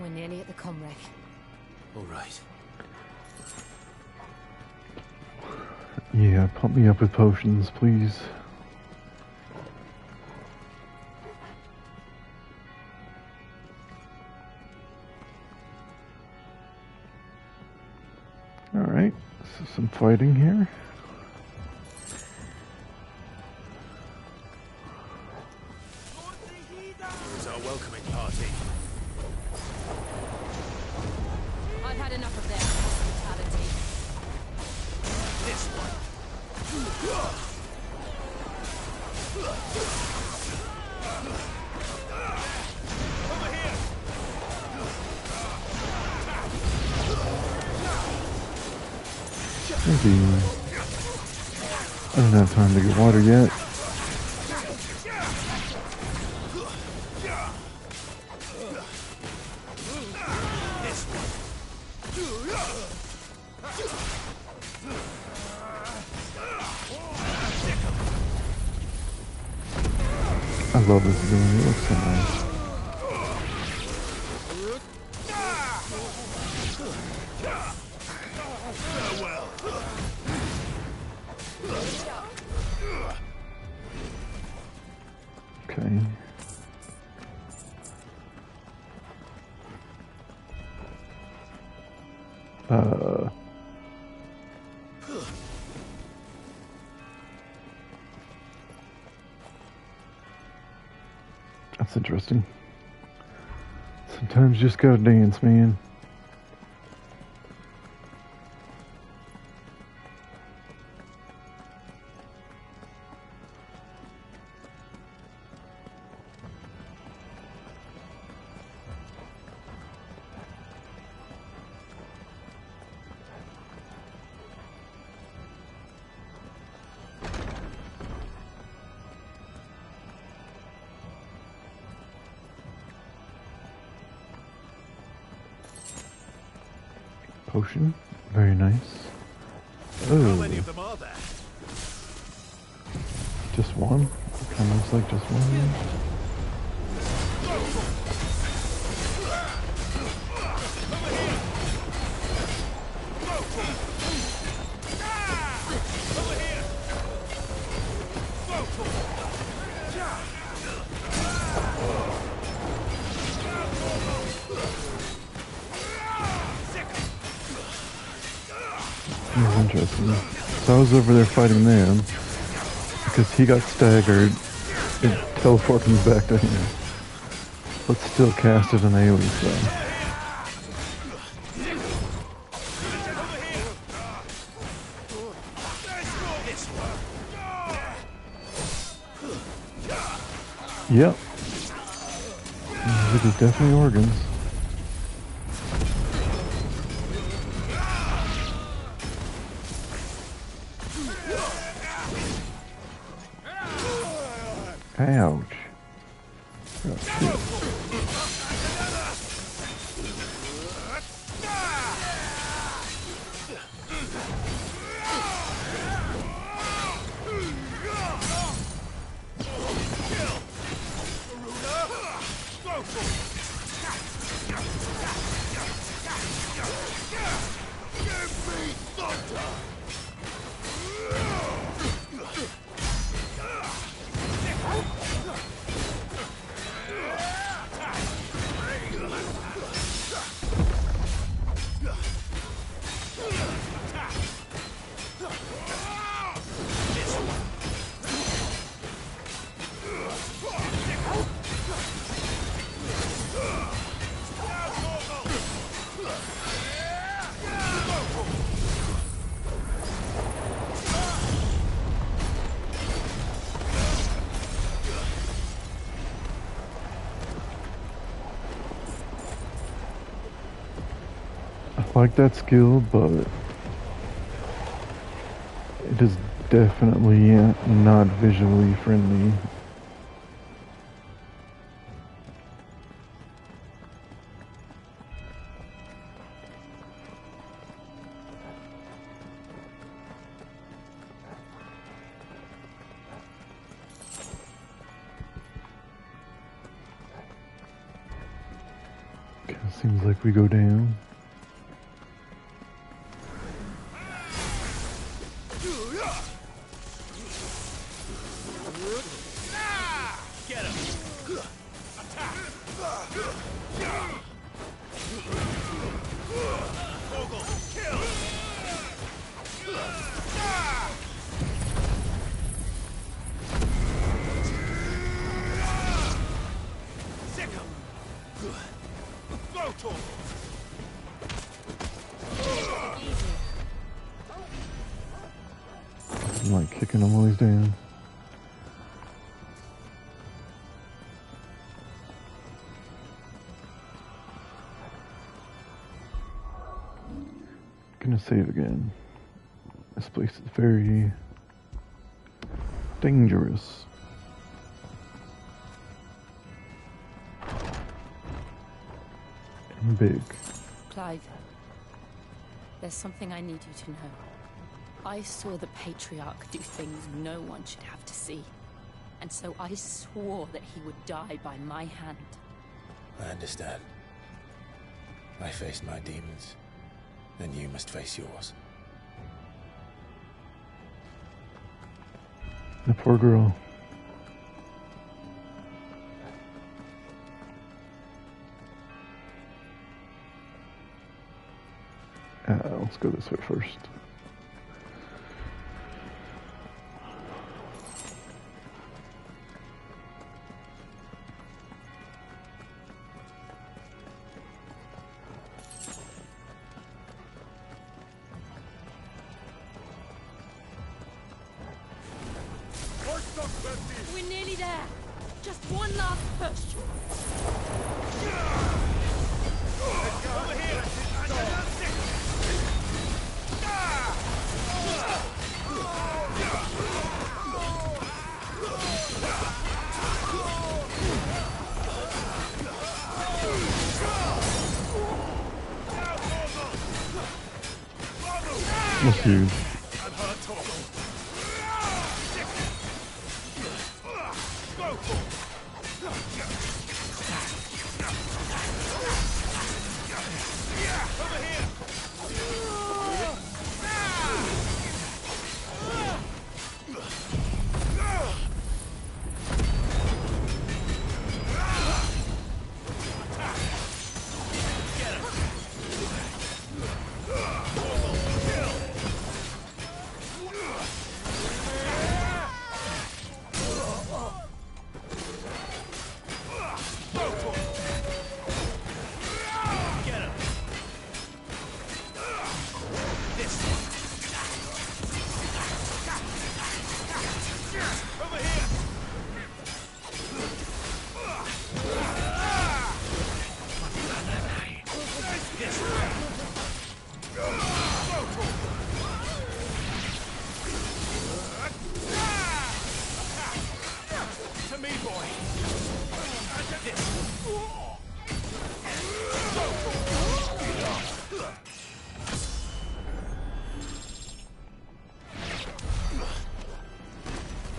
We're nearly at the Comric. All right. Yeah, pump me up with potions, please. Alright, so some fighting here. Here's our welcoming party. I've had enough of their hospitality. This one. Over here. Maybe. I don't have time to get water yet. I love this game, it looks so nice. Okay. That's interesting. Sometimes you just gotta dance, man. Potion, very nice. How Oh, many of them are there? just one? Kind of looks like just one. That's interesting. So I was over there fighting them because he got staggered and teleported me back to him. But still casted an AoE spell. Yep. It is definitely organs. Ouch. Oh, shit. I like that skill, but it is definitely not visually friendly. Seems like we go down. like kicking him while he's down. Gonna save again. This place is very dangerous. And big. Clive, there's something I need you to know. I saw the Patriarch do things no one should have to see. And so I swore that he would die by my hand. I understand. I faced my demons. Then you must face yours. The poor girl. Let's go this way first. We're nearly there. Just one last push. Over here. That's huge.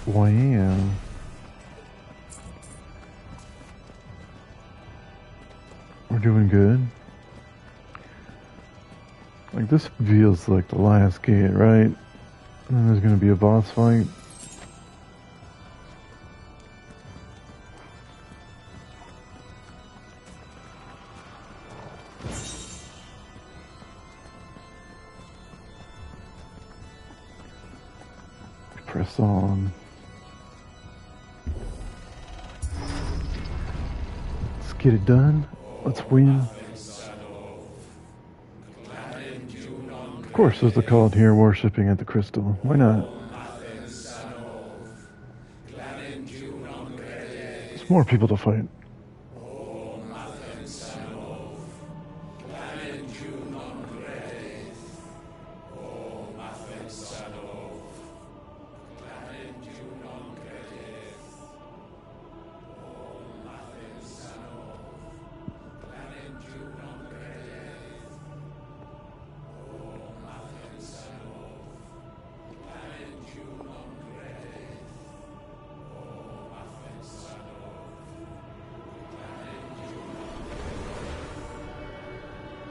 Wow. We're doing good. Like, this feels like the last gate, right? And then there's gonna be a boss fight. Press on. Let's get it done. Let's win. Of course, there's the cult here worshipping at the crystal. Why not? There's more people to fight.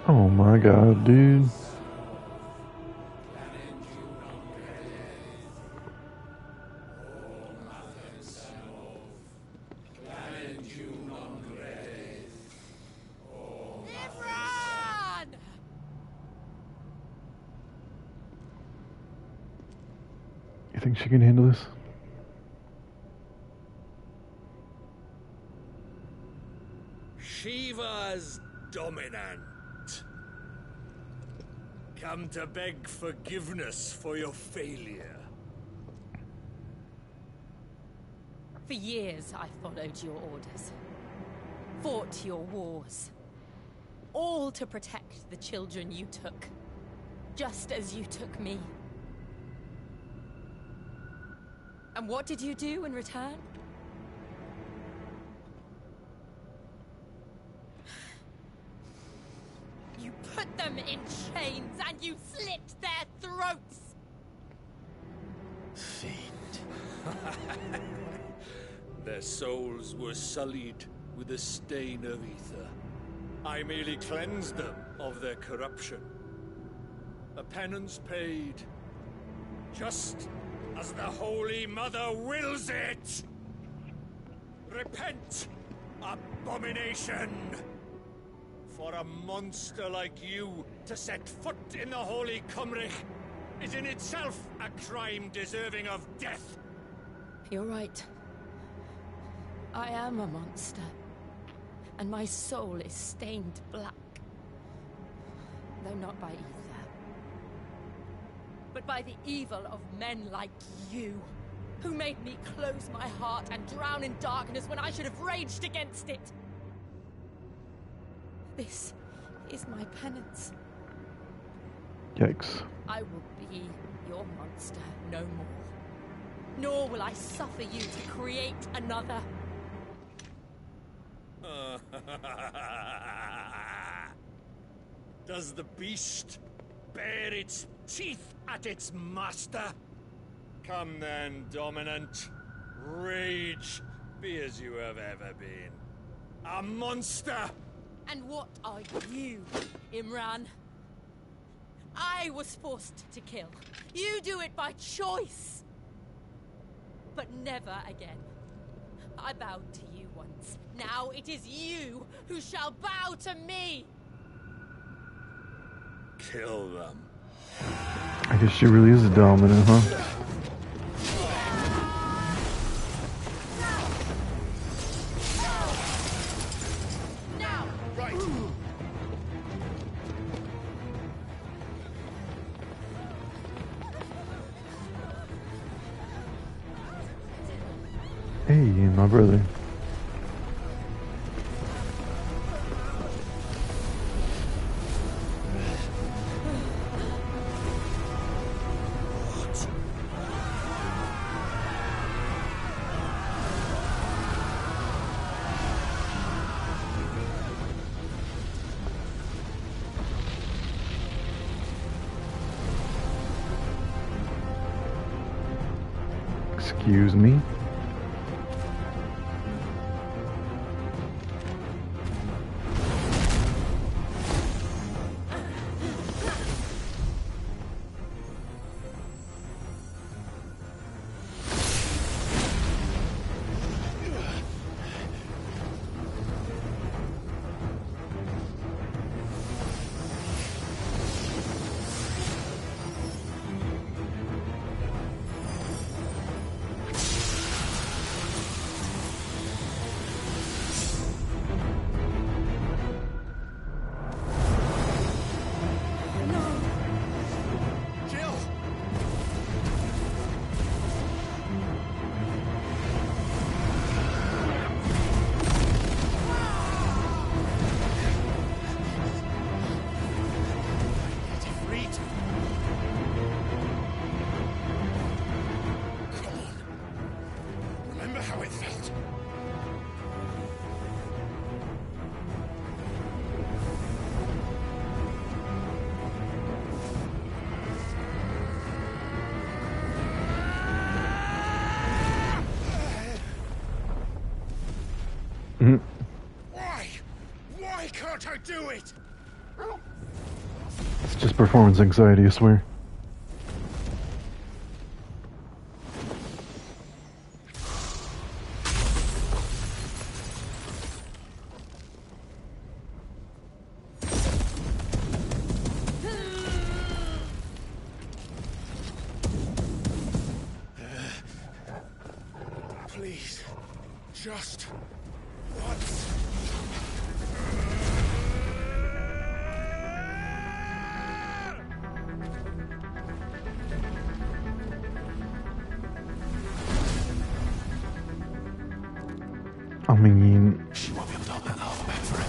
Oh my god, dude. You think she can handle this? Shiva's dominant. Come to beg forgiveness for your failure. For years, I followed your orders. Fought your wars. All to protect the children you took. Just as you took me. And what did you do in return? You put them in chains and you slit their throats! Fiend. Their souls were sullied with the stain of ether. I merely cleansed them of their corruption. A penance paid, just as the Holy Mother wills it! Repent, abomination! For a monster like you to set foot in the Holy Cymric is in itself a crime deserving of death. You're right. I am a monster. And my soul is stained black. Though not by ether. But by the evil of men like you, who made me close my heart and drown in darkness when I should have raged against it. This is my penance. Yikes. I will be your monster no more. Nor will I suffer you to create another. Does the beast bare its teeth at its master? Come then, Dominant. Rage, be as you have ever been. A monster! And what are you, Imran? I was forced to kill. You do it by choice. But never again. I bowed to you once. Now it is you who shall bow to me. Kill them. I guess she really is a dominant, huh? Now, right. Hey, my brother. Excuse me? Why can't I do it? It's just performance anxiety, I swear. Please, just once. I mean, it's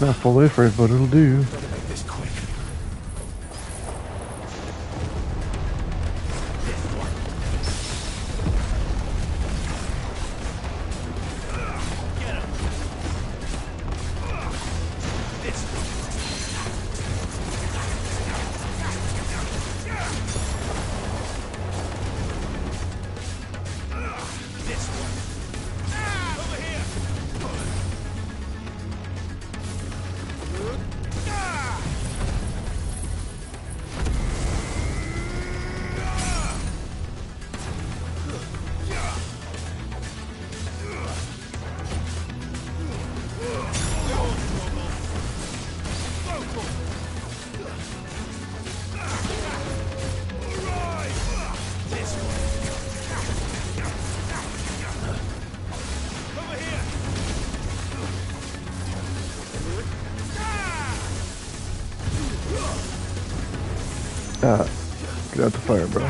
not full effort, but it'll do. This quick. Get out the fire, bro.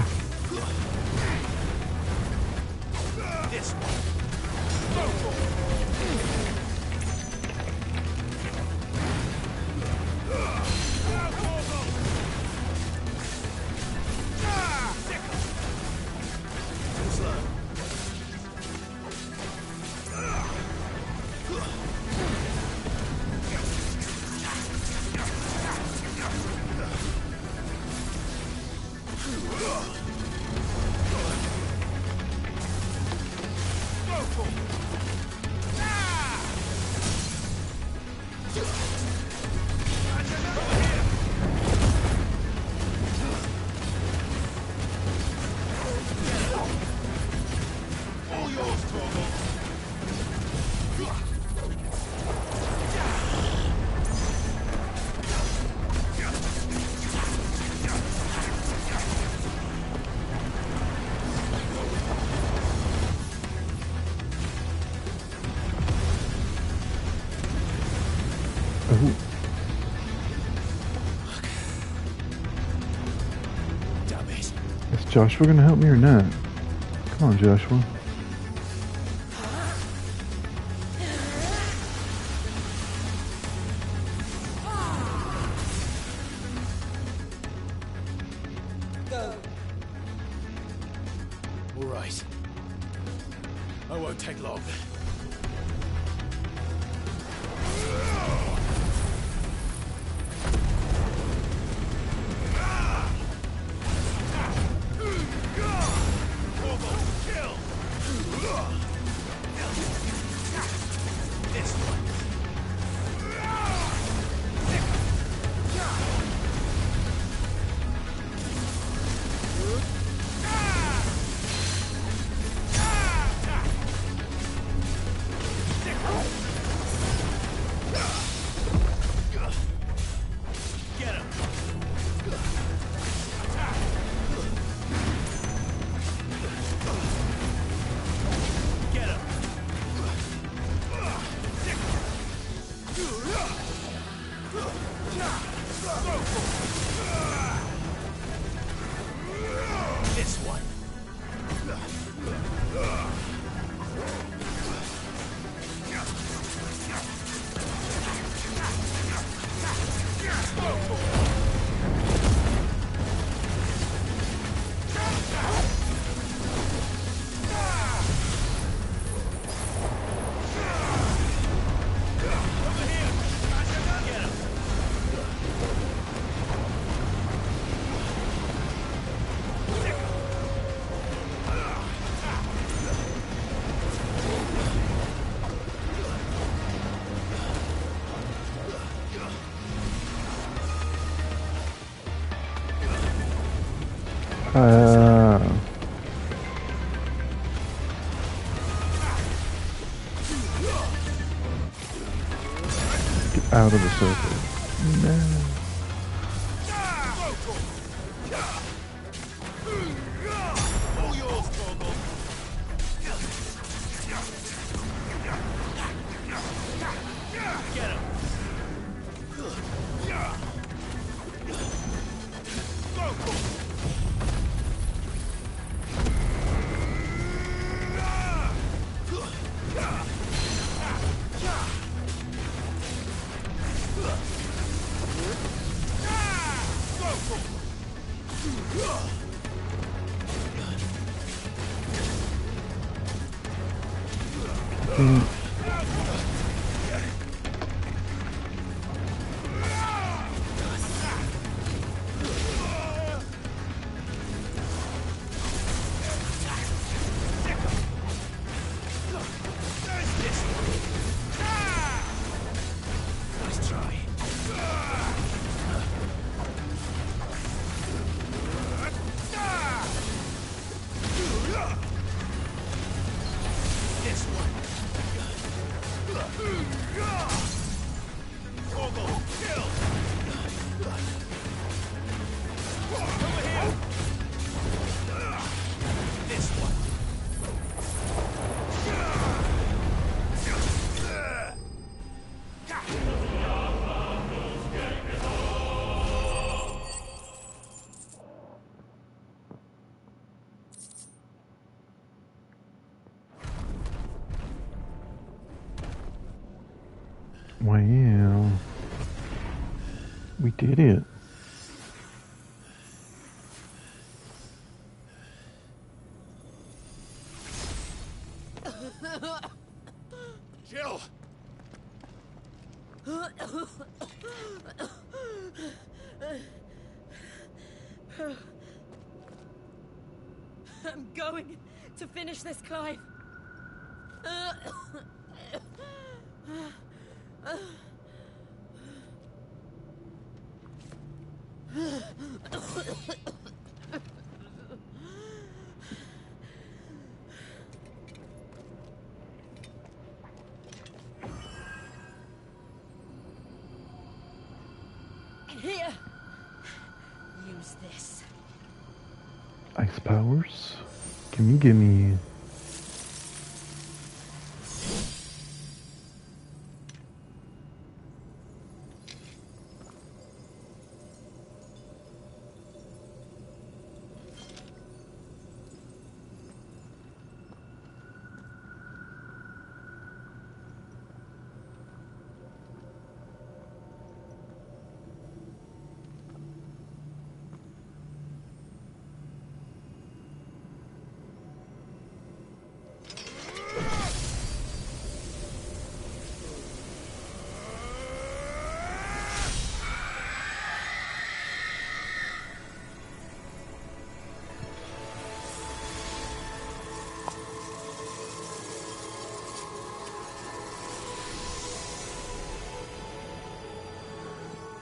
Is Joshua gonna help me or not? Come on, Joshua. All right. I won't take long. Get out of the circle. No. can't. Nice try. This one. Orgle, kill! Over here! This one. Wow. We did it. Jill! I'm going to finish this, Clive. Here. Use this. Ice powers. Gimme, gimme.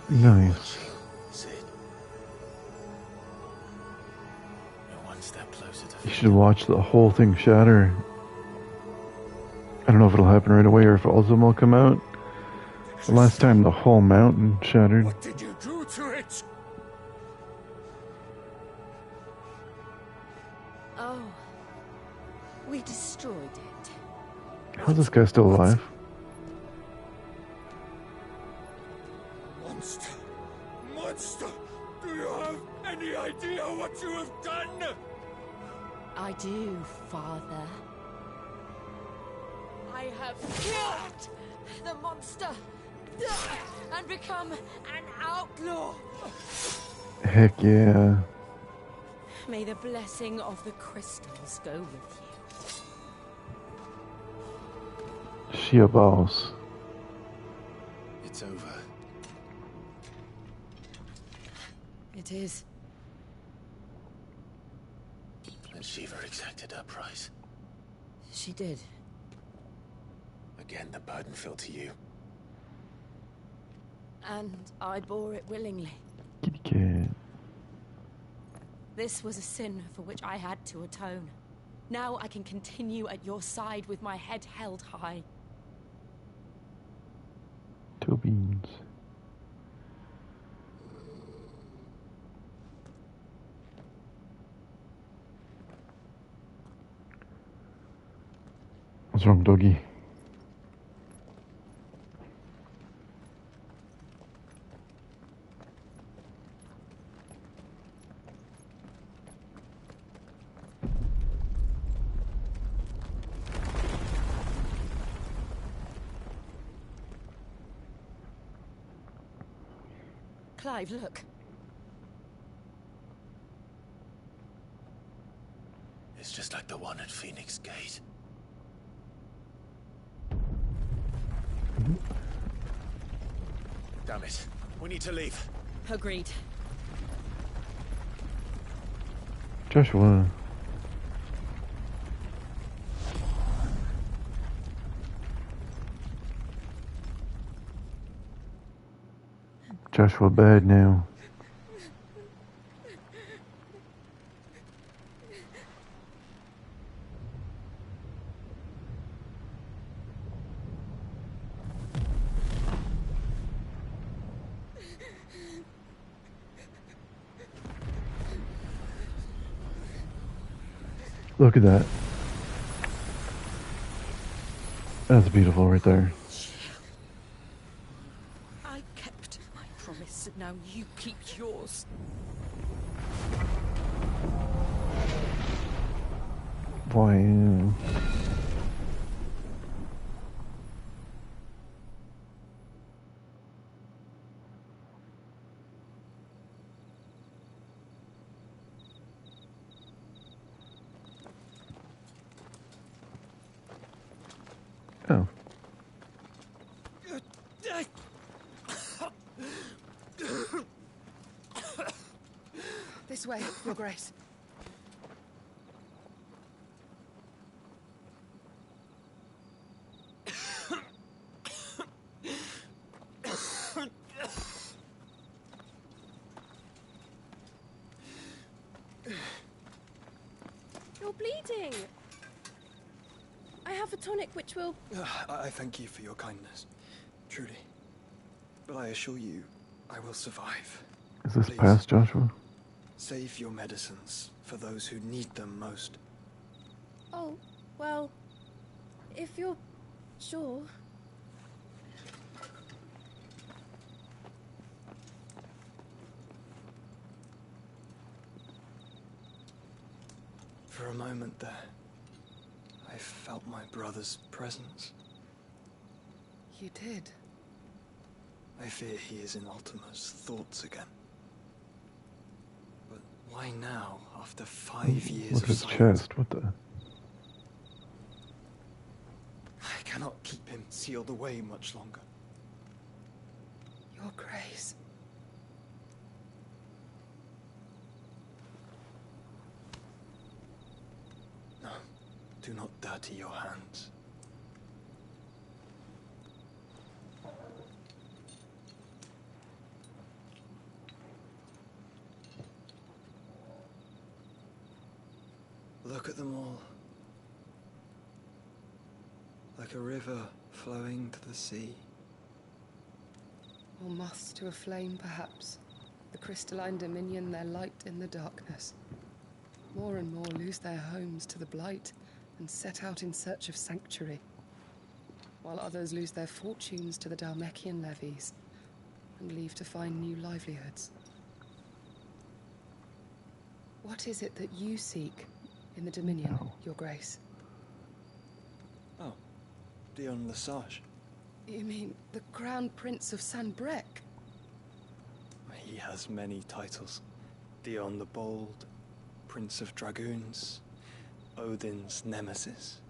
Nice. Sid. You're one step closer to. You should watch the whole thing shatter. I don't know if it'll happen right away or if all of them will come out. The last time the whole mountain shattered. What did you do to it? Oh. We destroyed it. How's this guy still alive? Monster! Monster! Do you have any idea what you have done? I do, Father. I have killed the monster and become an outlaw. Heck yeah. May the blessing of the crystals go with you. She a boss. It's over. It is. And Shiva exacted her price. She did. Again, the burden fell to you. And I bore it willingly. Kitty cat. This was a sin for which I had to atone. Now I can continue at your side with my head held high. Toe beans. What's wrong, doggy? Clive, look. It's just like the one at Phoenix Gate. Damn it. We need to leave. Agreed. Joshua. Joshua bad now. Look at that. That's beautiful right there. I kept my promise, and now you keep yours. Wow. Oh. This way, Your Grace. You're bleeding. I have a tonic which will... I thank you for your kindness, truly. But I assure you, I will survive. Is this Please, past Joshua? save your medicines for those who need them most. Oh, well, if you're sure. For a moment there, I felt my brother's presence. You did? I fear he is in Ultima's thoughts again. But why now, after 5 years Look of at his silence? chest. What the? I cannot keep him sealed away much longer. Your Grace. No, do not dirty your hands. Look at them all. Like a river flowing to the sea. Or moths to a flame, perhaps. The crystalline dominion their light in the darkness. More and more lose their homes to the blight and set out in search of sanctuary, while others lose their fortunes to the Dalmekian levies and leave to find new livelihoods. What is it that you seek in the Dominion, Your Grace? Oh, Dion Lesage. You mean the Crown Prince of Sanbrec? He has many titles. Dion the Bold, Prince of Dragoons, Odin's Nemesis,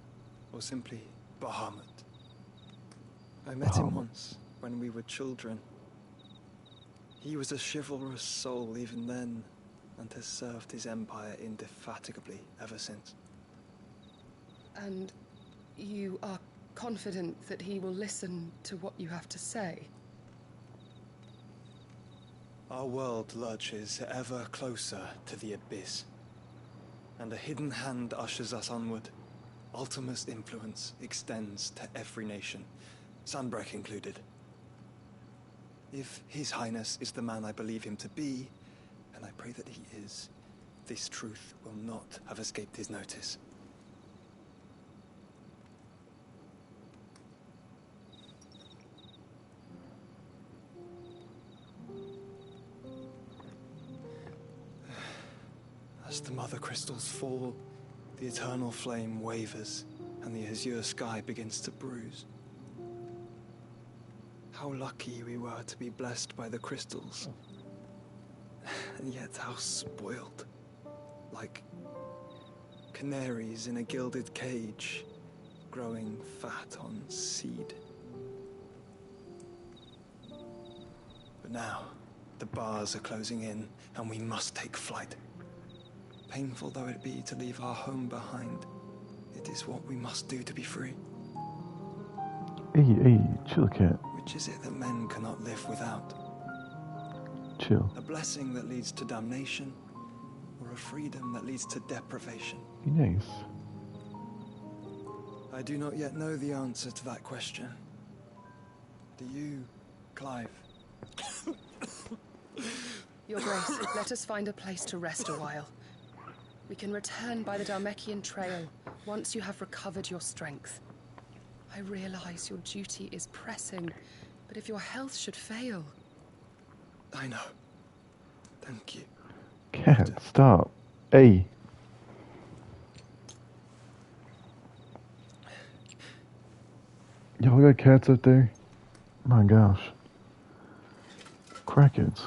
or simply Bahamut. I met him once, when we were children. He was a chivalrous soul even then, and has served his empire indefatigably ever since. And you are confident that he will listen to what you have to say? Our world lurches ever closer to the abyss, and a hidden hand ushers us onward. Ultima's influence extends to every nation, Sanbrec included. If His Highness is the man I believe him to be, and I pray that he is, this truth will not have escaped his notice. As the mother crystals fall, the eternal flame wavers, and the azure sky begins to bruise. How lucky we were to be blessed by the crystals. And yet how spoiled. Like canaries in a gilded cage, growing fat on seed. But now, the bars are closing in, and we must take flight. Painful though it be to leave our home behind, it is what we must do to be free. Hey, chill, cat. Which is it that men cannot live without? Chill. A blessing that leads to damnation, or a freedom that leads to deprivation? Be nice. I do not yet know the answer to that question. Do you, Clive? Your Grace, let us find a place to rest a while. We can return by the Dhalmekian trail once you have recovered your strength. I realize your duty is pressing, but if your health should fail... I know. Thank you. Cat, stop. Hey. Y'all got cats up there? My gosh. Crackheads.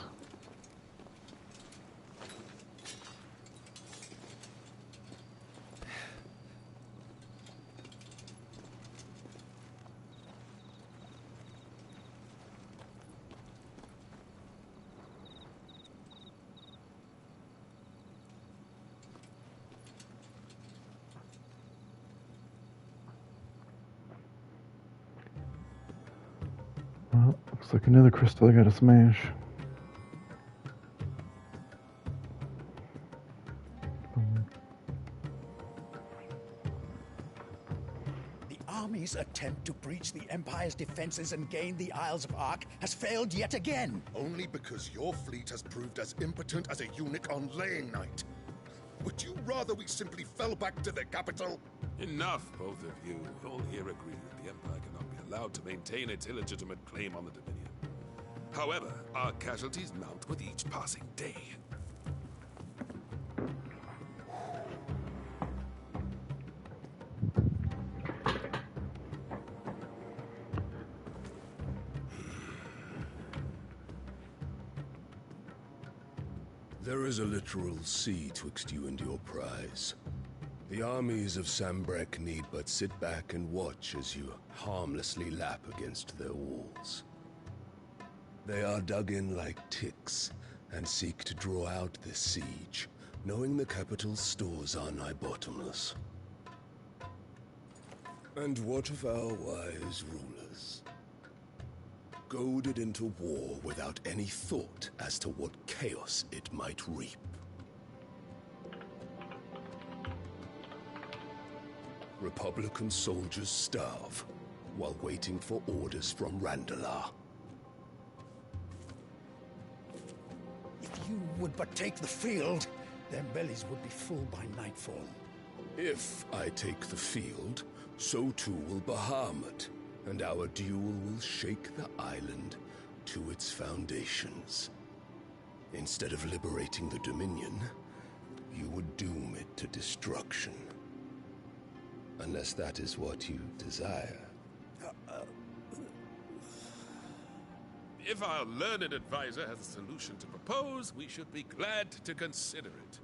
Well, looks like another crystal I gotta smash. The army's attempt to breach the Empire's defenses and gain the Isles of Ark has failed yet again. Only because your fleet has proved as impotent as a eunuch on laying night. Would you rather we simply fell back to the capital? Enough, both of you. All here agree that the Empire cannot be allowed to maintain its illegitimate claim on the Dominion. However, our casualties mount with each passing day. There is a literal sea twixt you and your prize. The armies of Sambrek need but sit back and watch as you harmlessly lap against their walls. They are dug in like ticks and seek to draw out this siege, knowing the capital's stores are nigh bottomless. And what of our wise rulers? Goaded into war without any thought as to what chaos it might reap. Republican soldiers starve while waiting for orders from Randalar. If you would but take the field, their bellies would be full by nightfall. If I take the field, so too will Bahamut, and our duel will shake the island to its foundations. Instead of liberating the Dominion, you would doom it to destruction. Unless that is what you desire. If our learned advisor has a solution to propose, we should be glad to consider it.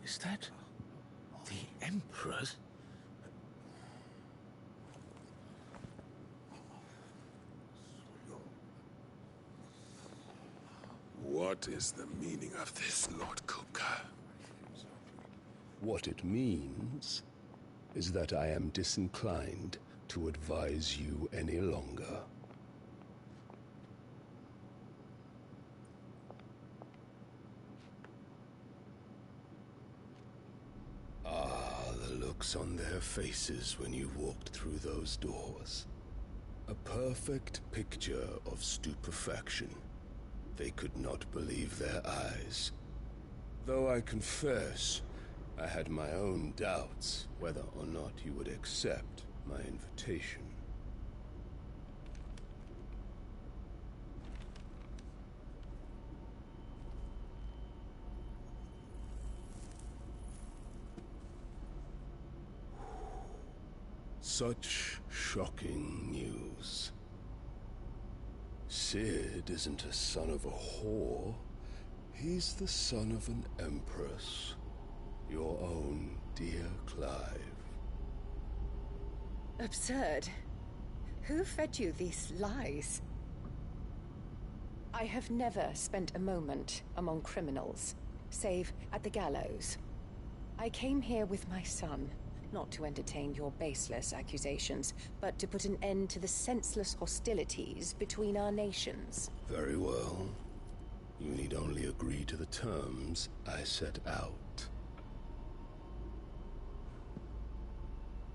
Is that the Emperor's? What is the meaning of this, Lord Kupka? What it means is that I am disinclined to advise you any longer. The looks on their faces when you walked through those doors. A perfect picture of stupefaction. They could not believe their eyes. Though I confess, I had my own doubts whether or not you would accept my invitation. Such shocking news. Sid isn't a son of a whore. He's the son of an empress. Your own dear Clive. Absurd. Who fed you these lies? I have never spent a moment among criminals, save at the gallows. I came here with my son, not to entertain your baseless accusations, but to put an end to the senseless hostilities between our nations. Very well. You need only agree to the terms I set out.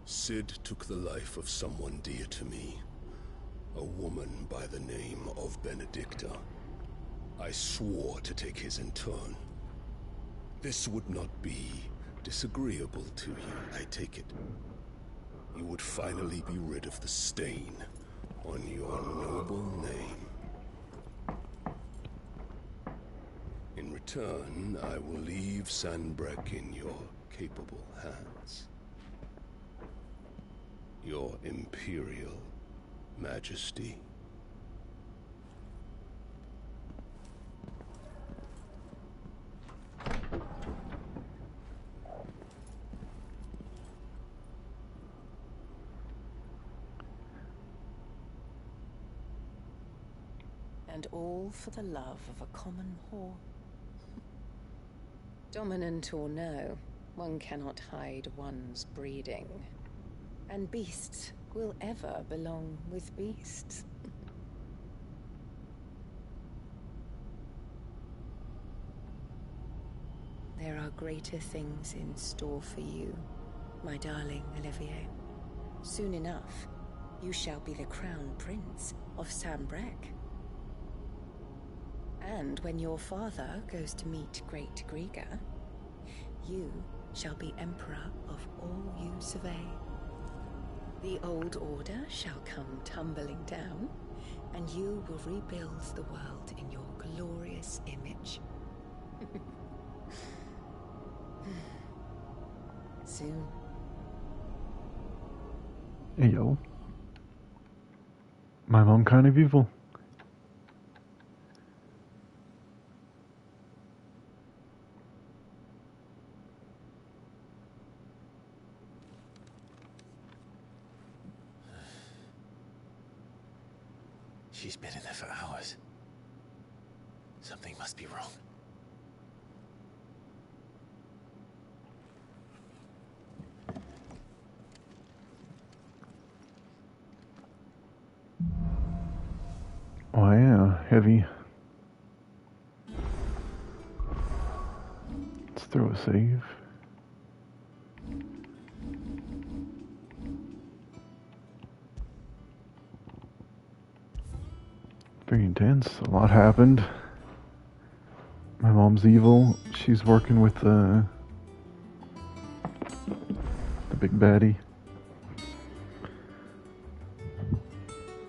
Sid took the life of someone dear to me, a woman by the name of Benedicta. I swore to take his in turn. This would not be disagreeable to you, I take it. You would finally be rid of the stain on your noble name. In return, I will leave Sanbreque in your capable hands. Your Imperial Majesty. And all for the love of a common whore. Dominant or no, one cannot hide one's breeding. And beasts will ever belong with beasts. There are greater things in store for you, my darling Olivier. Soon enough, you shall be the crown prince of Sanbreque. And when your father goes to meet Great Griga, you shall be emperor of all you survey. The old order shall come tumbling down, and you will rebuild the world in your glorious image. Soon. Hey, yo. My mom kind of evil. She's been in there for hours. Something must be wrong. Oh yeah, heavy. Let's throw a save. Very intense. A lot happened. My mom's evil. She's working with the big baddie.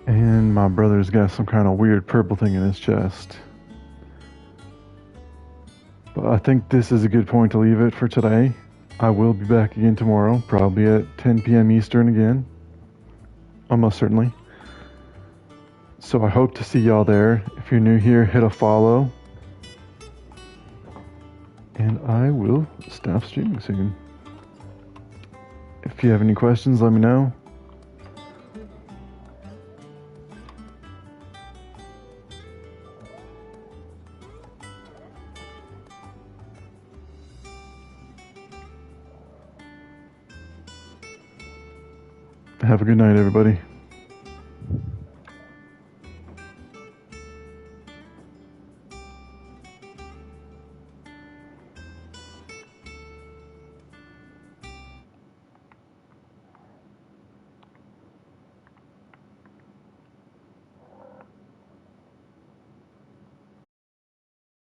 And my brother's got some kind of weird purple thing in his chest. But I think this is a good point to leave it for today. I will be back again tomorrow, probably at 10 p.m. Eastern again. Almost certainly. So I hope to see y'all there. If you're new here, hit a follow. And I will stop streaming soon. If you have any questions, let me know. Have a good night, everybody.